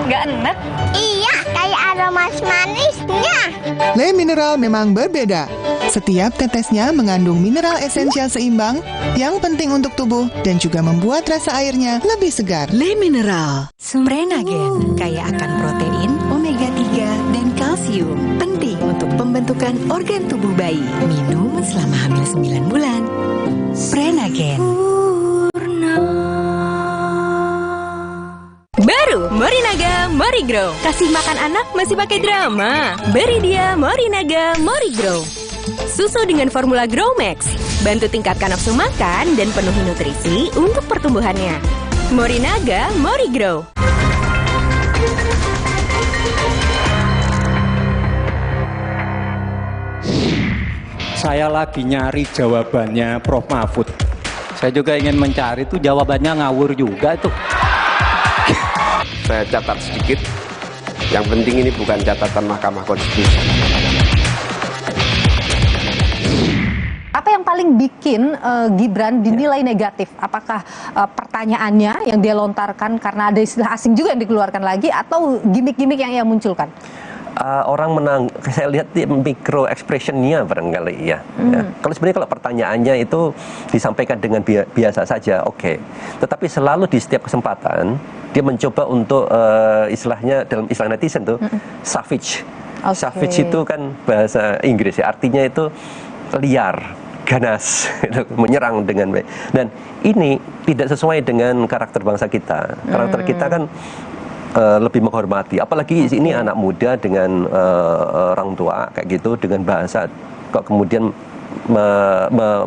S11: Nggak enak?
S14: Iya, kayak ada manis-manisnya.
S26: Le mineral memang berbeda. Setiap tetesnya mengandung mineral esensial seimbang yang penting untuk tubuh dan juga membuat rasa airnya lebih segar.
S9: Le mineral. Prenagen, kaya akan protein, omega 3, dan kalsium. Penting untuk pembentukan organ tubuh bayi. Minum selama hamil 9 bulan. Prenagen.
S11: Baru Morinaga Morigrow. Kasih makan anak masih pakai drama? Beri dia Morinaga Morigrow. Susu dengan formula Grow Max. Bantu tingkatkan nafsu makan dan penuhi nutrisi untuk pertumbuhannya. Morinaga Morigrow.
S17: Saya lagi nyari jawabannya Prof. Mahfud. Saya juga ingin mencari tuh jawabannya ngawur juga tuh.
S5: Saya catat sedikit. Yang penting ini bukan catatan Mahkamah Konstitusi.
S1: Apa yang paling paling bikin Gibran dinilai negatif? Apakah pertanyaannya yang dia lontarkan karena ada istilah asing juga yang dikeluarkan lagi, atau gimmick-gimmick yang ia munculkan?
S16: Orang saya lihat di micro expression-nya barangkali ya. Kalau sebenarnya kalau pertanyaannya itu disampaikan dengan biasa saja, oke. Tetapi selalu di setiap kesempatan dia mencoba untuk istilahnya dalam istilah netizen tuh savage. Savage itu kan bahasa Inggris ya, artinya itu liar, ganas, menyerang dengan baik. Dan ini tidak sesuai dengan karakter bangsa kita. Karakter kita kan lebih menghormati, apalagi ini anak muda dengan orang tua kayak gitu, dengan bahasa kok kemudian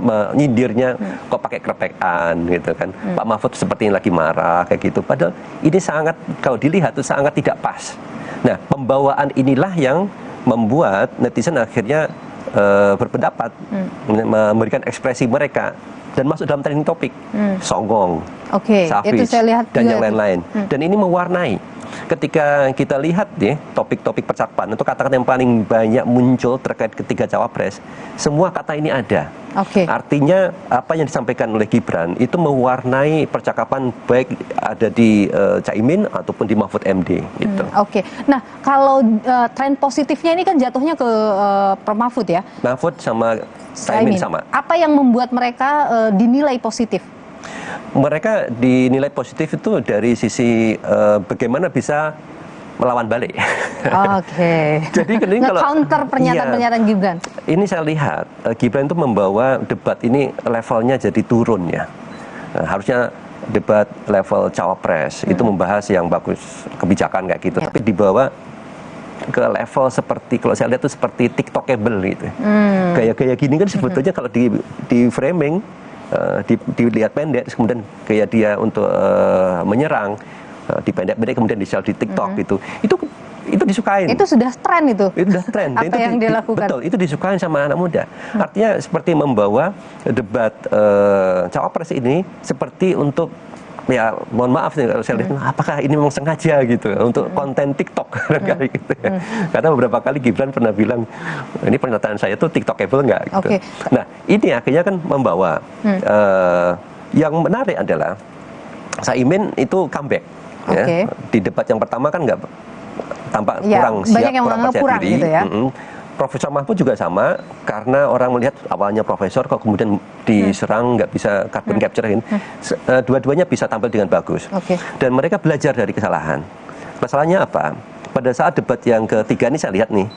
S16: menyindirnya kok pakai krepekan gitu kan. Pak Mahfud seperti lagi marah kayak gitu, padahal ini sangat, kalau dilihat itu sangat tidak pas. Nah, pembawaan inilah yang membuat netizen akhirnya berpendapat, memberikan ekspresi mereka dan masuk dalam trending topik, songong, savage,
S1: itu saya lihat
S16: dan
S1: juga
S16: yang lain-lain. Dan ini mewarnai. Ketika kita lihat nih topik-topik percakapan, untuk kata-kata yang paling banyak muncul terkait ketiga cawapres, semua kata ini ada. Artinya apa yang disampaikan oleh Gibran itu mewarnai percakapan baik ada di Caimin ataupun di Mahfud MD gitu.
S1: Nah, kalau tren positifnya ini kan jatuhnya ke Prof Mahfud ya?
S16: Mahfud sama Caimin sama.
S1: Apa yang membuat mereka dinilai positif?
S16: Mereka dinilai positif itu dari sisi bagaimana bisa melawan balik. Jadi ini kalau
S1: counter pernyataan Gibran.
S16: Ini saya lihat Gibran itu membawa debat ini levelnya jadi turun ya. Harusnya debat level cawapres itu membahas yang bagus, kebijakan kayak gitu, tapi dibawa ke level seperti, kalau saya lihat itu seperti TikTokable gitu. Gaya-gaya gini kan sebetulnya kalau di framing dilihat pendek, kemudian kayak dia untuk menyerang dipendek-pendek kemudian di-share di TikTok gitu. Itu disukain.
S1: Itu sudah tren itu.
S16: Itu sudah tren.
S1: Apa
S16: itu
S1: yang dia lakukan?
S16: Betul, itu disukain sama anak muda. Artinya seperti membawa debat cawapres ini seperti untuk, ya mohon maaf nih kalau saya lihat, apakah ini memang sengaja gitu untuk konten TikTok kali gitu ya. Karena beberapa kali Gibran pernah bilang, ini pernyataan saya tuh TikTokable nggak gitu. Nah, ini akhirnya kan membawa yang menarik adalah Caimin itu comeback ya. Di debat yang pertama kan nggak tampak kurang siap, kurang percaya diri. Gitu ya. Profesor Mahfud juga sama, karena orang melihat awalnya profesor kok kemudian diserang nggak bisa carbon capture-in. Dua-duanya bisa tampil dengan bagus. Dan mereka belajar dari kesalahan. Masalahnya apa? Pada saat debat yang ketiga ini saya lihat nih,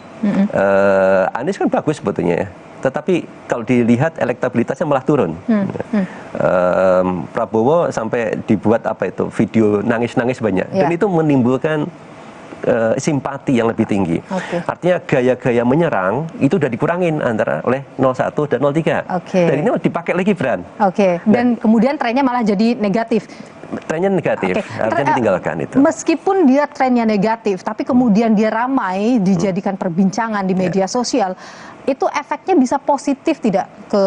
S16: Anies kan bagus sebetulnya ya. Tetapi kalau dilihat elektabilitasnya malah turun. Prabowo sampai dibuat apa itu, video nangis-nangis banyak. Dan itu menimbulkan simpati yang lebih tinggi. Artinya gaya-gaya menyerang itu sudah dikurangin antara oleh 01 dan 03. Dan ini dipakai lagi Gibran.
S1: Dan kemudian trennya malah jadi negatif.
S16: Trennya negatif, artinya ditinggalkan itu.
S1: Meskipun dia trennya negatif, tapi kemudian dia ramai dijadikan perbincangan di media sosial, itu efeknya bisa positif tidak ke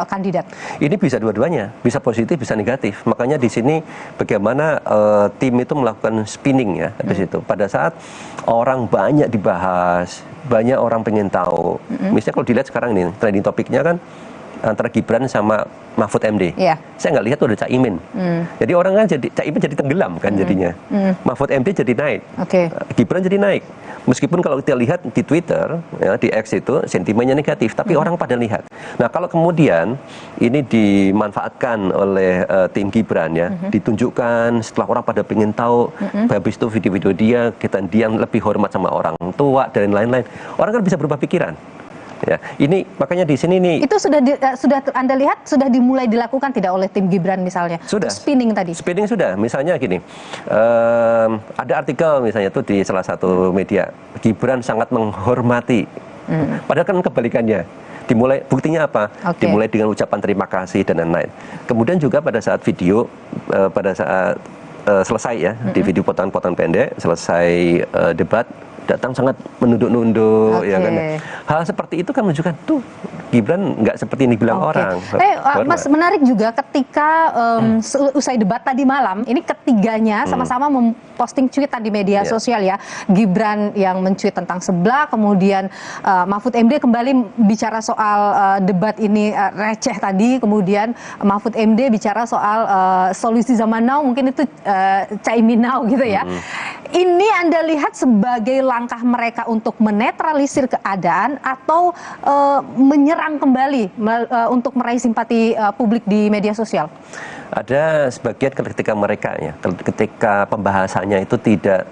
S1: kandidat? Ini
S16: bisa dua-duanya, bisa positif, bisa negatif. Makanya di sini bagaimana tim itu melakukan spinning ya di situ. Pada saat orang banyak dibahas, banyak orang pengen tahu. Misalnya kalau dilihat sekarang ini trending topiknya kan antara Gibran sama Mahfud MD. Saya nggak lihat tuh ada Caimin. Jadi orang kan jadi Caimin jadi tenggelam kan jadinya. Mahfud MD jadi naik. Gibran jadi naik. Meskipun kalau kita lihat di Twitter, ya, di X itu sentimennya negatif, tapi orang pada lihat. Nah, kalau kemudian ini dimanfaatkan oleh tim Gibran ya, ditunjukkan setelah orang pada pengen tahu, habis itu video-video dia lebih hormat sama orang tua dan lain-lain. Orang kan bisa berubah pikiran. Ya, ini makanya di sini nih. Itu sudah
S1: Anda lihat sudah dimulai dilakukan tidak oleh tim Gibran misalnya?
S16: Sudah.
S1: Spinning tadi.
S16: Spinning sudah. Misalnya gini, ada artikel misalnya itu di salah satu media, Gibran sangat menghormati. Padahal kan kebalikannya. Dimulai, buktinya apa? Dimulai dengan ucapan terima kasih dan lain-lain. Kemudian juga pada saat video, pada saat selesai ya, di video potongan-potongan pendek, selesai debat, datang sangat menunduk-nunduk, ya kan. Hal seperti itu kan menunjukkan tuh Gibran nggak seperti ini bilang orang.
S1: Mas, menarik juga ketika usai debat tadi malam, ini ketiganya sama-sama memposting cuitan di media sosial ya. Gibran yang mencuit tentang sebelah, kemudian Mahfud MD kembali bicara soal debat ini receh tadi, kemudian Mahfud MD bicara soal solusi zaman now, mungkin itu Caimin now gitu ya. Ini Anda lihat sebagai langkah mereka untuk menetralisir keadaan atau menyerang kembali untuk meraih simpati publik di media sosial?
S16: Ada sebagian ketika mereka ya, ketika pembahasannya itu tidak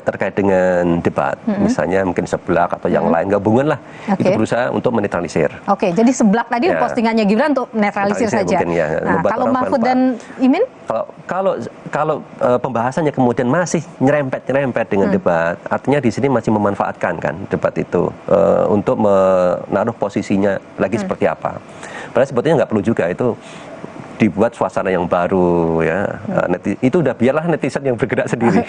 S16: terkait dengan debat, misalnya mungkin seblak atau yang lain, gabungan lah, itu berusaha untuk menetralisir.
S1: Jadi seblak tadi postingannya Gibran untuk netralisir saja.
S16: Mungkin, ya,
S1: kalau Mahfud dan Imin?
S16: Kalau pembahasannya kemudian masih nyerempet dengan debat, artinya di sini masih memanfaatkan kan debat itu untuk menaruh posisinya lagi seperti apa. Padahal sebetulnya nggak perlu juga itu dibuat suasana yang baru ya. Itu udah biarlah netizen yang bergerak sendiri.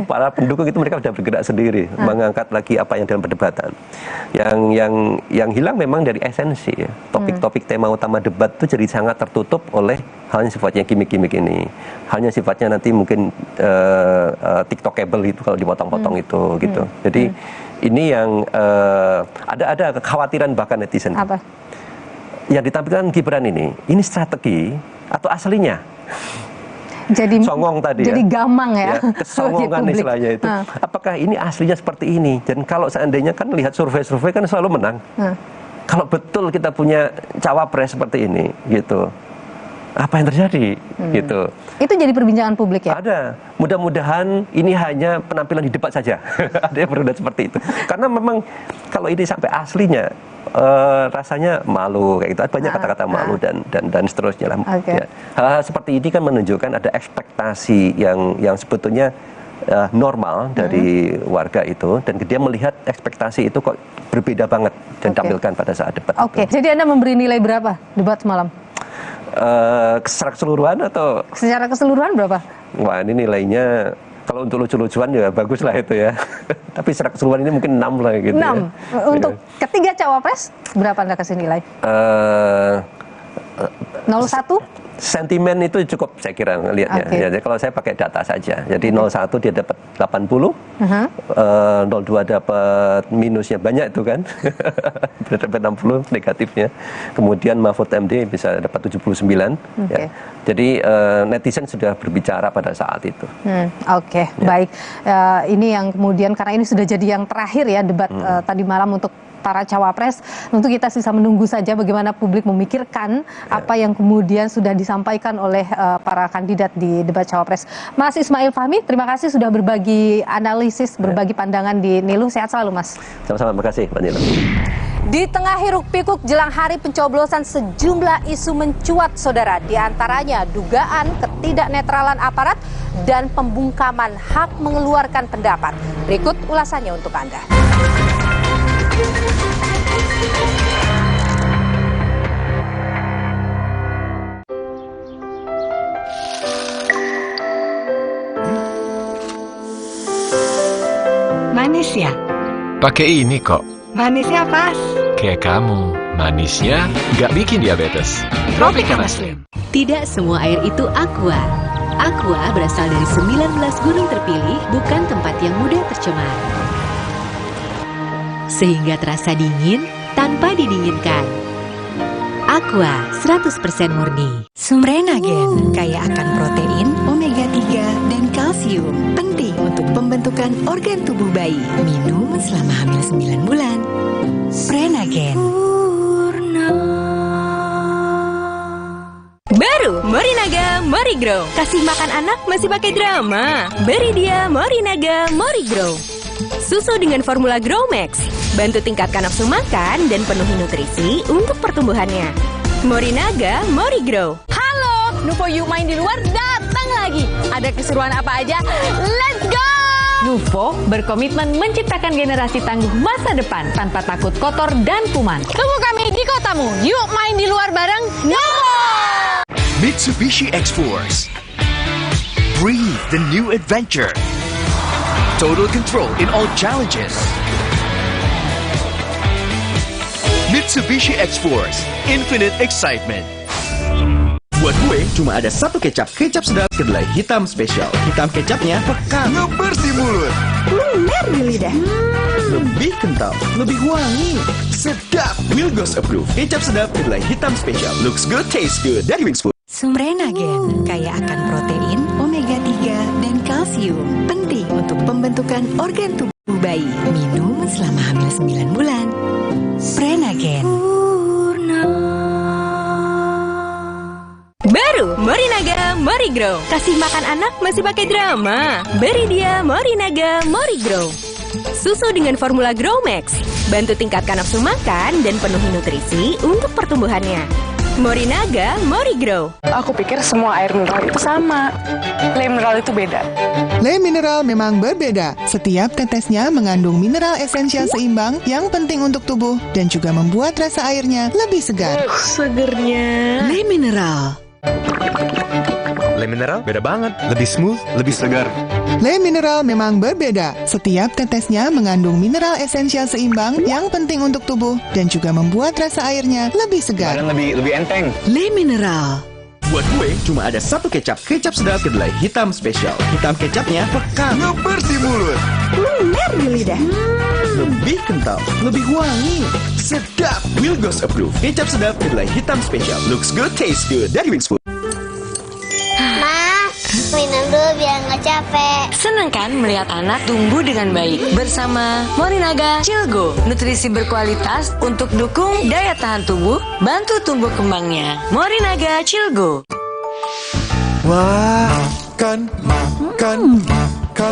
S16: Para pendukung itu mereka sudah bergerak sendiri, mengangkat lagi apa yang dalam perdebatan. Yang hilang memang dari esensi ya. Topik-topik tema utama debat itu jadi sangat tertutup oleh halnya sifatnya gimmick-gimmick ini. Halnya sifatnya nanti mungkin TikTokable itu kalau dipotong-potong itu gitu. Jadi ini yang ada kekhawatiran bahkan netizen.
S1: Apa?
S16: Yang ditampilkan Gibran ini strategi atau aslinya?
S1: Jadi
S16: songong tadi
S1: jadi gamang ya,
S16: kesongongan istilahnya itu. Apakah ini aslinya seperti ini? Dan kalau seandainya kan lihat survei-survei kan selalu menang. Kalau betul kita punya cawapres seperti ini gitu, apa yang terjadi gitu?
S1: Itu jadi perbincangan publik ya?
S16: Ada. Mudah-mudahan ini hanya penampilan di debat saja. Ada yang berbeda seperti itu. Karena memang kalau ini sampai aslinya rasanya malu kayak gitu. Banyak kata-kata malu dan seterusnya lah. Ya. Hal-hal seperti ini kan menunjukkan ada ekspektasi yang sebetulnya normal dari warga itu, dan dia melihat ekspektasi itu kok berbeda banget dan tampilkan pada saat debat.
S1: Jadi Anda memberi nilai berapa debat semalam?
S16: Secara keseluruhan atau?
S1: Secara keseluruhan berapa?
S16: Wah, ini nilainya kalau untuk lucu-lucuan ya bagus lah itu ya. Tapi secara keseluruhan ini mungkin 6 lah gitu. 6.
S1: Ya. Untuk ketiga cawapres berapa Anda kasih nilai? 01?
S16: Sentimen itu cukup saya kira lihatnya. Ya, jadi kalau saya pakai data saja. Jadi 01 dia dapat 80, 02 dapat minusnya banyak itu kan. Dapat 60 negatifnya. Kemudian Mahfud MD bisa dapat 79. Ya. Jadi netizen sudah berbicara pada saat itu.
S1: Baik. Ini yang kemudian karena ini sudah jadi yang terakhir ya debat tadi malam untuk para cawapres, tentu kita bisa menunggu saja bagaimana publik memikirkan apa yang kemudian sudah disampaikan oleh para kandidat di debat cawapres. Mas Ismail Fahmi, terima kasih sudah berbagi analisis, berbagi pandangan di Nilu. Sehat selalu, Mas.
S16: Sama-sama, terima kasih, Mbak Nilu.
S1: Di tengah hiruk-pikuk jelang hari pencoblosan, sejumlah isu mencuat, saudara. Di antaranya dugaan ketidaknetralan aparat dan pembungkaman hak mengeluarkan pendapat. Berikut ulasannya untuk Anda.
S7: Manis ya?
S10: Pakai ini kok.
S7: Manisnya pas.
S10: Kayak kamu, manisnya nggak bikin diabetes.
S7: Tropicana Slim.
S22: Tidak semua air itu aqua. Aqua berasal dari 19 gunung terpilih, bukan tempat yang mudah tercemar. Sehingga terasa dingin tanpa didinginkan. Aqua 100% murni.
S9: Sumrenagen kaya akan protein, omega 3, dan kalsium. Penting untuk pembentukan organ tubuh bayi. Minum selama hamil 9 bulan. Sumrenagen.
S11: Baru Morinaga Morigrow. Kasih makan anak masih pakai drama? Beri dia Morinaga Morigrow. Susu dengan formula GrowMax. Bantu tingkatkan nafsu makan dan penuhi nutrisi untuk pertumbuhannya. Morinaga Morigrow.
S2: Halo, Nuvo Yuk Main di Luar datang lagi. Ada keseruan apa aja? Let's go!
S22: Nuvo berkomitmen menciptakan generasi tangguh masa depan tanpa takut kotor dan kuman.
S2: Tunggu kami di kotamu. Yuk main di luar bareng Nuvo!
S24: Mitsubishi X-Force. Breathe the new adventure. total control in all challenges. Mitsubishi X-Force, infinite excitement. Buat gue, cuma ada satu kecap. Kecap sedap kedelai hitam spesial. Hitam kecapnya pekat, ngebersih mulut.
S9: Lumer di lidah.
S24: Lebih kental, lebih wangi. Sedap, Wilgos approve. Kecap sedap kedelai hitam spesial. Looks good, tastes good. Dari Wings Food.
S9: Sumrenagen, kaya akan protein, omega 3, dan kalsium. Penting untuk pembentukan organ tubuh bayi. Minum selama hamil 9 bulan. Prenagen.
S11: Baru Morinaga Morigrow. Kasih makan anak masih pakai drama. Beri dia Morinaga Morigrow. Susu dengan formula GrowMax. Bantu tingkatkan nafsu makan dan penuhi nutrisi untuk pertumbuhannya. Morinaga Morigrow.
S25: Aku pikir semua air mineral itu sama. Le mineral itu beda.
S26: Le mineral memang berbeda. Setiap tetesnya mengandung mineral esensial seimbang yang penting untuk tubuh dan juga membuat rasa airnya lebih segar.
S22: Segernya.
S26: Le mineral.
S10: Le mineral beda banget, lebih smooth, lebih segar.
S26: Le mineral memang berbeda. Setiap tetesnya mengandung mineral esensial seimbang yang penting untuk tubuh dan juga membuat rasa airnya lebih segar.
S24: Lebih enteng.
S26: Le mineral.
S24: Buat gue, cuma ada satu kecap. Kecap sedap kedelai hitam spesial. Hitam kecapnya pekat, ngebersih mulut.
S9: Lumer di lidah.
S24: Lebih kental, lebih wangi. Sedap, Wilgos approve. Kecap sedap kedelai hitam spesial. Looks good, tastes good. Dari Wings Food.
S14: Minum dulu biar nggak capek.
S18: Senang kan melihat anak tumbuh dengan baik bersama Morinaga Cilgo, nutrisi berkualitas untuk dukung daya tahan tubuh, bantu tumbuh kembangnya. Morinaga Cilgo.
S10: Wah, makan.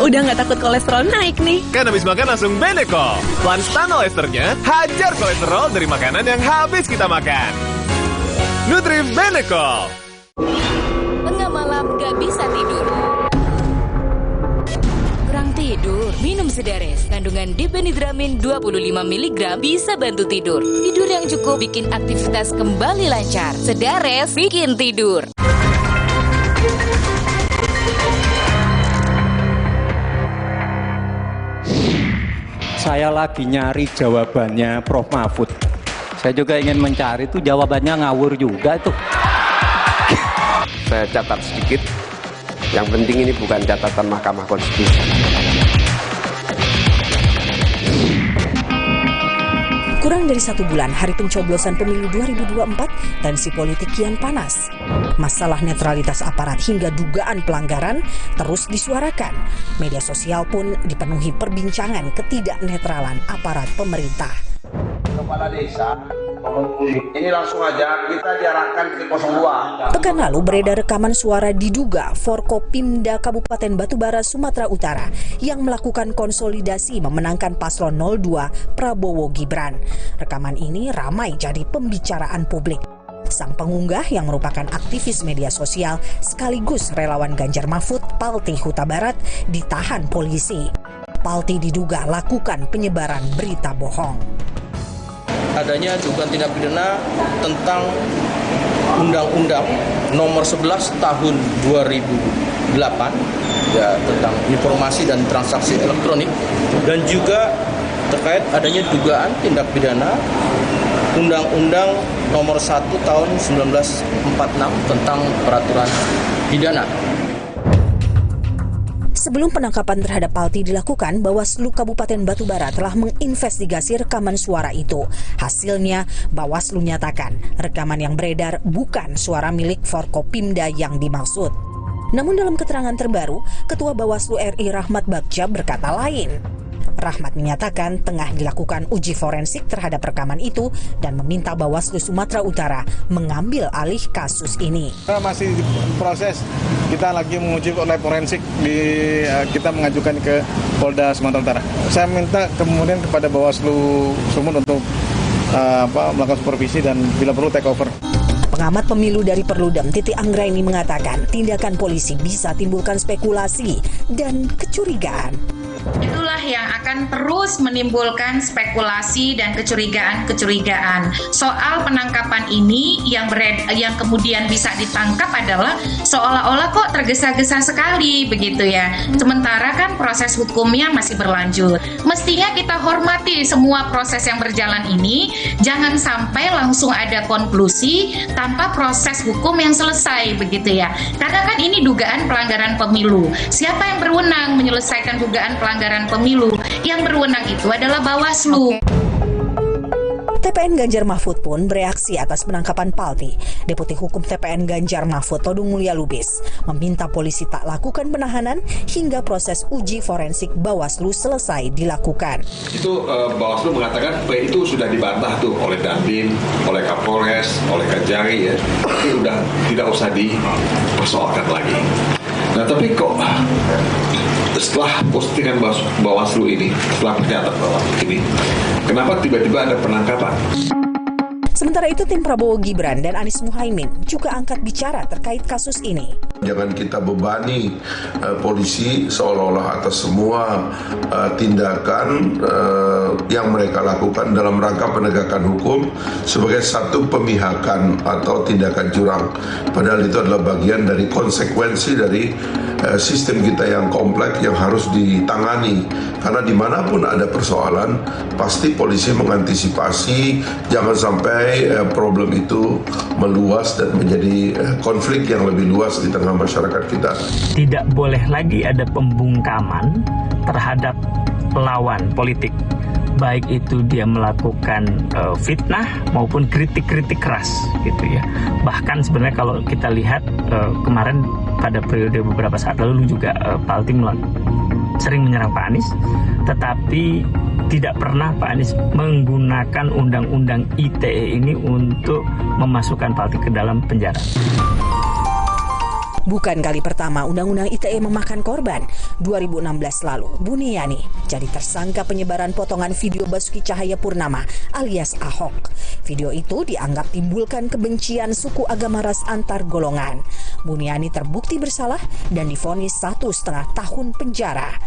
S11: Udah nggak takut kolesterol naik nih.
S10: Kan habis makan langsung Beneko. Lanstan esternya hajar kolesterol dari makanan yang habis kita makan. Nutri Beneko.
S22: Tengah malam gak bisa tidur. Kurang tidur, minum Sedares. Kandungan dipenidramin 25 mg bisa bantu tidur. Tidur yang cukup bikin aktivitas kembali lancar. Sedares bikin tidur.
S17: Saya lagi nyari jawabannya Prof. Mahfud. Saya juga ingin mencari itu jawabannya ngawur juga itu.
S5: Saya catat sedikit. Yang penting ini bukan catatan Mahkamah Konstitusi.
S3: Kurang dari 1 bulan hari pencoblosan pemilu 2024, tensi politik kian panas. Masalah netralitas aparat hingga dugaan pelanggaran terus disuarakan. Media sosial pun dipenuhi perbincangan ketidaknetralan aparat pemerintah.
S5: Kepala desa, ini langsung aja kita diarahkan ke 02.
S3: Pekan lalu beredar rekaman suara diduga Forkopimda Kabupaten Batubara, Sumatera Utara yang melakukan konsolidasi memenangkan paslon 02 Prabowo Gibran. Rekaman ini ramai jadi pembicaraan publik. Sang pengunggah yang merupakan aktivis media sosial sekaligus relawan Ganjar Mahfud, Palti Huta Barat, ditahan polisi. Palti diduga lakukan penyebaran berita bohong.
S4: Adanya dugaan tindak pidana tentang Undang-Undang Nomor 11 Tahun 2008 ya, tentang informasi dan transaksi elektronik, dan juga terkait adanya dugaan tindak pidana Undang-Undang Nomor 1 Tahun 1946 tentang peraturan pidana.
S3: Sebelum penangkapan terhadap Palti dilakukan, Bawaslu Kabupaten Batubara telah menginvestigasi rekaman suara itu. Hasilnya, Bawaslu nyatakan rekaman yang beredar bukan suara milik Forkopimda yang dimaksud. Namun dalam keterangan terbaru, Ketua Bawaslu RI Rahmat Bagja berkata lain. Rahmat menyatakan tengah dilakukan uji forensik terhadap rekaman itu dan meminta Bawaslu Sumatera Utara mengambil alih kasus ini.
S6: Kita masih proses, kita lagi menguji lab forensik, kita mengajukan ke Polda Sumatera Utara. Saya minta kemudian kepada Bawaslu Sumut untuk melakukan supervisi dan bila perlu take over.
S3: Pengamat pemilu dari Perludem, Titi Anggraini mengatakan tindakan polisi bisa timbulkan spekulasi dan kecurigaan.
S12: Itulah
S8: yang akan terus menimbulkan spekulasi dan kecurigaan-kecurigaan. Soal penangkapan ini yang kemudian bisa ditangkap adalah seolah-olah kok tergesa-gesa sekali begitu ya. Sementara kan proses hukumnya masih berlanjut. Mestinya kita hormati semua proses yang berjalan ini, jangan sampai langsung ada konklusi tanpa proses hukum yang selesai begitu ya. Karena kan ini dugaan pelanggaran pemilu. Siapa yang berwenang menyelesaikan dugaan pelanggaran pemilu? Yang berwenang itu adalah Bawaslu.
S3: TPN Ganjar Mahfud pun bereaksi atas penangkapan Palti. Deputi Hukum TPN Ganjar Mahfud Todung Mulya Lubis meminta polisi tak lakukan penahanan hingga proses uji forensik Bawaslu selesai dilakukan.
S12: Itu Bawaslu mengatakan itu sudah dibantah tuh oleh Dandim, oleh Kapolres, oleh Kajari ya. Itu udah tidak usah dipersoalkan lagi. Nah tapi kok setelah postingan Bawaslu ini, setelah pernyataan Bawaslu ini, kenapa tiba-tiba ada penangkapan?
S3: Sementara itu tim Prabowo Gibran dan Anies Muhaimin juga angkat bicara terkait kasus ini.
S13: Jangan kita bebani polisi seolah-olah atas semua tindakan yang mereka lakukan dalam rangka penegakan hukum sebagai satu pemihakan atau tindakan curang. Padahal itu adalah bagian dari konsekuensi dari sistem kita yang kompleks yang harus ditangani. Karena dimanapun ada persoalan, pasti polisi mengantisipasi jangan sampai problem itu meluas dan menjadi konflik yang lebih luas di tengah masyarakat kita.
S15: Tidak boleh lagi ada pembungkaman terhadap lawan politik, baik itu dia melakukan fitnah maupun kritik-kritik keras gitu ya. Bahkan sebenarnya kalau kita lihat kemarin pada periode beberapa saat lalu juga Palti sering menyerang Pak Anies, tetapi tidak pernah Pak Anies menggunakan undang-undang ITE ini untuk memasukkan Palti ke dalam penjara.
S3: Bukan kali pertama Undang-Undang ITE memakan korban. 2016 lalu, Buniyani jadi tersangka penyebaran potongan video Basuki Cahayapurnama alias Ahok. Video itu dianggap timbulkan kebencian suku agama ras antar golongan. Buniyani terbukti bersalah dan divonis 1,5 tahun penjara.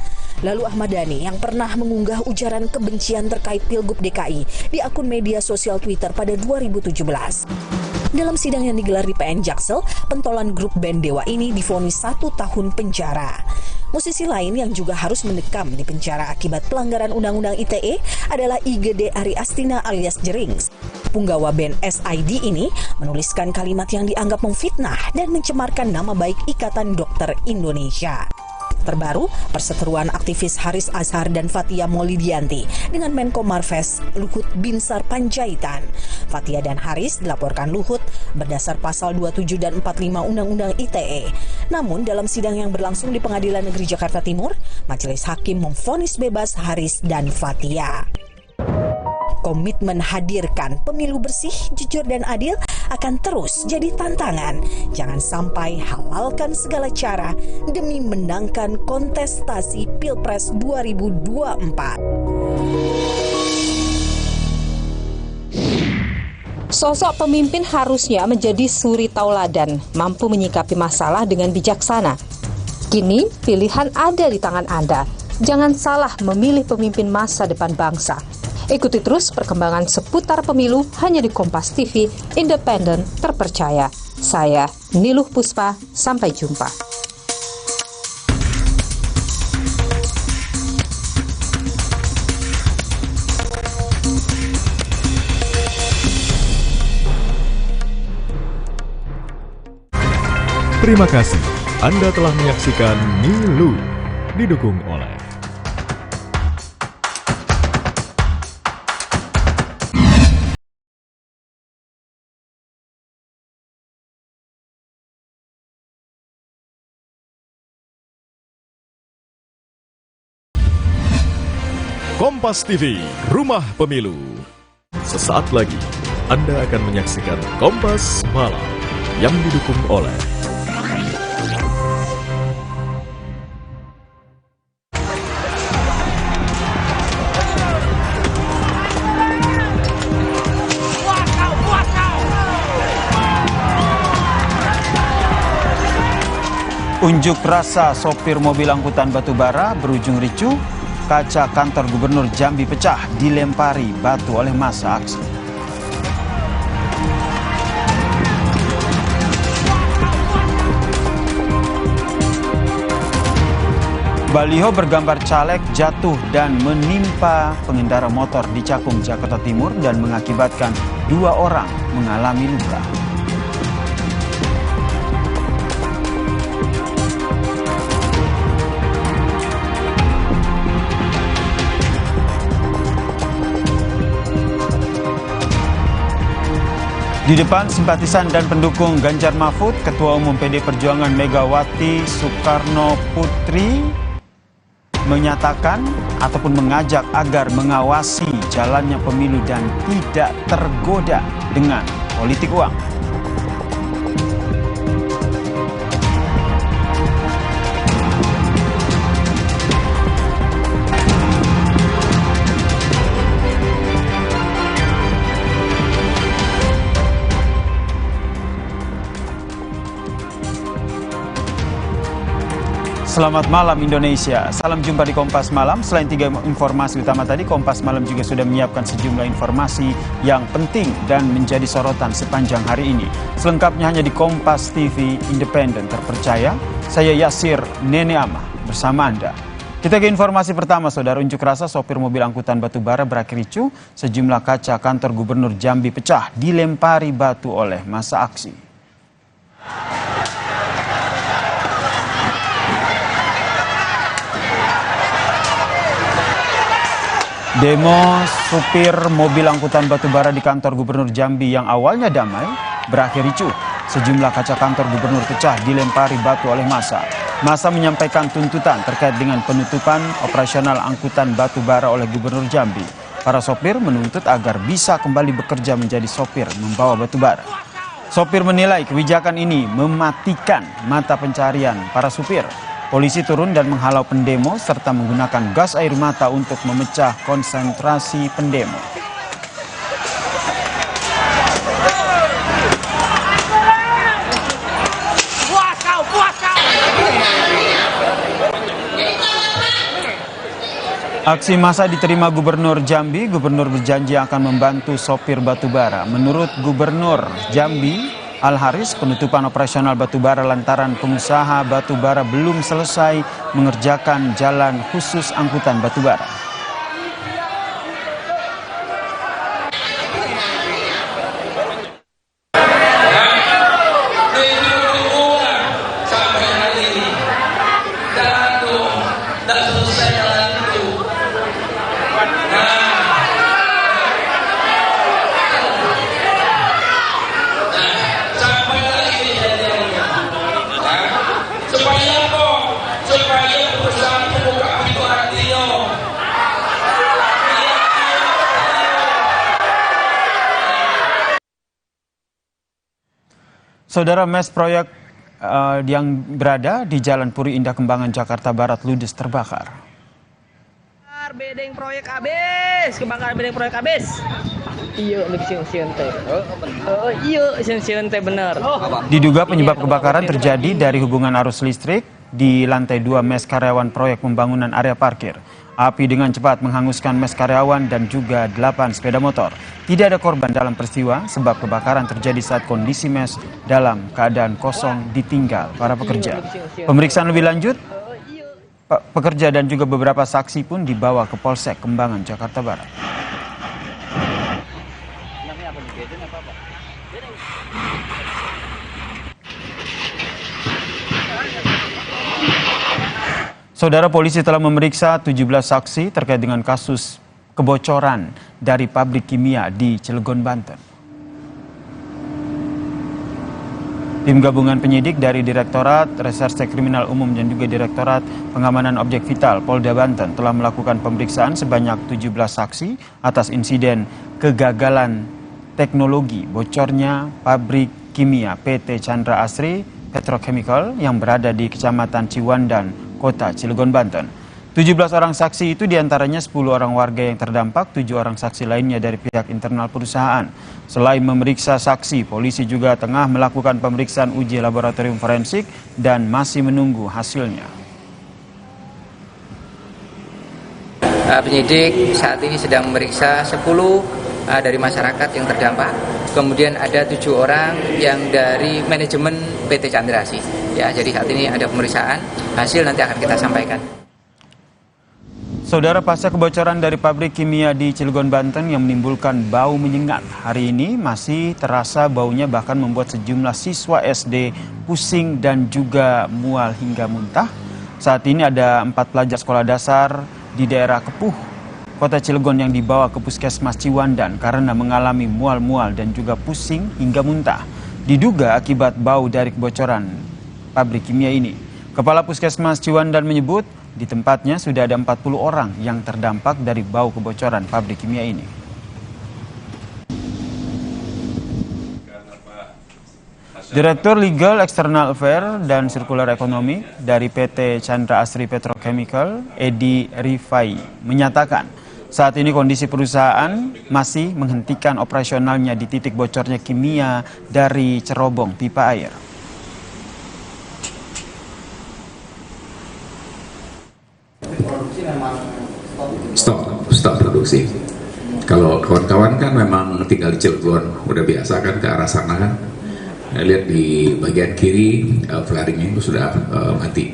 S3: Lalu Ahmad Dhani yang pernah mengunggah ujaran kebencian terkait Pilgub DKI di akun media sosial Twitter pada 2017. Dalam sidang yang digelar di PN Jaksel, pentolan grup band Dewa ini divonis 1 tahun penjara. Musisi lain yang juga harus mendekam di penjara akibat pelanggaran Undang-Undang ITE adalah IGD Ari Astina alias Jerings. Punggawa band SID ini menuliskan kalimat yang dianggap memfitnah dan mencemarkan nama baik Ikatan Dokter Indonesia. Terbaru, perseteruan aktivis Haris Azhar dan Fathia Maulidiyanti dengan Menko Marves Luhut Binsar Panjaitan. Fathia dan Haris dilaporkan Luhut berdasar pasal 27 dan 45 Undang-Undang ITE. Namun dalam sidang yang berlangsung di Pengadilan Negeri Jakarta Timur, majelis hakim memvonis bebas Haris dan Fathia. Komitmen hadirkan pemilu bersih, jujur, dan adil akan terus jadi tantangan. Jangan sampai halalkan segala cara demi menangkan kontestasi Pilpres 2024.
S1: Sosok pemimpin harusnya menjadi suri tauladan, mampu menyikapi masalah dengan bijaksana. Kini, pilihan ada di tangan Anda. Jangan salah memilih pemimpin masa depan bangsa. Ikuti terus perkembangan seputar pemilu hanya di Kompas TV, independen, terpercaya. Saya, Niluh Puspa, sampai jumpa.
S10: Terima kasih, Anda telah menyaksikan Niluh, didukung oleh Kompas TV, Rumah Pemilu. Sesaat lagi, Anda akan menyaksikan Kompas Malam yang didukung oleh
S20: Unjuk rasa sopir mobil angkutan batubara berujung ricuh
S7: kaca kantor Gubernur Jambi pecah dilempari batu oleh massa aksi. Baliho bergambar caleg jatuh dan menimpa pengendara motor di Cakung, Jakarta Timur dan mengakibatkan 2 orang mengalami luka. Di depan simpatisan dan pendukung Ganjar Mahfud, Ketua Umum PD Perjuangan Megawati Soekarno Putri menyatakan ataupun mengajak agar mengawasi jalannya pemilu dan tidak tergoda dengan politik uang. Selamat malam Indonesia, salam jumpa di Kompas Malam. Selain 3 informasi utama tadi, Kompas Malam juga sudah menyiapkan sejumlah informasi yang penting dan menjadi sorotan sepanjang hari ini. Selengkapnya hanya di Kompas TV Independen terpercaya. Saya Yasir Nene Amah bersama Anda. Kita ke informasi pertama, saudara. Unjuk rasa sopir mobil angkutan batubara berakhir ricuh. Sejumlah kaca kantor Gubernur Jambi pecah dilempari batu oleh massa aksi. Demo supir mobil angkutan batubara di kantor Gubernur Jambi yang awalnya damai berakhir ricuh. Sejumlah kaca kantor gubernur pecah dilempari batu oleh massa. Massa menyampaikan tuntutan terkait dengan penutupan operasional angkutan batubara oleh Gubernur Jambi. Para sopir menuntut agar bisa kembali bekerja menjadi sopir membawa batubara. Sopir menilai kebijakan ini mematikan mata pencarian para supir. Polisi turun dan menghalau pendemo serta menggunakan gas air mata untuk memecah konsentrasi pendemo. Aksi massa diterima Gubernur Jambi. Gubernur berjanji akan membantu sopir batubara. Menurut Gubernur Jambi Al-Haris, penutupan operasional batubara lantaran pengusaha batubara belum selesai mengerjakan jalan khusus angkutan batubara. Saudara, mes proyek yang berada di Jalan Puri Indah Kembangan, Jakarta Barat ludes terbakar.
S16: Bedeng proyek habis, kebakaran bedeng proyek habis. Iya, siun-siun teh. Iya, siun-siun teh bener.
S7: Diduga penyebab kebakaran terjadi dari hubungan arus listrik di lantai 2 mes karyawan proyek pembangunan area parkir. Api dengan cepat menghanguskan mes karyawan dan juga 8 sepeda motor. Tidak ada korban dalam peristiwa sebab kebakaran terjadi saat kondisi mes dalam keadaan kosong ditinggal para pekerja. Pemeriksaan lebih lanjut, pekerja dan juga beberapa saksi pun dibawa ke Polsek Kembangan, Jakarta Barat. Saudara, polisi telah memeriksa 17 saksi terkait dengan kasus kebocoran dari pabrik kimia di Cilegon, Banten. Tim gabungan penyidik dari Direktorat Reserse Kriminal Umum dan juga Direktorat Pengamanan Objek Vital Polda Banten telah melakukan pemeriksaan sebanyak 17 saksi atas insiden kegagalan teknologi bocornya pabrik kimia PT Chandra Asri Petrochemical yang berada di Kecamatan Ciwandan, Kota Cilegon, Banten. 17 orang saksi itu diantaranya 10 orang warga yang terdampak, 7 orang saksi lainnya dari pihak internal perusahaan. Selain memeriksa saksi, polisi juga tengah melakukan pemeriksaan uji laboratorium forensik dan masih menunggu hasilnya.
S2: Penyidik saat ini sedang memeriksa 10 dari masyarakat yang terdampak. Kemudian ada 7 orang yang dari manajemen PT Chandra Asri. Ya, jadi saat ini ada pemeriksaan, hasil nanti akan kita sampaikan.
S7: Saudara, pasca kebocoran dari pabrik kimia di Cilegon, Banten yang menimbulkan bau menyengat, hari ini masih terasa baunya bahkan membuat sejumlah siswa SD pusing dan juga mual hingga muntah. Saat ini ada 4 pelajar sekolah dasar di daerah Kepuh, Kota Cilegon yang dibawa ke Puskesmas Ciwandan karena mengalami mual-mual dan juga pusing hingga muntah. Diduga akibat bau dari kebocoran pabrik kimia ini. Kepala Puskesmas Ciwandan menyebut di tempatnya sudah ada 40 orang yang terdampak dari bau kebocoran pabrik kimia ini. Direktur Legal External Affair dan Sirkular Ekonomi dari PT Chandra Asri Petrochemical, Edi Rifai, menyatakan saat ini kondisi perusahaan masih menghentikan operasionalnya di titik bocornya kimia dari cerobong pipa air.
S19: Stop produksi. Kalau kawan-kawan kan memang tinggal di Cilegon, udah biasa kan ke arah sana kan. Lihat di bagian kiri flaringnya itu sudah mati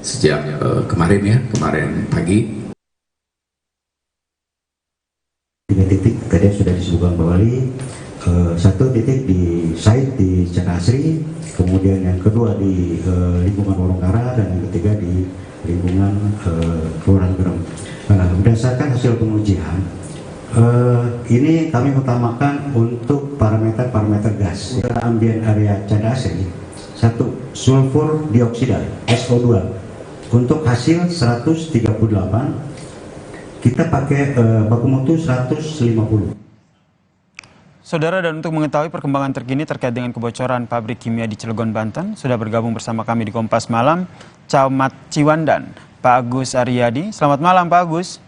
S19: sejak kemarin pagi.
S20: 3 titik tadi sudah disebutkan kembali. 1 titik di site di Chandra Asri, kemudian yang kedua di lingkungan Warungkara, dan yang ketiga di lingkungan Kelurahan Gerem. Berdasarkan hasil pengujian, ini kami utamakan untuk parameter gas ambien area Chandra Asri. 1. Sulfur dioksida SO2 untuk hasil 138, kita pakai baku mutu 150.
S7: Saudara, dan untuk mengetahui perkembangan terkini terkait dengan kebocoran pabrik kimia di Cilegon, Banten, sudah bergabung bersama kami di Kompas Malam Camat Ciwandan, Pak Agus Aryadi. Selamat malam, Pak Agus.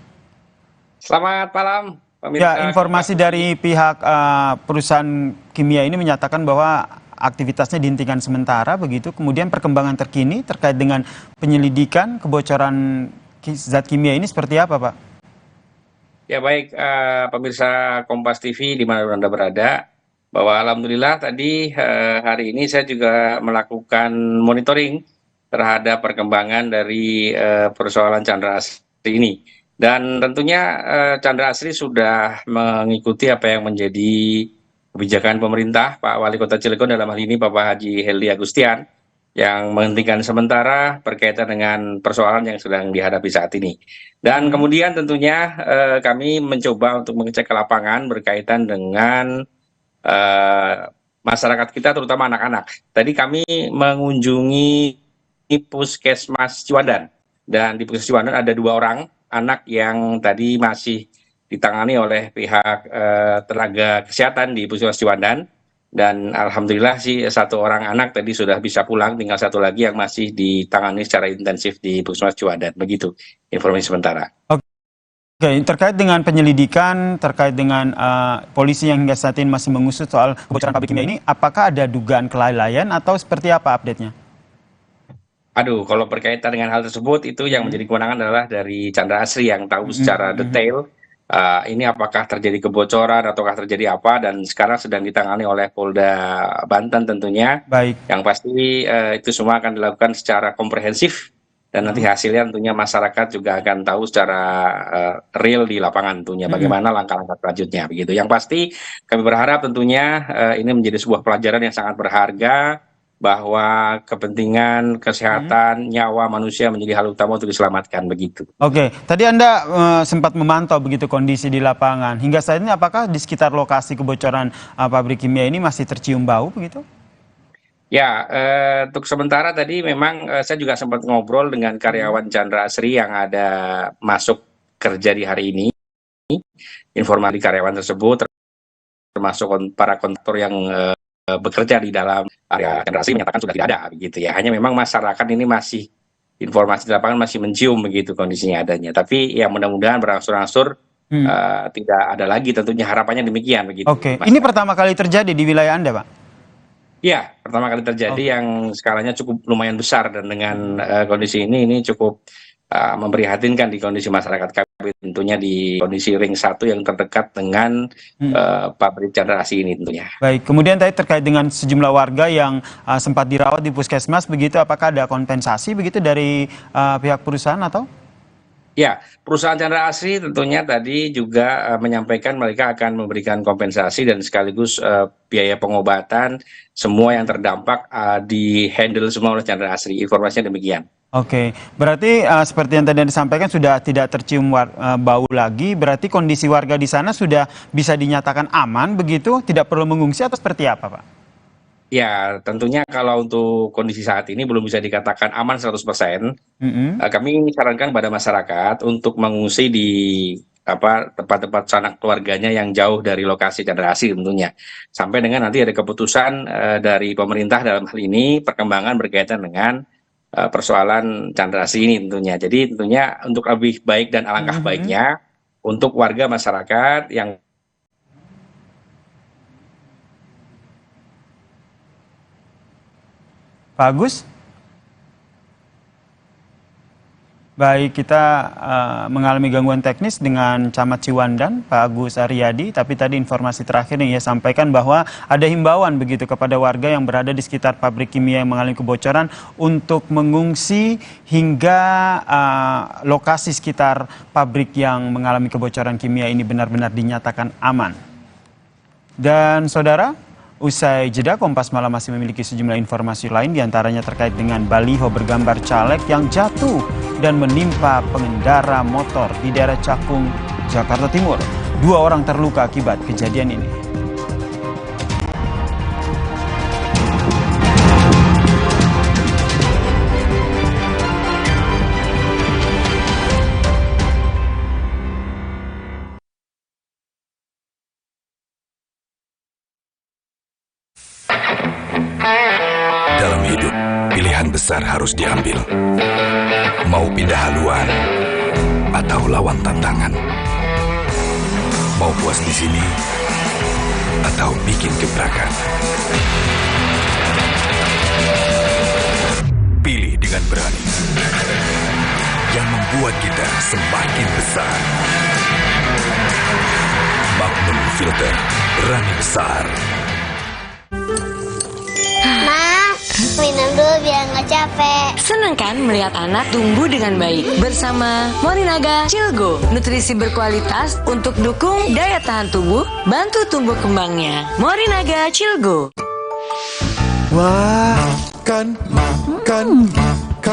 S21: Selamat malam, pemirsa.
S7: Ya, informasi dari pihak perusahaan kimia ini menyatakan bahwa aktivitasnya dihentikan sementara, begitu. Kemudian perkembangan terkini terkait dengan penyelidikan kebocoran zat kimia ini seperti apa, Pak?
S21: Ya baik, pemirsa Kompas TV di mana Anda berada, bahwa alhamdulillah tadi hari ini saya juga melakukan monitoring terhadap perkembangan dari persoalan Chandra Asri ini. Dan tentunya Chandra Asri sudah mengikuti apa yang menjadi kebijakan pemerintah Pak Wali Kota Cilegon, dalam hal ini Bapak Haji Heldi Agustian, yang menghentikan sementara berkaitan dengan persoalan yang sedang dihadapi saat ini. Dan kemudian tentunya kami mencoba untuk mengecek ke lapangan berkaitan dengan masyarakat kita, terutama anak-anak. Tadi kami mengunjungi Puskesmas Ciwandan, dan di Puskesmas Ciwandan ada 2 orang anak yang tadi masih ditangani oleh pihak tenaga kesehatan di Puskesmas Ciwandan. Dan alhamdulillah sih 1 orang anak tadi sudah bisa pulang, tinggal 1 lagi yang masih ditangani secara intensif di Puskesmas Ciwandan. Begitu informasi sementara.
S7: Oke, terkait dengan penyelidikan, terkait dengan polisi yang hingga saat ini masih mengusut soal kebocoran pabrik kimia ini, apakah ada dugaan kelalaian atau seperti apa update-nya?
S21: Aduh, kalau berkaitan dengan hal tersebut, itu yang menjadi kewenangan adalah dari Chandra Asri yang tahu secara detail ini apakah terjadi kebocoran ataukah terjadi apa, dan sekarang sedang ditangani oleh Polda Banten tentunya.
S7: Baik.
S21: Yang pasti itu semua akan dilakukan secara komprehensif, dan nanti hasilnya tentunya masyarakat juga akan tahu secara real di lapangan tentunya bagaimana langkah-langkah selanjutnya begitu. Yang pasti kami berharap tentunya ini menjadi sebuah pelajaran yang sangat berharga, bahwa kepentingan kesehatan nyawa manusia menjadi hal utama untuk diselamatkan begitu.
S7: Oke, tadi Anda sempat memantau begitu kondisi di lapangan. Hingga saat ini apakah di sekitar lokasi kebocoran pabrik kimia ini masih tercium bau begitu?
S21: Ya, untuk sementara tadi memang saya juga sempat ngobrol dengan karyawan Chandra Asri yang ada masuk kerja di hari ini. Informasi karyawan tersebut termasuk para kontraktor yang bekerja di dalam area Chandra Asri menyatakan sudah tidak ada begitu ya. Hanya memang masyarakat ini masih, informasi di lapangan masih mencium begitu kondisinya adanya. Tapi ya mudah-mudahan berangsur-angsur tidak ada lagi, tentunya harapannya demikian begitu.
S7: Oke, ini pertama kali terjadi di wilayah Anda, Pak?
S21: Ya, pertama kali terjadi yang skalanya cukup lumayan besar, dan dengan kondisi ini cukup memprihatinkan di kondisi masyarakat kami. tentunya di kondisi ring 1 yang terdekat dengan pabrik Chandra Asri ini tentunya.
S7: Baik, kemudian tadi terkait dengan sejumlah warga yang sempat dirawat di puskesmas begitu, apakah ada kompensasi begitu dari pihak perusahaan atau?
S21: Ya, perusahaan Chandra Asri tentunya tadi juga menyampaikan mereka akan memberikan kompensasi dan sekaligus biaya pengobatan semua yang terdampak di handle semua oleh Chandra Asri. Informasinya demikian.
S7: Oke, berarti seperti yang tadi disampaikan sudah tidak tercium bau lagi, berarti kondisi warga di sana sudah bisa dinyatakan aman begitu, tidak perlu mengungsi atau seperti apa, Pak?
S21: Ya, tentunya kalau untuk kondisi saat ini belum bisa dikatakan aman 100%. Kami sarankan pada masyarakat untuk mengungsi di tempat-tempat sanak keluarganya yang jauh dari lokasi Chandra Asri tentunya. Sampai dengan nanti ada keputusan dari pemerintah dalam hal ini perkembangan berkaitan dengan persoalan Chandra Asri ini tentunya. Jadi tentunya untuk lebih baik dan alangkah baiknya untuk warga masyarakat yang
S7: Pak Agus? Baik, kita mengalami gangguan teknis dengan Camat Ciwandan, Pak Agus Aryadi, tapi tadi informasi terakhir yang ia sampaikan bahwa ada himbauan begitu kepada warga yang berada di sekitar pabrik kimia yang mengalami kebocoran untuk mengungsi hingga lokasi sekitar pabrik yang mengalami kebocoran kimia ini benar-benar dinyatakan aman. Dan saudara, usai jeda, Kompas Malam masih memiliki sejumlah informasi lain, diantaranya terkait dengan baliho bergambar caleg yang jatuh dan menimpa pengendara motor di daerah Cakung, Jakarta Timur. 2 orang terluka akibat kejadian ini.
S9: Dalam hidup, pilihan besar harus diambil. Mau pindah haluan atau lawan tantangan. Mau puas di sini atau bikin gebrakan. Pilih dengan berani. Yang membuat kita semakin besar. Magnum Filter, berani besar.
S14: Minum dulu biar nggak capek.
S18: Senang kan melihat anak tumbuh dengan baik bersama Morinaga Cilgo, nutrisi berkualitas untuk dukung daya tahan tubuh, bantu tumbuh kembangnya. Morinaga Cilgo.
S23: Wah, makan.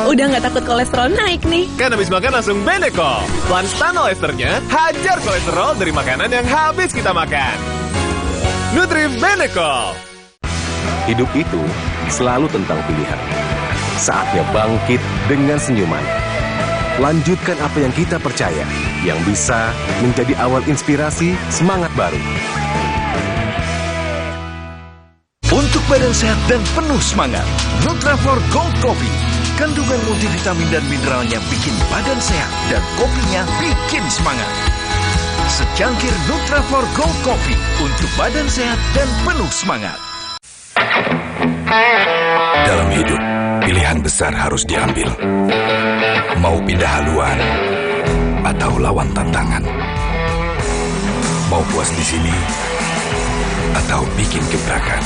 S11: Udah nggak takut kolesterol naik nih.
S10: Kan habis makan langsung Benecol. Lanstan esternya hajar kolesterol dari makanan yang habis kita makan. Nutri Benecol.
S24: Hidup itu selalu tentang pilihan. Saatnya bangkit dengan senyuman. Lanjutkan apa yang kita percaya, yang bisa menjadi awal inspirasi semangat baru.
S9: Untuk badan sehat dan penuh semangat, Nutraflor Gold Coffee. Kandungan multivitamin dan mineralnya bikin badan sehat dan kopinya bikin semangat. Secangkir Nutraflor Gold Coffee untuk badan sehat dan penuh semangat. Dalam hidup, pilihan besar harus diambil. Mau pindah haluan atau lawan tantangan. Mau puas di sini atau bikin gebrakan.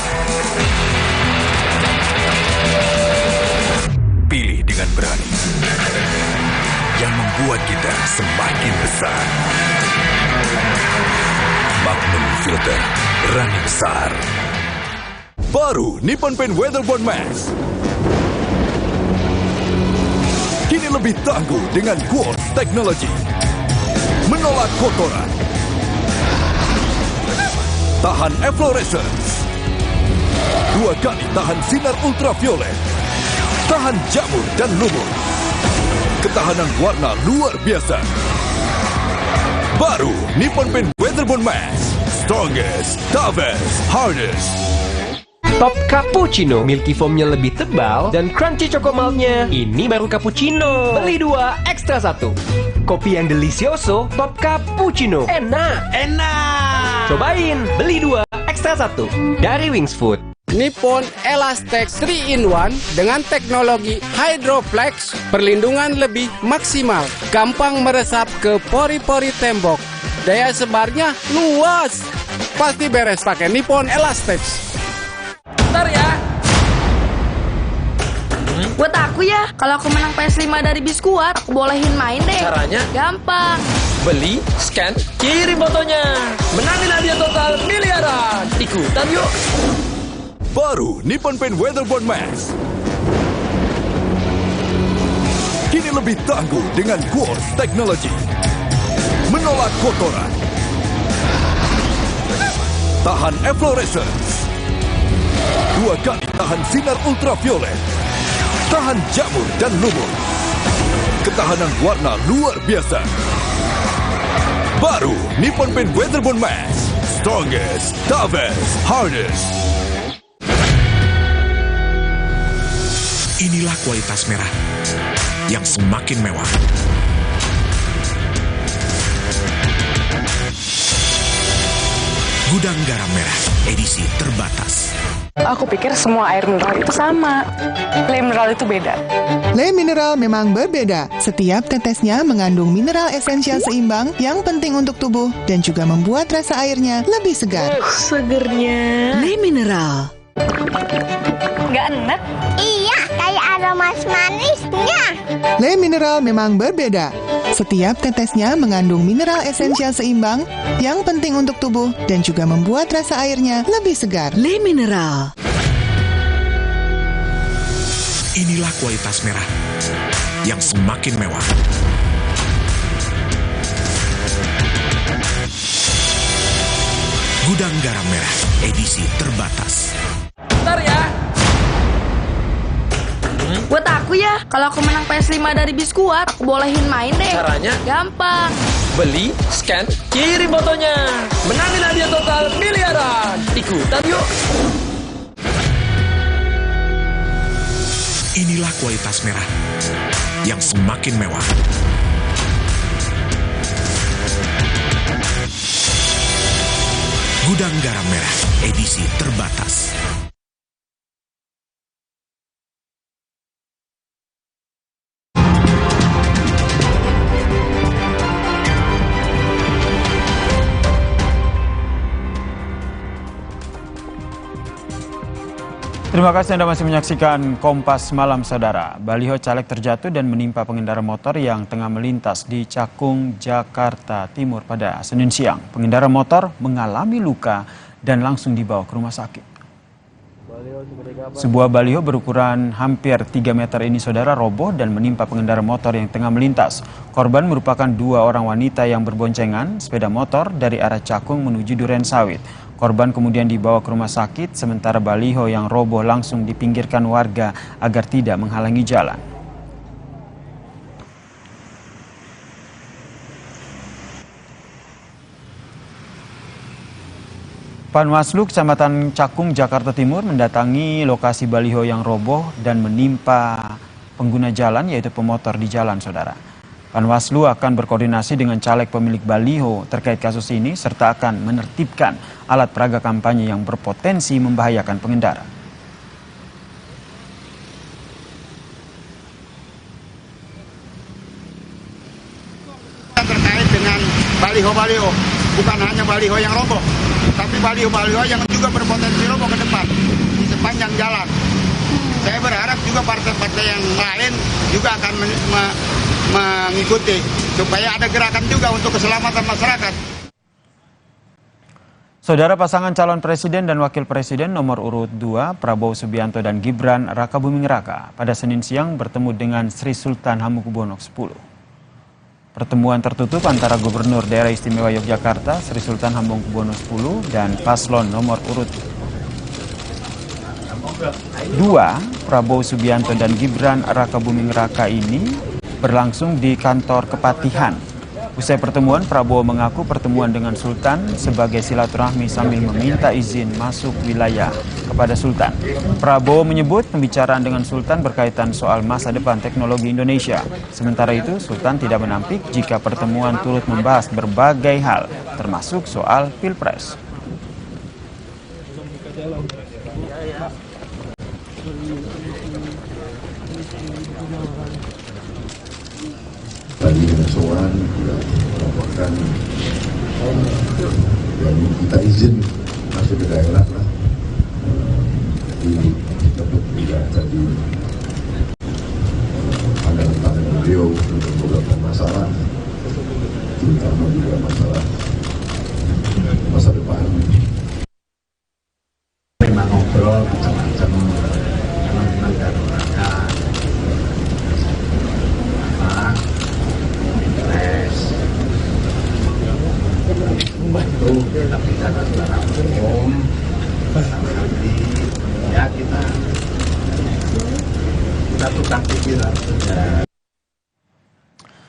S9: Pilih dengan berani. Yang membuat kita semakin besar. Magnum Filter, berani besar.
S10: Baru Nippon Paint Weatherboard Max. Kini lebih tangguh dengan Quartz Technology. Menolak kotoran. Tahan efflorescence. 2 kali tahan sinar ultraviolet. Tahan jamur dan lumut. Ketahanan warna luar biasa. Baru Nippon Paint Weatherboard Max. Strongest, toughest, hardest.
S25: Top Cappuccino, milky foamnya lebih tebal dan crunchy chocomaltnya. Ini baru cappuccino. Beli 2, ekstra 1. Kopi yang delicioso, Top Cappuccino. Enak. Cobain, beli 2, ekstra 1. Dari Wings Food.
S4: Nippon Elastex 3-in-1 dengan teknologi Hydroflex, perlindungan lebih maksimal, gampang meresap ke pori-pori tembok, daya sebarnya luas. Pasti beres pakai Nippon Elastex.
S16: Bentar ya.
S5: Buat aku ya, kalau aku menang PS5 dari Biskuat, aku bolehin main deh.
S16: Caranya?
S5: Gampang.
S16: Beli, scan, kirim fotonya. Menangin hadiah total miliaran. Ikutan yuk.
S10: Baru Nippon Paint Weatherboard Max. Kini lebih tangguh dengan Quartz Technology. Menolak kotoran. Tahan efflorescence. 2 kali tahan sinar ultraviolet. Tahan jamur dan lumut. Ketahanan warna luar biasa. Baru Nippon Paint Weatherboard Max. Strongest, toughest, hardest.
S17: Inilah kualitas merah yang semakin mewah. Gudang Garam Merah, edisi terbatas.
S5: Aku pikir semua air mineral itu sama. Le mineral itu beda.
S22: Le mineral memang berbeda. Setiap tetesnya mengandung mineral esensial seimbang yang penting untuk tubuh dan juga membuat rasa airnya lebih segar.
S5: Segernya.
S22: Le mineral.
S5: Nggak enak?
S14: Iya, kayak aroma manisnya.
S22: Le mineral memang berbeda. Setiap tetesnya mengandung mineral esensial seimbang yang penting untuk tubuh dan juga membuat rasa airnya lebih segar. Le mineral.
S17: Inilah kualitas merah yang semakin mewah. Gudang Garam Merah, edisi terbatas.
S16: Bentar ya.
S5: Buat aku ya, kalau aku menang PS5 dari Biskuat, aku bolehin main deh.
S16: Caranya?
S5: Gampang.
S16: Beli, scan, kirim fotonya. Menangin hadiah total miliaran. Ikutan yuk.
S17: Inilah kualitas merah yang semakin mewah. Gudang Garam Merah, edisi terbatas.
S7: Terima kasih Anda masih menyaksikan Kompas Malam Saudara. Baliho caleg terjatuh dan menimpa pengendara motor yang tengah melintas di Cakung, Jakarta Timur pada Senin siang. Pengendara motor mengalami luka dan langsung dibawa ke rumah sakit. Sebuah baliho berukuran hampir 3 meter ini saudara roboh dan menimpa pengendara motor yang tengah melintas. Korban merupakan 2 orang wanita yang berboncengan sepeda motor dari arah Cakung menuju Durensawit. Korban kemudian dibawa ke rumah sakit, sementara baliho yang roboh langsung dipinggirkan warga agar tidak menghalangi jalan. Panwaslu Kecamatan Cakung, Jakarta Timur mendatangi lokasi baliho yang roboh dan menimpa pengguna jalan yaitu pemotor di jalan, saudara. Panwaslu akan berkoordinasi dengan caleg pemilik baliho terkait kasus ini serta akan menertibkan alat peraga kampanye yang berpotensi membahayakan pengendara.
S23: Terkait dengan baliho-baliho, bukan hanya baliho yang roboh, tapi baliho-baliho yang juga berpotensi roboh ke depan di sepanjang jalan. Saya berharap juga partai-partai yang lain juga akan mengikuti supaya ada gerakan juga untuk keselamatan masyarakat.
S7: Saudara, pasangan calon presiden dan wakil presiden nomor urut 2 Prabowo Subianto dan Gibran Rakabuming Raka pada Senin siang bertemu dengan Sri Sultan Hamengkubuwono X. Pertemuan tertutup antara Gubernur Daerah Istimewa Yogyakarta Sri Sultan Hamengkubuwono X dan paslon nomor urut 2 Prabowo Subianto dan Gibran Rakabuming Raka ini berlangsung di kantor Kepatihan. Usai pertemuan, Prabowo mengaku pertemuan dengan Sultan sebagai silaturahmi sambil meminta izin masuk wilayah kepada Sultan. Prabowo menyebut pembicaraan dengan Sultan berkaitan soal masa depan teknologi Indonesia. Sementara itu, Sultan tidak menampik jika pertemuan turut membahas berbagai hal, termasuk soal Pilpres.
S6: Tadi ada soal juga melaporkan yang kita izin masuk ke daerah lah. Jadi tetap juga tadi ada tentang beliau untuk beberapa masalah, terutama juga masalah masa depan. Memang ngobrol macam-macam teman-teman dan masyarakat. Membantu tapi karena secara umum nanti ya kita tukang pikiran.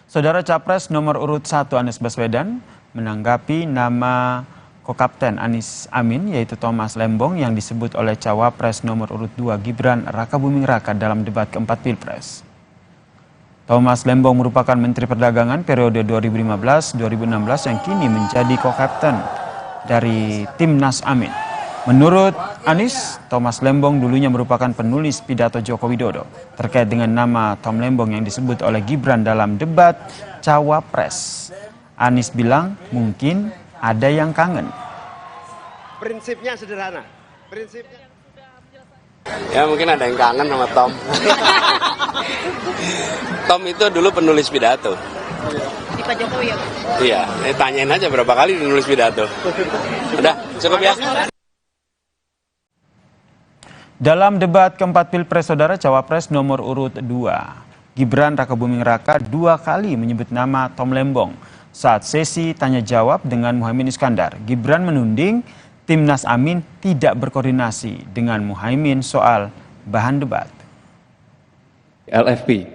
S7: Saudara Capres nomor urut 1 Anies Baswedan menanggapi nama Kokapten Anies Amin yaitu Thomas Lembong yang disebut oleh Cawapres nomor urut 2 Gibran Rakabuming Raka dalam debat keempat Pilpres. Thomas Lembong merupakan Menteri Perdagangan periode 2015-2016 yang kini menjadi Kokapten dari Timnas Amin. Menurut Anies, Thomas Lembong dulunya merupakan penulis pidato Joko Widodo terkait dengan nama Tom Lembong yang disebut oleh Gibran dalam debat Cawapres. Anies bilang mungkin ada yang kangen.
S8: Prinsipnya sederhana. Prinsipnya ya mungkin ada yang kangen sama Tom. Tom itu dulu penulis pidato.
S12: Di Pak Jokowi ya?
S8: Iya, tanyain aja berapa kali nulis pidato. Udah, cukup ya.
S7: Dalam debat keempat Pilpres, saudara, Cawapres nomor urut 2 Gibran Rakabuming Raka 2 kali menyebut nama Tom Lembong saat sesi tanya jawab dengan Muhaimin Iskandar. Gibran menuding Timnas Amin tidak berkoordinasi dengan Muhaimin soal bahan debat.
S13: LFP,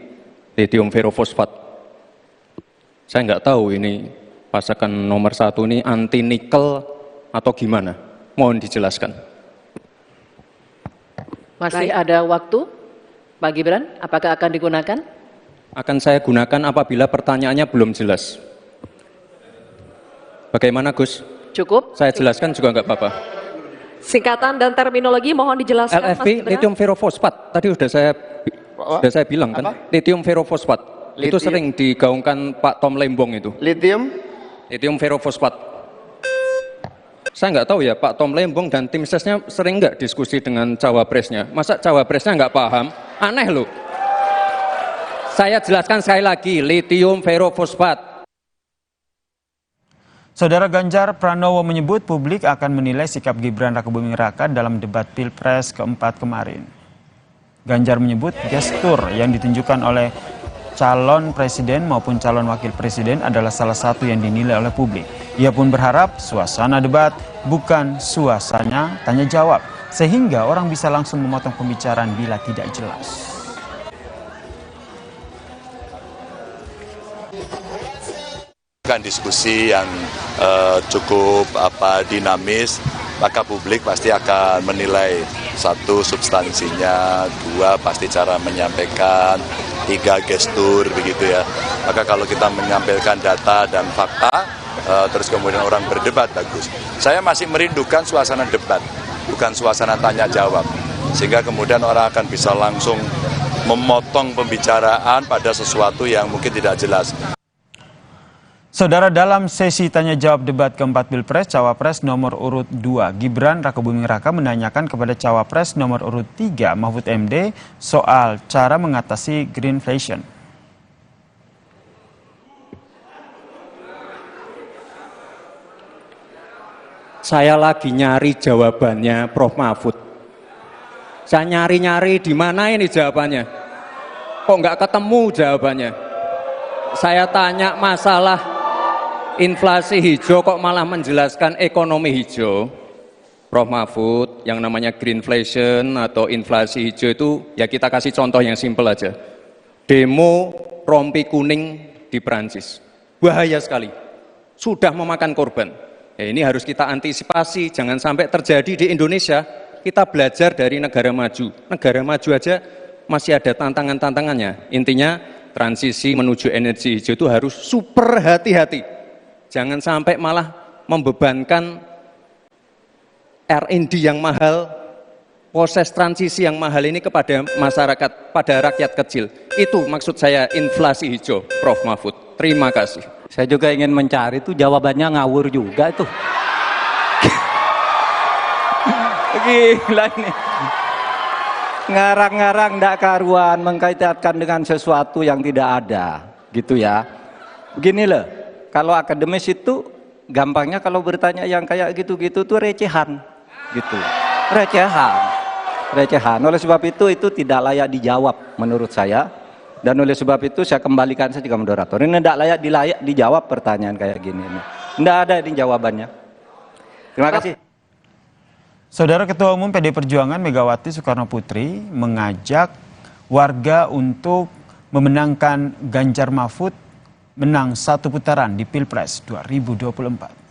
S13: lithium ferrofosfat. Saya nggak tahu ini pasakan nomor 1 ini anti nikel atau gimana. Mohon dijelaskan.
S12: Masih ada waktu, Pak Gibran, apakah akan digunakan?
S13: Akan saya gunakan apabila pertanyaannya belum jelas. Bagaimana Gus?
S12: Cukup?
S13: Saya jelaskan juga nggak apa-apa.
S12: Singkatan dan terminologi mohon dijelaskan.
S13: LFP, lithium ferrofosfat. Tadi sudah saya bilang kan, lithium ferrofosfat. Itu sering digaungkan Pak Tom Lembong itu. Lithium ferrofosfat. Saya nggak tahu ya Pak Tom Lembong dan tim sesnya sering nggak diskusi dengan cawapresnya. Masa cawapresnya nggak paham? Aneh loh. Saya jelaskan sekali lagi, lithium ferrofosfat.
S7: Saudara Ganjar Pranowo menyebut publik akan menilai sikap Gibran Rakabuming Raka dalam debat Pilpres keempat kemarin. Ganjar menyebut gestur yang ditunjukkan oleh calon presiden maupun calon wakil presiden adalah salah satu yang dinilai oleh publik. Ia pun berharap suasana debat bukan suasana tanya jawab, sehingga orang bisa langsung memotong pembicaraan bila tidak jelas.
S15: Kan diskusi yang cukup dinamis, maka publik pasti akan menilai, 1 substansinya, 2 pasti cara menyampaikan, 3 gestur begitu ya. Maka kalau kita menyampaikan data dan fakta, terus kemudian orang berdebat, bagus. Saya masih merindukan suasana debat, bukan suasana tanya jawab, sehingga kemudian orang akan bisa langsung memotong pembicaraan pada sesuatu yang mungkin tidak jelas.
S7: Saudara, dalam sesi tanya jawab debat keempat Pilpres, Cawapres nomor urut 2 Gibran Rakabuming Raka menanyakan kepada Cawapres nomor urut 3 Mahfud MD soal cara mengatasi greenflation.
S13: Saya lagi nyari jawabannya Prof Mahfud. Saya nyari-nyari di mana ini jawabannya. Kok nggak ketemu jawabannya. Saya tanya masalah inflasi hijau kok malah menjelaskan ekonomi hijau. Prof Mahfud, yang namanya greenflation atau inflasi hijau itu ya kita kasih contoh yang simpel aja. Demo rompi kuning di Perancis. Bahaya sekali. Sudah memakan korban. Ya, ini harus kita antisipasi, jangan sampai terjadi di Indonesia. Kita belajar dari negara maju. Negara maju aja masih ada tantangan-tantangannya. Intinya transisi menuju energi hijau itu harus super hati-hati. Jangan sampai malah membebankan R&D yang mahal, proses transisi yang mahal ini kepada masyarakat, pada rakyat kecil. Itu maksud saya inflasi hijau, Prof. Mahfud. Terima kasih.
S1: Saya juga ingin mencari itu jawabannya ngawur juga itu. Gila ini. Ngarang-ngarang ndak karuan, mengkaitkan dengan sesuatu yang tidak ada, gitu ya. Begini loh, kalau akademis itu gampangnya kalau bertanya yang kayak gitu-gitu tuh recehan, gitu. Recehan. Oleh sebab itu tidak layak dijawab menurut saya. Dan oleh sebab itu saya kembalikan saja ke moderator. Ini tidak layak dijawab pertanyaan kayak gini. Tidak ada ini jawabannya. Terima kasih.
S7: Saudara Ketua Umum PD Perjuangan Megawati Soekarno Putri mengajak warga untuk memenangkan Ganjar Mahfud menang 1 putaran di Pilpres 2024.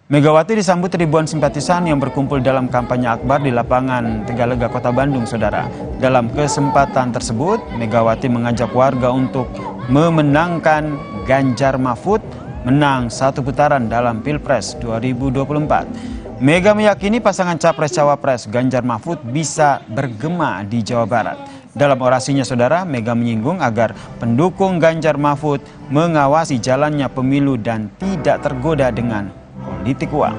S7: Megawati disambut ribuan simpatisan yang berkumpul dalam kampanye akbar di lapangan Tegalega, Kota Bandung, saudara. Dalam kesempatan tersebut, Megawati mengajak warga untuk memenangkan Ganjar Mahfud menang 1 putaran dalam Pilpres 2024. Mega meyakini pasangan Capres-Cawapres Ganjar Mahfud bisa bergema di Jawa Barat. Dalam orasinya, saudara, Mega menyinggung agar pendukung Ganjar Mahfud mengawasi jalannya pemilu dan tidak tergoda dengan politik uang.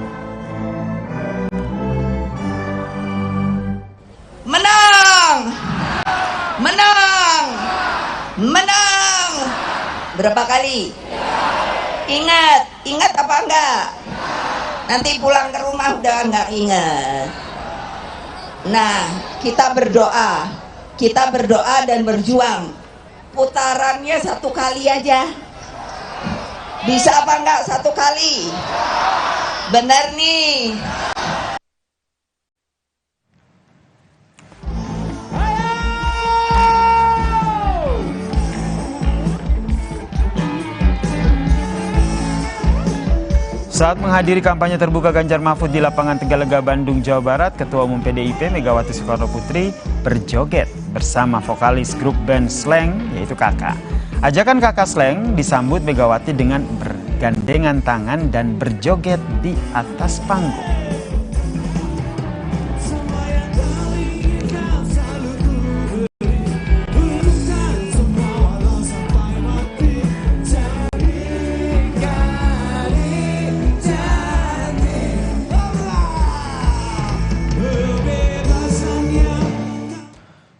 S2: Menang! Menang! Menang! Berapa kali? Ingat apa enggak? Nanti pulang ke rumah udah enggak ingat. Nah, kita berdoa dan berjuang. Putarannya 1 kali aja. Bisa apa enggak 1 kali? Benar nih.
S7: Saat menghadiri kampanye terbuka Ganjar Mahfud di lapangan Tegalega, Bandung, Jawa Barat, Ketua Umum PDIP Megawati Soekarno Putri berjoget bersama vokalis grup band Slank, yaitu Kakak. Ajakan Kakak Slank disambut Megawati dengan bergandengan tangan dan berjoget di atas panggung.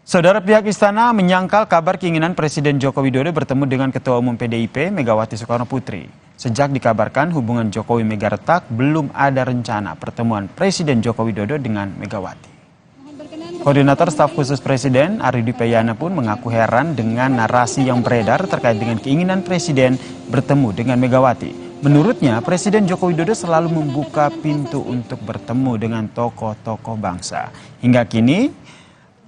S7: Saudara, pihak istana menyangkal kabar keinginan Presiden Joko Widodo bertemu dengan Ketua Umum PDIP Megawati Soekarno Putri. Sejak dikabarkan hubungan Jokowi Mega retak, belum ada rencana pertemuan Presiden Joko Widodo dengan Megawati. Koordinator Staf Khusus Presiden Ari Dipayana pun mengaku heran dengan narasi yang beredar terkait dengan keinginan Presiden bertemu dengan Megawati. Menurutnya, Presiden Joko Widodo selalu membuka pintu untuk bertemu dengan tokoh-tokoh bangsa. Hingga kini,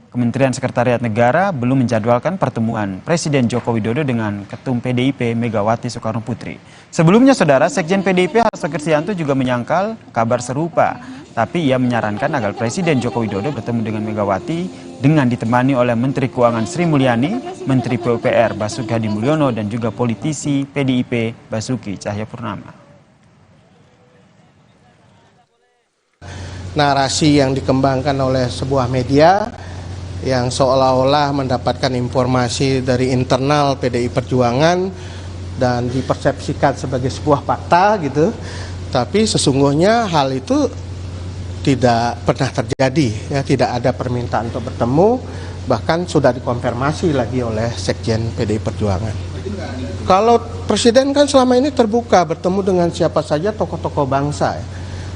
S7: Kementerian Sekretariat Negara belum menjadwalkan pertemuan Presiden Joko Widodo dengan Ketum PDIP Megawati Soekarno Putri. Sebelumnya, saudara, Sekjen PDIP Hasto Kristianto juga menyangkal kabar serupa. Tapi ia menyarankan agar Presiden Joko Widodo bertemu dengan Megawati dengan ditemani oleh Menteri Keuangan Sri Mulyani, Menteri PUPR Basuki Hadi Mulyono, dan juga politisi PDIP Basuki Cahayapurnama.
S3: Narasi yang dikembangkan oleh sebuah media yang seolah-olah mendapatkan informasi dari internal PDI Perjuangan dan dipersepsikan sebagai sebuah fakta gitu, tapi sesungguhnya hal itu tidak pernah terjadi, ya, tidak ada permintaan untuk bertemu, bahkan sudah dikonfirmasi lagi oleh Sekjen PDI Perjuangan. Kalau Presiden kan selama ini terbuka bertemu dengan siapa saja tokoh-tokoh bangsa, ya.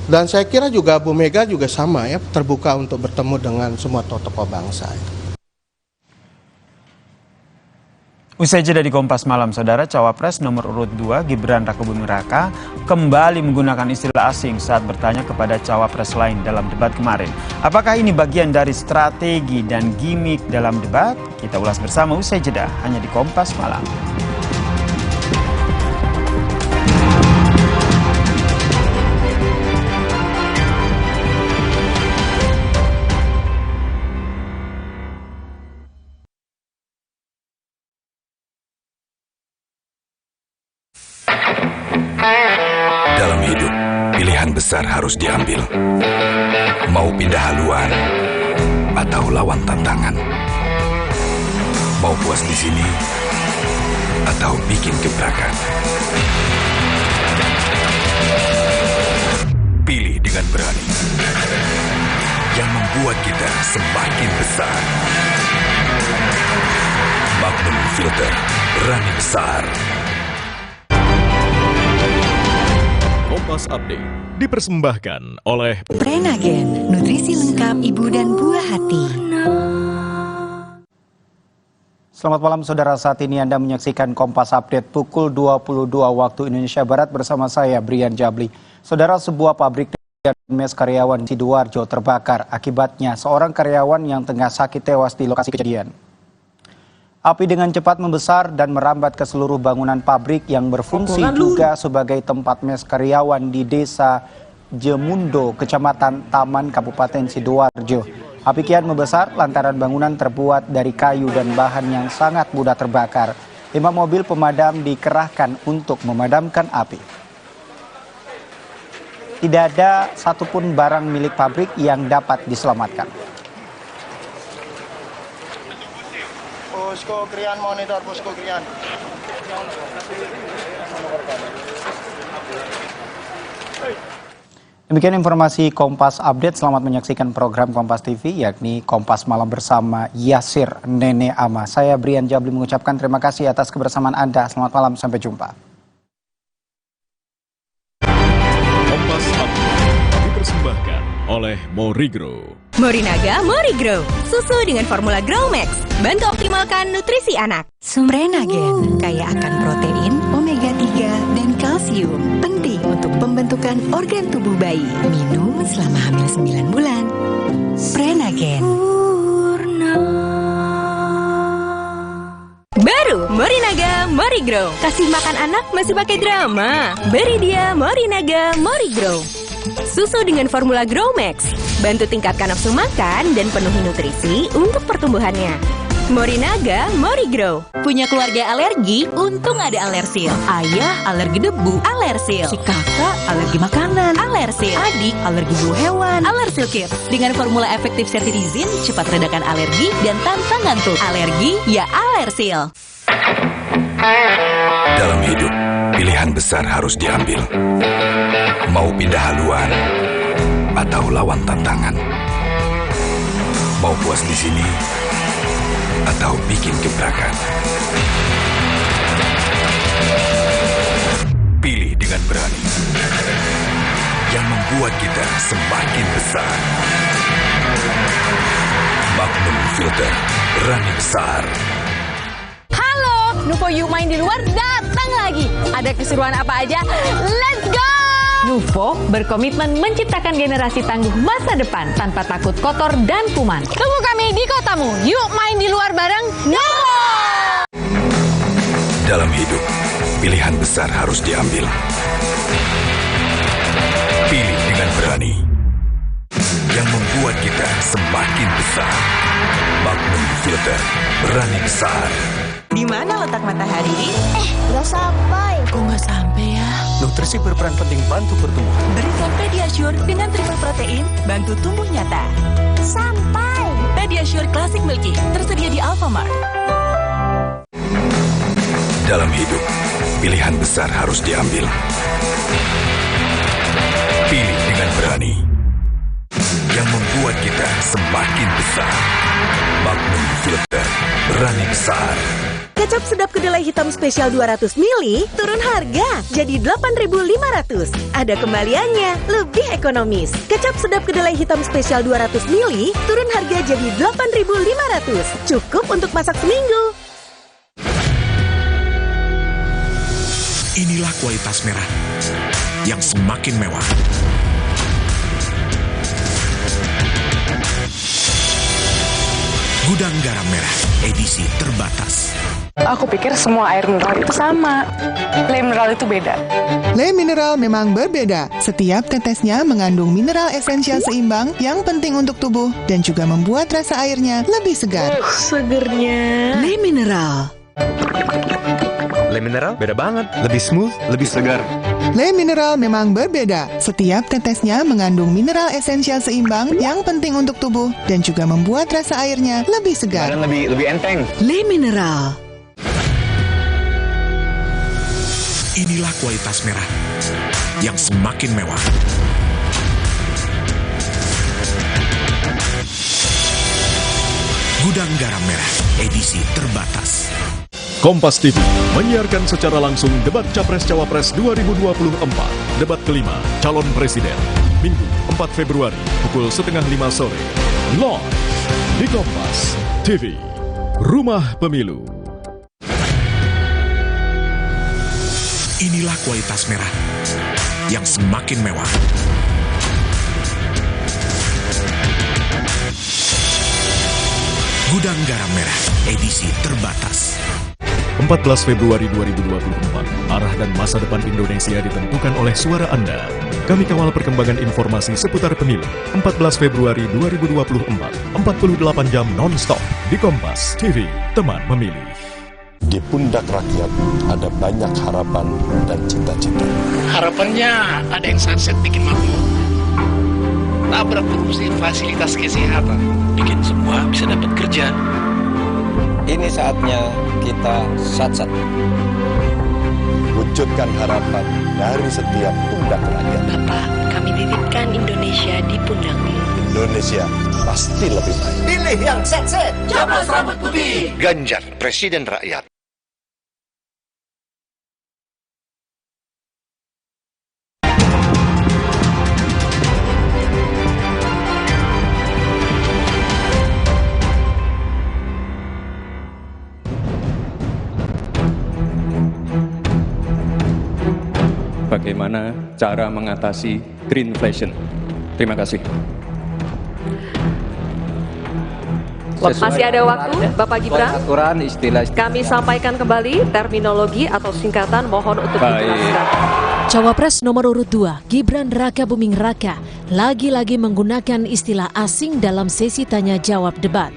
S3: Dan saya kira juga Bu Mega juga sama, ya, terbuka untuk bertemu dengan semua tokoh bangsa.
S7: Usai jeda di Kompas Malam, saudara, Cawapres nomor urut 2 Gibran Rakebuming Raka kembali menggunakan istilah asing saat bertanya kepada Cawapres lain dalam debat kemarin. Apakah ini bagian dari strategi dan gimmick dalam debat? Kita ulas bersama usai jeda hanya di Kompas Malam.
S9: besar harus diambil. Mau pindah haluan atau lawan tantangan. Mau puas di sini atau bikin gebrakan. Pilih dengan berani. Yang membuat kita semakin besar. Magnum Filter, berani besar.
S10: Kompas Update dipersembahkan oleh
S11: Prenagen, nutrisi lengkap ibu dan buah hati.
S18: Selamat malam saudara, saat ini Anda menyaksikan Kompas Update pukul 22 waktu Indonesia Barat bersama saya Brian Jabli. Saudara, sebuah pabrik dan mes karyawan di Sidoarjo terbakar. Akibatnya seorang karyawan yang tengah sakit tewas di lokasi kejadian. Api dengan cepat membesar dan merambat ke seluruh bangunan pabrik yang berfungsi juga sebagai tempat mes karyawan di Desa Jemundo, Kecamatan Taman, Kabupaten Sidoarjo. Api kian membesar lantaran bangunan terbuat dari kayu dan bahan yang sangat mudah terbakar. 5 mobil pemadam dikerahkan untuk memadamkan api. Tidak ada satupun barang milik pabrik yang dapat diselamatkan.
S23: Posko Krian monitor, Posko Krian.
S18: Demikian informasi Kompas Update. Selamat menyaksikan program Kompas TV, yakni Kompas Malam bersama Yasir Nene Ama. Saya Brian Jabli mengucapkan terima kasih atas kebersamaan Anda. Selamat malam, sampai jumpa.
S10: Kompas Update dipersembahkan oleh Morigro.
S19: Morinaga Morigro, susu dengan formula Grow Max, bantu optimalkan nutrisi anak.
S11: Prenagen, kaya akan protein, omega 3, dan kalsium. Penting untuk pembentukan organ tubuh bayi. Minum selama hamil 9 bulan. Prenagen.
S19: Baru Morinaga Morigro, kasih makan anak masih pakai drama. Beri dia Morinaga Morigro. Susu dengan formula Grow Max, bantu tingkatkan nafsu makan dan penuhi nutrisi untuk pertumbuhannya. Morinaga Morigro. Punya keluarga alergi? Untung ada Alersil. Ayah alergi debu, Alersil. Si kakak alergi makanan, Alersil. Adik alergi bulu hewan, Alersil Kids. Dengan formula efektif cetirizin, cepat redakan alergi dan tanpa ngantuk. Alergi ya Alersil.
S9: Dalam hidup, pilihan besar harus diambil. Mau pindah haluan atau lawan tantangan. Mau puas di sini atau bikin gebrakan. Pilih dengan berani. Yang membuat kita semakin besar. Magnum Filter, berani besar.
S19: Halo, Nuvo You main di luar datang lagi. Ada keseruan apa aja? Let's go! Nuvo berkomitmen menciptakan generasi tangguh masa depan tanpa takut kotor dan kuman. Tunggu kami di kotamu. Yuk main di luar bareng Nuvo!
S9: Dalam hidup, pilihan besar harus diambil. Pilih dengan berani. Yang membuat kita semakin besar. Magnum Filter, berani besar.
S11: Di mana letak matahari?
S14: Nggak sampai.
S11: Kok nggak sampai ya?
S9: Nutrisi berperan penting bantu pertumbuhan.
S11: Berikan Pediasure dengan triple protein, bantu tumbuh nyata.
S14: Sampai.
S11: Pediasure Classic Milky, tersedia di Alfamart.
S9: Dalam hidup, pilihan besar harus diambil. Pilih dengan berani. Yang membuat kita semakin besar. Magnum Filter, berani besar.
S11: Kecap sedap kedelai hitam spesial 200 ml turun harga jadi 8.500. Ada kembaliannya, lebih ekonomis. Kecap sedap kedelai hitam spesial 200 ml turun harga jadi 8.500. Cukup untuk masak seminggu.
S17: Inilah kualitas merah yang semakin mewah. Gudang Garam Merah, edisi terbatas.
S5: Aku pikir semua air mineral itu sama. Le mineral itu beda.
S22: Le mineral memang berbeda. Setiap tetesnya mengandung mineral esensial seimbang yang penting untuk tubuh dan juga membuat rasa airnya lebih segar.
S5: Segernya.
S11: Le mineral.
S4: Le Mineral beda banget, lebih smooth, lebih segar.
S22: Le Mineral memang berbeda. Setiap tetesnya mengandung mineral esensial seimbang yang penting untuk tubuh dan juga membuat rasa airnya lebih segar.
S4: Dan lebih enteng.
S22: Le Mineral.
S17: Inilah kualitas merah yang semakin mewah. Gudang Garam Merah, edisi terbatas.
S10: Kompas TV menyiarkan secara langsung debat Capres-Cawapres 2024, debat kelima calon presiden, Minggu 4 Februari pukul 4:30 sore, live di Kompas TV, Rumah Pemilu.
S17: Inilah kualitas merah yang semakin mewah. Gudang Garam Merah, edisi terbatas.
S10: 14 Februari 2024, arah dan masa depan Indonesia ditentukan oleh suara Anda. Kami kawal perkembangan informasi seputar pemilu. 14 Februari 2024, 48 jam non-stop di Kompas TV, teman memilih.
S20: Di pundak rakyat ada banyak harapan dan cita-cita.
S21: Harapannya ada yang sunset bikin makmur, tabrak korupsi fasilitas kesehatan, bikin semua bisa dapat kerja.
S1: Ini saatnya kita sat-sat.
S20: Wujudkan harapan dari setiap pundak rakyat.
S24: Bapak, kami titipkan Indonesia di pundakmu.
S20: Indonesia pasti lebih baik.
S21: Pilih yang sat-set, capres rambut putih.
S20: Ganjar, Presiden Rakyat.
S13: Bagaimana cara mengatasi greenflation? Terima kasih.
S25: Masih ada waktu, Bapak Gibran.
S1: Aturan istilah.
S25: Kami sampaikan kembali terminologi atau singkatan, mohon untuk dijelaskan.
S26: Cawapres nomor urut 2, Gibran Raka Buming Raka, lagi-lagi menggunakan istilah asing dalam sesi tanya jawab debat.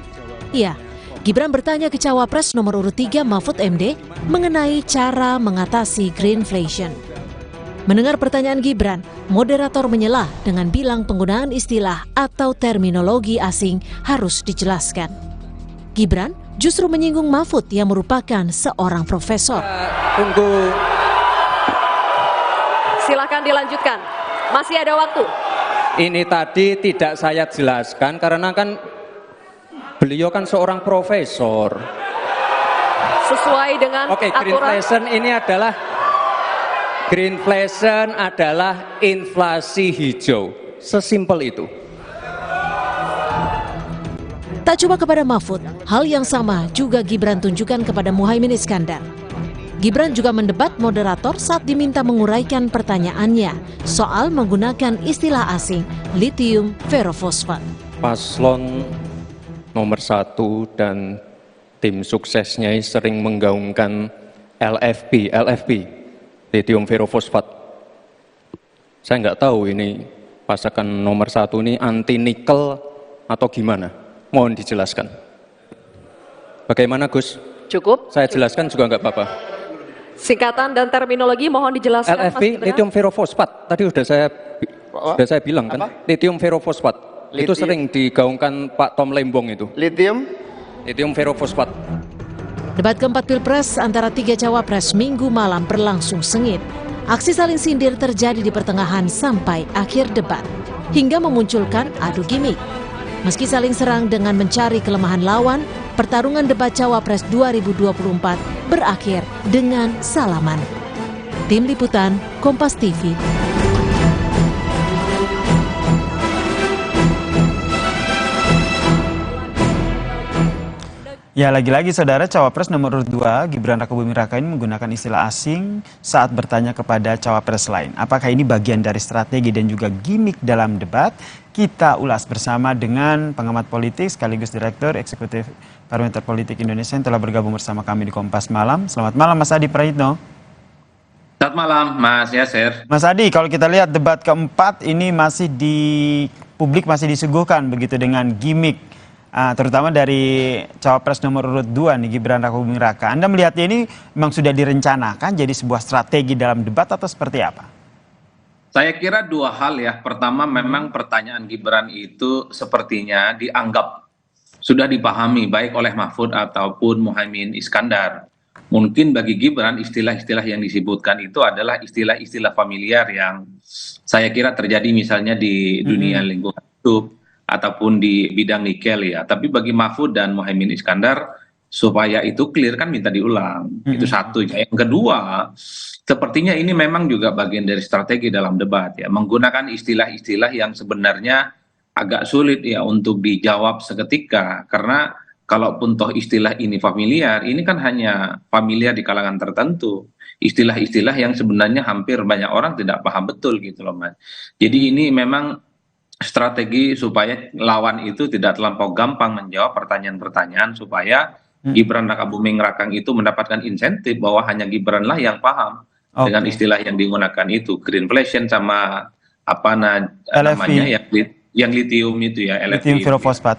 S26: Iya, Gibran bertanya ke Cawapres nomor urut 3 Mahfud MD mengenai cara mengatasi greenflation. Mendengar pertanyaan Gibran, moderator menyelah dengan bilang penggunaan istilah atau terminologi asing harus dijelaskan. Gibran justru menyinggung Mahfud yang merupakan seorang profesor.
S13: Tunggu.
S25: Silakan dilanjutkan. Masih ada waktu.
S13: Ini tadi tidak saya jelaskan karena kan beliau kan seorang profesor.
S25: Sesuai dengan aturan.
S13: Greenflation adalah inflasi hijau. Sesimpel itu.
S26: Tak cuma kepada Mahfud, hal yang sama juga Gibran tunjukkan kepada Muhaimin Iskandar. Gibran juga mendebat moderator saat diminta menguraikan pertanyaannya soal menggunakan istilah asing lithium ferrofosfat.
S13: Paslon nomor 1 dan tim suksesnya sering menggaungkan LFP, lithium ferrofosfat. Saya nggak tahu ini pasangan nomor 1 ini anti nikel atau gimana. Mohon dijelaskan. Bagaimana Gus?
S25: Cukup.
S13: Saya jelaskan juga nggak apa-apa.
S25: Singkatan dan terminologi mohon dijelaskan.
S13: LFP, lithium ferrofosfat. Tadi sudah saya bilang kan. Lithium ferrofosfat. Itu sering digaungkan Pak Tom Lembong itu. Lithium ferrofosfat.
S26: Debat keempat Pilpres antara 3 cawapres Minggu malam berlangsung sengit. Aksi saling sindir terjadi di pertengahan sampai akhir debat, hingga memunculkan adu gimmick. Meski saling serang dengan mencari kelemahan lawan, pertarungan debat cawapres 2024 berakhir dengan salaman. Tim Liputan, Kompas TV.
S7: Ya, lagi-lagi saudara, Cawapres nomor 2 Gibran Raka Buming Raka ini menggunakan istilah asing saat bertanya kepada Cawapres lain. Apakah ini bagian dari strategi dan juga gimmick dalam debat? Kita ulas bersama dengan pengamat politik sekaligus Direktur Eksekutif Parameter Politik Indonesia yang telah bergabung bersama kami di Kompas Malam. Selamat malam Mas Adi Praitno.
S27: Selamat malam Mas Yasir.
S7: Mas Adi, kalau kita lihat debat keempat ini masih publik masih disuguhkan begitu dengan gimmick. terutama dari cawapres nomor urut 2 nih, Gibran Rakabuming Raka. Anda melihatnya ini memang sudah direncanakan jadi sebuah strategi dalam debat atau seperti apa?
S27: Saya kira dua hal ya. Pertama, memang pertanyaan Gibran itu sepertinya dianggap sudah dipahami baik oleh Mahfud ataupun Muhaimin Iskandar. Mungkin bagi Gibran istilah-istilah yang disebutkan itu adalah istilah-istilah familiar yang saya kira terjadi misalnya di dunia lingkungan hidup ataupun di bidang nikel ya. Tapi bagi Mahfud dan Muhaimin Iskandar supaya itu clear kan minta diulang. Itu satu. Yang kedua, sepertinya ini memang juga bagian dari strategi dalam debat ya, menggunakan istilah-istilah yang sebenarnya agak sulit ya untuk dijawab seketika, karena kalaupun toh istilah ini familiar, ini kan hanya familiar di kalangan tertentu. Istilah-istilah yang sebenarnya hampir banyak orang tidak paham betul gitu loh Mas. Jadi ini memang strategi supaya lawan itu tidak terlampau gampang menjawab pertanyaan-pertanyaan supaya Gibran Rakabuming Raka itu mendapatkan insentif bahwa hanya Gibran lah yang paham dengan istilah yang digunakan itu, greenflation sama apa namanya yang litium itu ya,
S7: lithium firofosfat.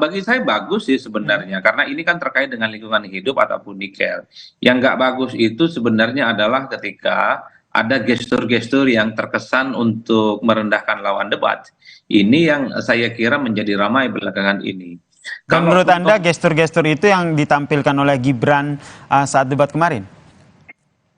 S27: Bagi saya bagus sih sebenarnya, karena ini kan terkait dengan lingkungan hidup ataupun nikel. Yang nggak bagus itu sebenarnya adalah ketika ada gestur-gestur yang terkesan untuk merendahkan lawan debat. Ini yang saya kira menjadi ramai belakangan ini.
S7: Dan menurut Anda gestur-gestur itu yang ditampilkan oleh Gibran saat debat kemarin?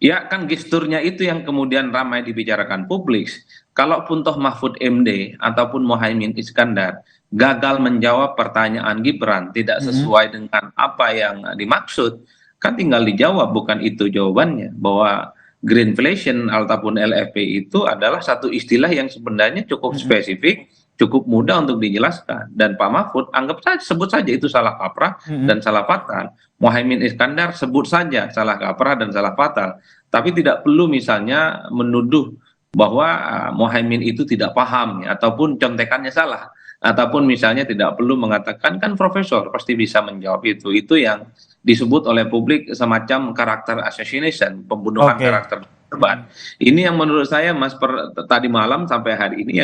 S27: Ya kan gesturnya itu yang kemudian ramai dibicarakan publik. Kalaupun toh Mahfud MD ataupun Muhaimin Iskandar gagal menjawab pertanyaan Gibran tidak sesuai dengan apa yang dimaksud, kan tinggal dijawab, bukan itu jawabannya, bahwa greenflation ataupun LFP itu adalah satu istilah yang sebenarnya cukup spesifik, cukup mudah untuk dijelaskan, dan Pak Mahfud anggap saja, sebut saja itu salah kaprah dan salah fatal. Muhaimin Iskandar sebut saja salah kaprah dan salah fatal, tapi tidak perlu misalnya menuduh bahwa Muhaimin itu tidak paham ya, ataupun contekannya salah, ataupun misalnya tidak perlu mengatakan kan profesor pasti bisa menjawab itu yang disebut oleh publik semacam karakter assassination, pembunuhan karakter debat. Ini yang menurut saya Mas tadi malam sampai hari ini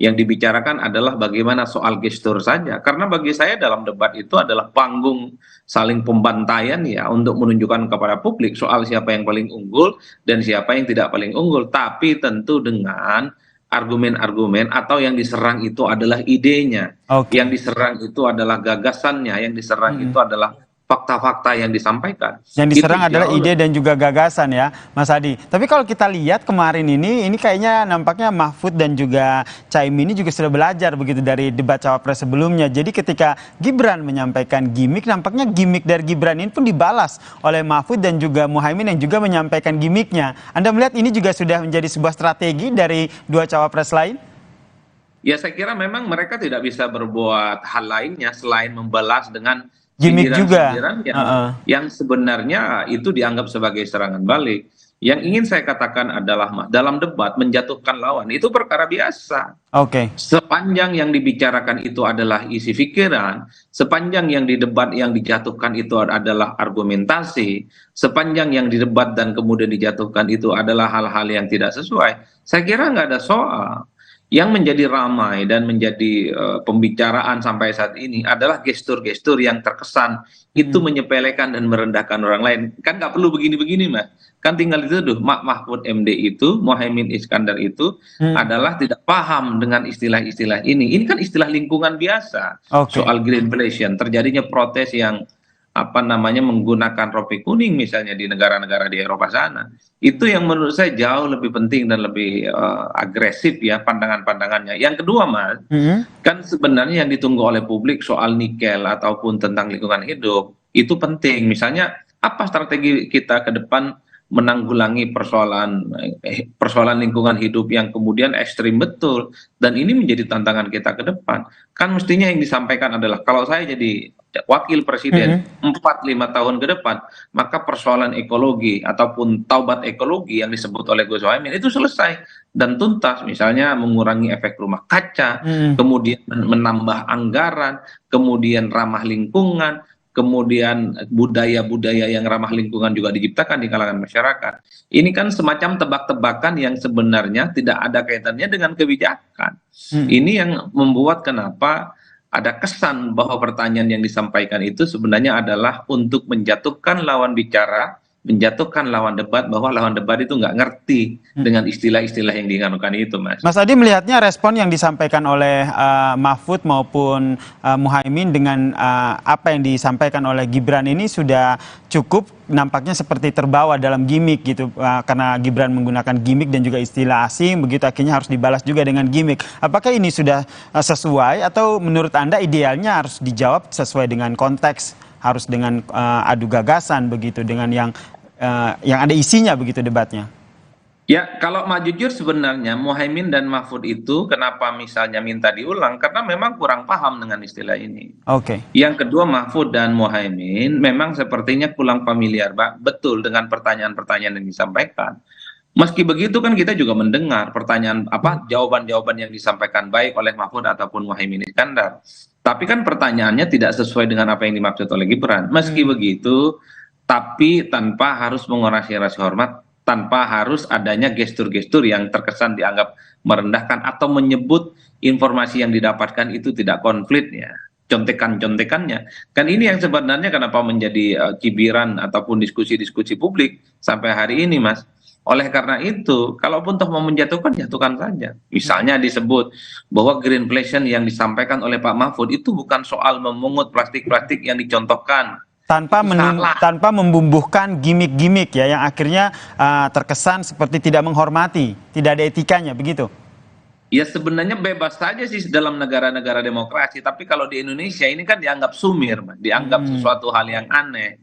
S27: yang dibicarakan adalah bagaimana soal gestur saja, karena bagi saya dalam debat itu adalah panggung saling pembantaian ya, untuk menunjukkan kepada publik soal siapa yang paling unggul dan siapa yang tidak paling unggul, tapi tentu dengan argumen-argumen, atau yang diserang itu adalah idenya, yang diserang itu adalah gagasannya, yang diserang itu adalah fakta-fakta yang disampaikan.
S7: Yang diserang adalah ide dan juga gagasan ya, Mas Adi. Tapi kalau kita lihat kemarin ini kayaknya nampaknya Mahfud dan juga Caimin ini juga sudah belajar begitu dari debat cawapres sebelumnya. Jadi ketika Gibran menyampaikan gimmick, nampaknya gimmick dari Gibran ini pun dibalas oleh Mahfud dan juga Muhaimin yang juga menyampaikan gimmicknya. Anda melihat ini juga sudah menjadi sebuah strategi dari dua cawapres lain?
S27: Ya saya kira memang mereka tidak bisa berbuat hal lainnya selain membalas dengan
S7: gimmick juga
S27: yang sebenarnya itu dianggap sebagai serangan balik. Yang ingin saya katakan adalah dalam debat menjatuhkan lawan itu perkara biasa. Sepanjang yang dibicarakan itu adalah isi pikiran, sepanjang yang di debat yang dijatuhkan itu adalah argumentasi, sepanjang yang di debat dan kemudian dijatuhkan itu adalah hal-hal yang tidak sesuai, saya kira nggak ada soal. Yang menjadi ramai dan menjadi pembicaraan sampai saat ini adalah gestur-gestur yang terkesan itu menyepelekan dan merendahkan orang lain. Kan nggak perlu begini-begini Mas, kan tinggal dituduh Mahfud MD itu, Muhaimin Iskandar itu adalah tidak paham dengan istilah-istilah ini. Ini kan istilah lingkungan biasa, soal greenflation, terjadinya protes yang menggunakan rompi kuning misalnya di negara-negara di Eropa sana. Itu yang menurut saya jauh lebih penting dan lebih agresif ya pandangan-pandangannya. Yang kedua Mas, kan sebenarnya yang ditunggu oleh publik soal nikel ataupun tentang lingkungan hidup itu penting. Misalnya apa strategi kita ke depan menanggulangi persoalan lingkungan hidup yang kemudian ekstrim betul, dan ini menjadi tantangan kita ke depan. Kan mestinya yang disampaikan adalah kalau saya jadi wakil presiden 4-5 tahun ke depan, maka persoalan ekologi ataupun taubat ekologi yang disebut oleh Gus Muhaimin itu selesai dan tuntas, misalnya mengurangi efek rumah kaca, kemudian menambah anggaran, kemudian ramah lingkungan, kemudian budaya-budaya yang ramah lingkungan juga diciptakan di kalangan masyarakat. Ini kan semacam tebak-tebakan yang sebenarnya tidak ada kaitannya dengan kebijakan. Ini yang membuat kenapa ada kesan bahwa pertanyaan yang disampaikan itu sebenarnya adalah untuk menjatuhkan lawan bicara, menjatuhkan lawan debat, bahwa lawan debat itu nggak ngerti dengan istilah-istilah yang digunakan itu, Mas.
S7: Mas Adi melihatnya respon yang disampaikan oleh Mahfud maupun Muhaimin dengan apa yang disampaikan oleh Gibran ini sudah cukup, nampaknya seperti terbawa dalam gimmick gitu, karena Gibran menggunakan gimmick dan juga istilah asing, begitu akhirnya harus dibalas juga dengan gimmick. Apakah ini sudah sesuai atau menurut Anda idealnya harus dijawab sesuai dengan konteks, harus dengan adu gagasan begitu, dengan yang ada isinya begitu debatnya?
S27: Ya, kalau mau jujur sebenarnya Muhaimin dan Mahfud itu kenapa misalnya minta diulang, karena memang kurang paham dengan istilah ini.
S7: Oke.
S27: Yang kedua, Mahfud dan Muhaimin memang sepertinya kurang familiar, Pak, betul dengan pertanyaan-pertanyaan yang disampaikan. Meski begitu kan kita juga mendengar pertanyaan jawaban-jawaban yang disampaikan baik oleh Mahfud ataupun Muhaimin Iskandar. Tapi kan pertanyaannya tidak sesuai dengan apa yang dimaksud oleh Gibran. Meski begitu, tapi tanpa harus mengurangi rasa hormat, tanpa harus adanya gestur-gestur yang terkesan dianggap merendahkan atau menyebut informasi yang didapatkan itu tidak konflik ya. Contekan-contekannya. Kan ini yang sebenarnya kenapa menjadi cibiran ataupun diskusi-diskusi publik sampai hari ini, Mas. Oleh karena itu, kalaupun toh mau menjatuhkan, jatuhkan saja. Misalnya disebut bahwa greenflation yang disampaikan oleh Pak Mahfud itu bukan soal memungut plastik-plastik yang dicontohkan.
S7: Tanpa membumbuhkan gimmick-gimmick ya, yang akhirnya terkesan seperti tidak menghormati, tidak ada etikanya, begitu?
S27: Ya sebenarnya bebas saja sih dalam negara-negara demokrasi, tapi kalau di Indonesia ini kan dianggap sumir, dianggap sesuatu hal yang aneh.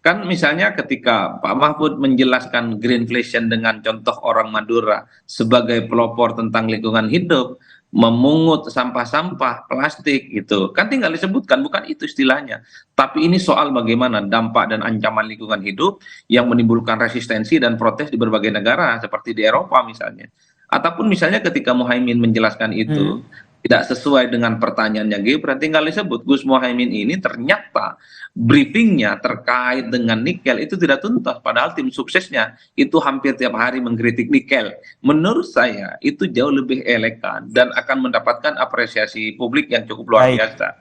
S27: Kan misalnya ketika Pak Mahfud menjelaskan greenflation dengan contoh orang Madura sebagai pelopor tentang lingkungan hidup, memungut sampah-sampah plastik itu kan tinggal disebutkan, bukan itu istilahnya, tapi ini soal bagaimana dampak dan ancaman lingkungan hidup yang menimbulkan resistensi dan protes di berbagai negara seperti di Eropa misalnya. Ataupun misalnya ketika Muhaimin menjelaskan itu tidak sesuai dengan pertanyaannya Gibran, tinggal disebut Gus Muhaimin ini ternyata briefingnya terkait dengan nikel itu tidak tuntas, padahal tim suksesnya itu hampir tiap hari mengkritik nikel. Menurut saya itu jauh lebih elegan dan akan mendapatkan apresiasi publik yang cukup luar biasa.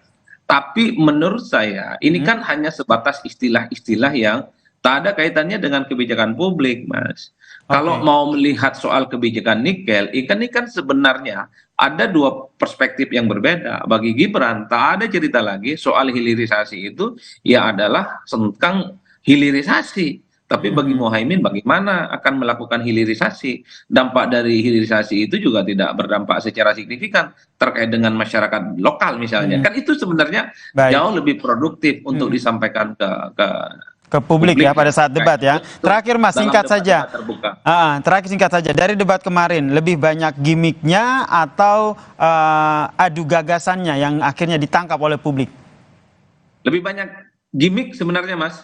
S27: Tapi menurut saya ini kan hanya sebatas istilah-istilah yang tak ada kaitannya dengan kebijakan publik, Mas. Kalau mau melihat soal kebijakan nikel, ini kan sebenarnya ada dua perspektif yang berbeda. Bagi Gibran, tak ada cerita lagi soal hilirisasi itu, ya adalah tentang hilirisasi. Tapi bagi Muhaimin, bagaimana akan melakukan hilirisasi? Dampak dari hilirisasi itu juga tidak berdampak secara signifikan terkait dengan masyarakat lokal misalnya. Kan itu sebenarnya jauh lebih produktif untuk disampaikan
S7: ke publik ya pada saat debat ya. Terakhir Mas, singkat saja. Terakhir singkat saja, dari debat kemarin lebih banyak gimmicknya atau adu gagasannya yang akhirnya ditangkap oleh publik?
S27: Lebih banyak gimmick sebenarnya, Mas.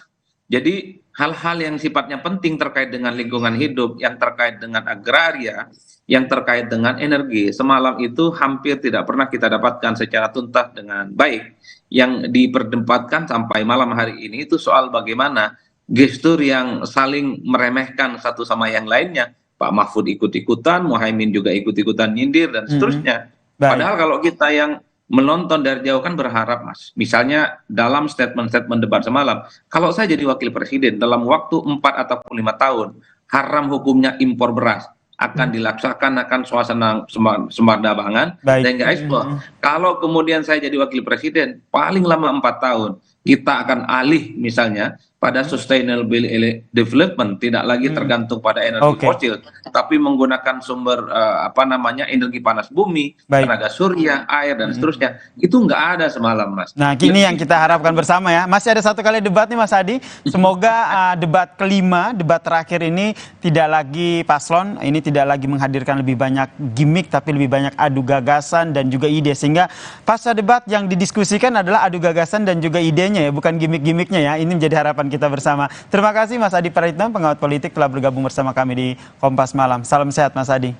S27: Jadi hal-hal yang sifatnya penting terkait dengan lingkungan hidup, yang terkait dengan agraria, yang terkait dengan energi, semalam itu hampir tidak pernah kita dapatkan secara tuntas dengan baik. Yang diperdebatkan sampai malam hari ini itu soal bagaimana gestur yang saling meremehkan satu sama yang lainnya. Pak Mahfud ikut-ikutan, Muhaimin juga ikut-ikutan nyindir dan seterusnya. Padahal kalau kita yang menonton dari jauh kan berharap, Mas, misalnya dalam statement-statement debat semalam, kalau saya jadi wakil presiden dalam waktu 4 atau 5 tahun, haram hukumnya impor beras, akan dilaksanakan suasana sembarda pangan dan nggak ekspor. Kalau kemudian saya jadi wakil presiden, paling lama 4 tahun, kita akan alih misalnya pada sustainable development, tidak lagi tergantung pada energi fosil, tapi menggunakan sumber energi panas bumi, tenaga surya, air dan seterusnya. Itu nggak ada semalam, Mas.
S7: Nah, kini yang kita harapkan bersama ya. Masih ada satu kali debat nih, Mas Adi. Semoga debat kelima, debat terakhir ini tidak lagi paslon, ini tidak lagi menghadirkan lebih banyak gimmick, tapi lebih banyak adu gagasan dan juga ide, sehingga pasca debat yang didiskusikan adalah adu gagasan dan juga idenya ya, bukan gimmick-gimmicknya ya. Ini menjadi harapan kita bersama. Terima kasih Mas Adi Praitno, pengawat politik, telah bergabung bersama kami di Kompas Malam. Salam sehat Mas Adi.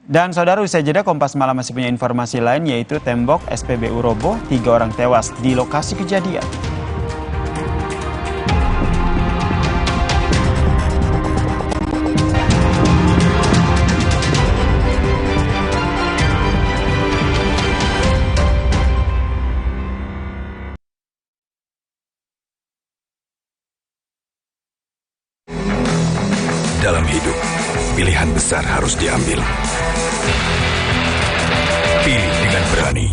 S7: Dan saudara, usai jeda Kompas Malam masih punya informasi lain, yaitu tembok SPBU roboh, 3 orang tewas di lokasi kejadian.
S9: Dalam hidup, pilihan besar harus diambil. Pilih dengan berani.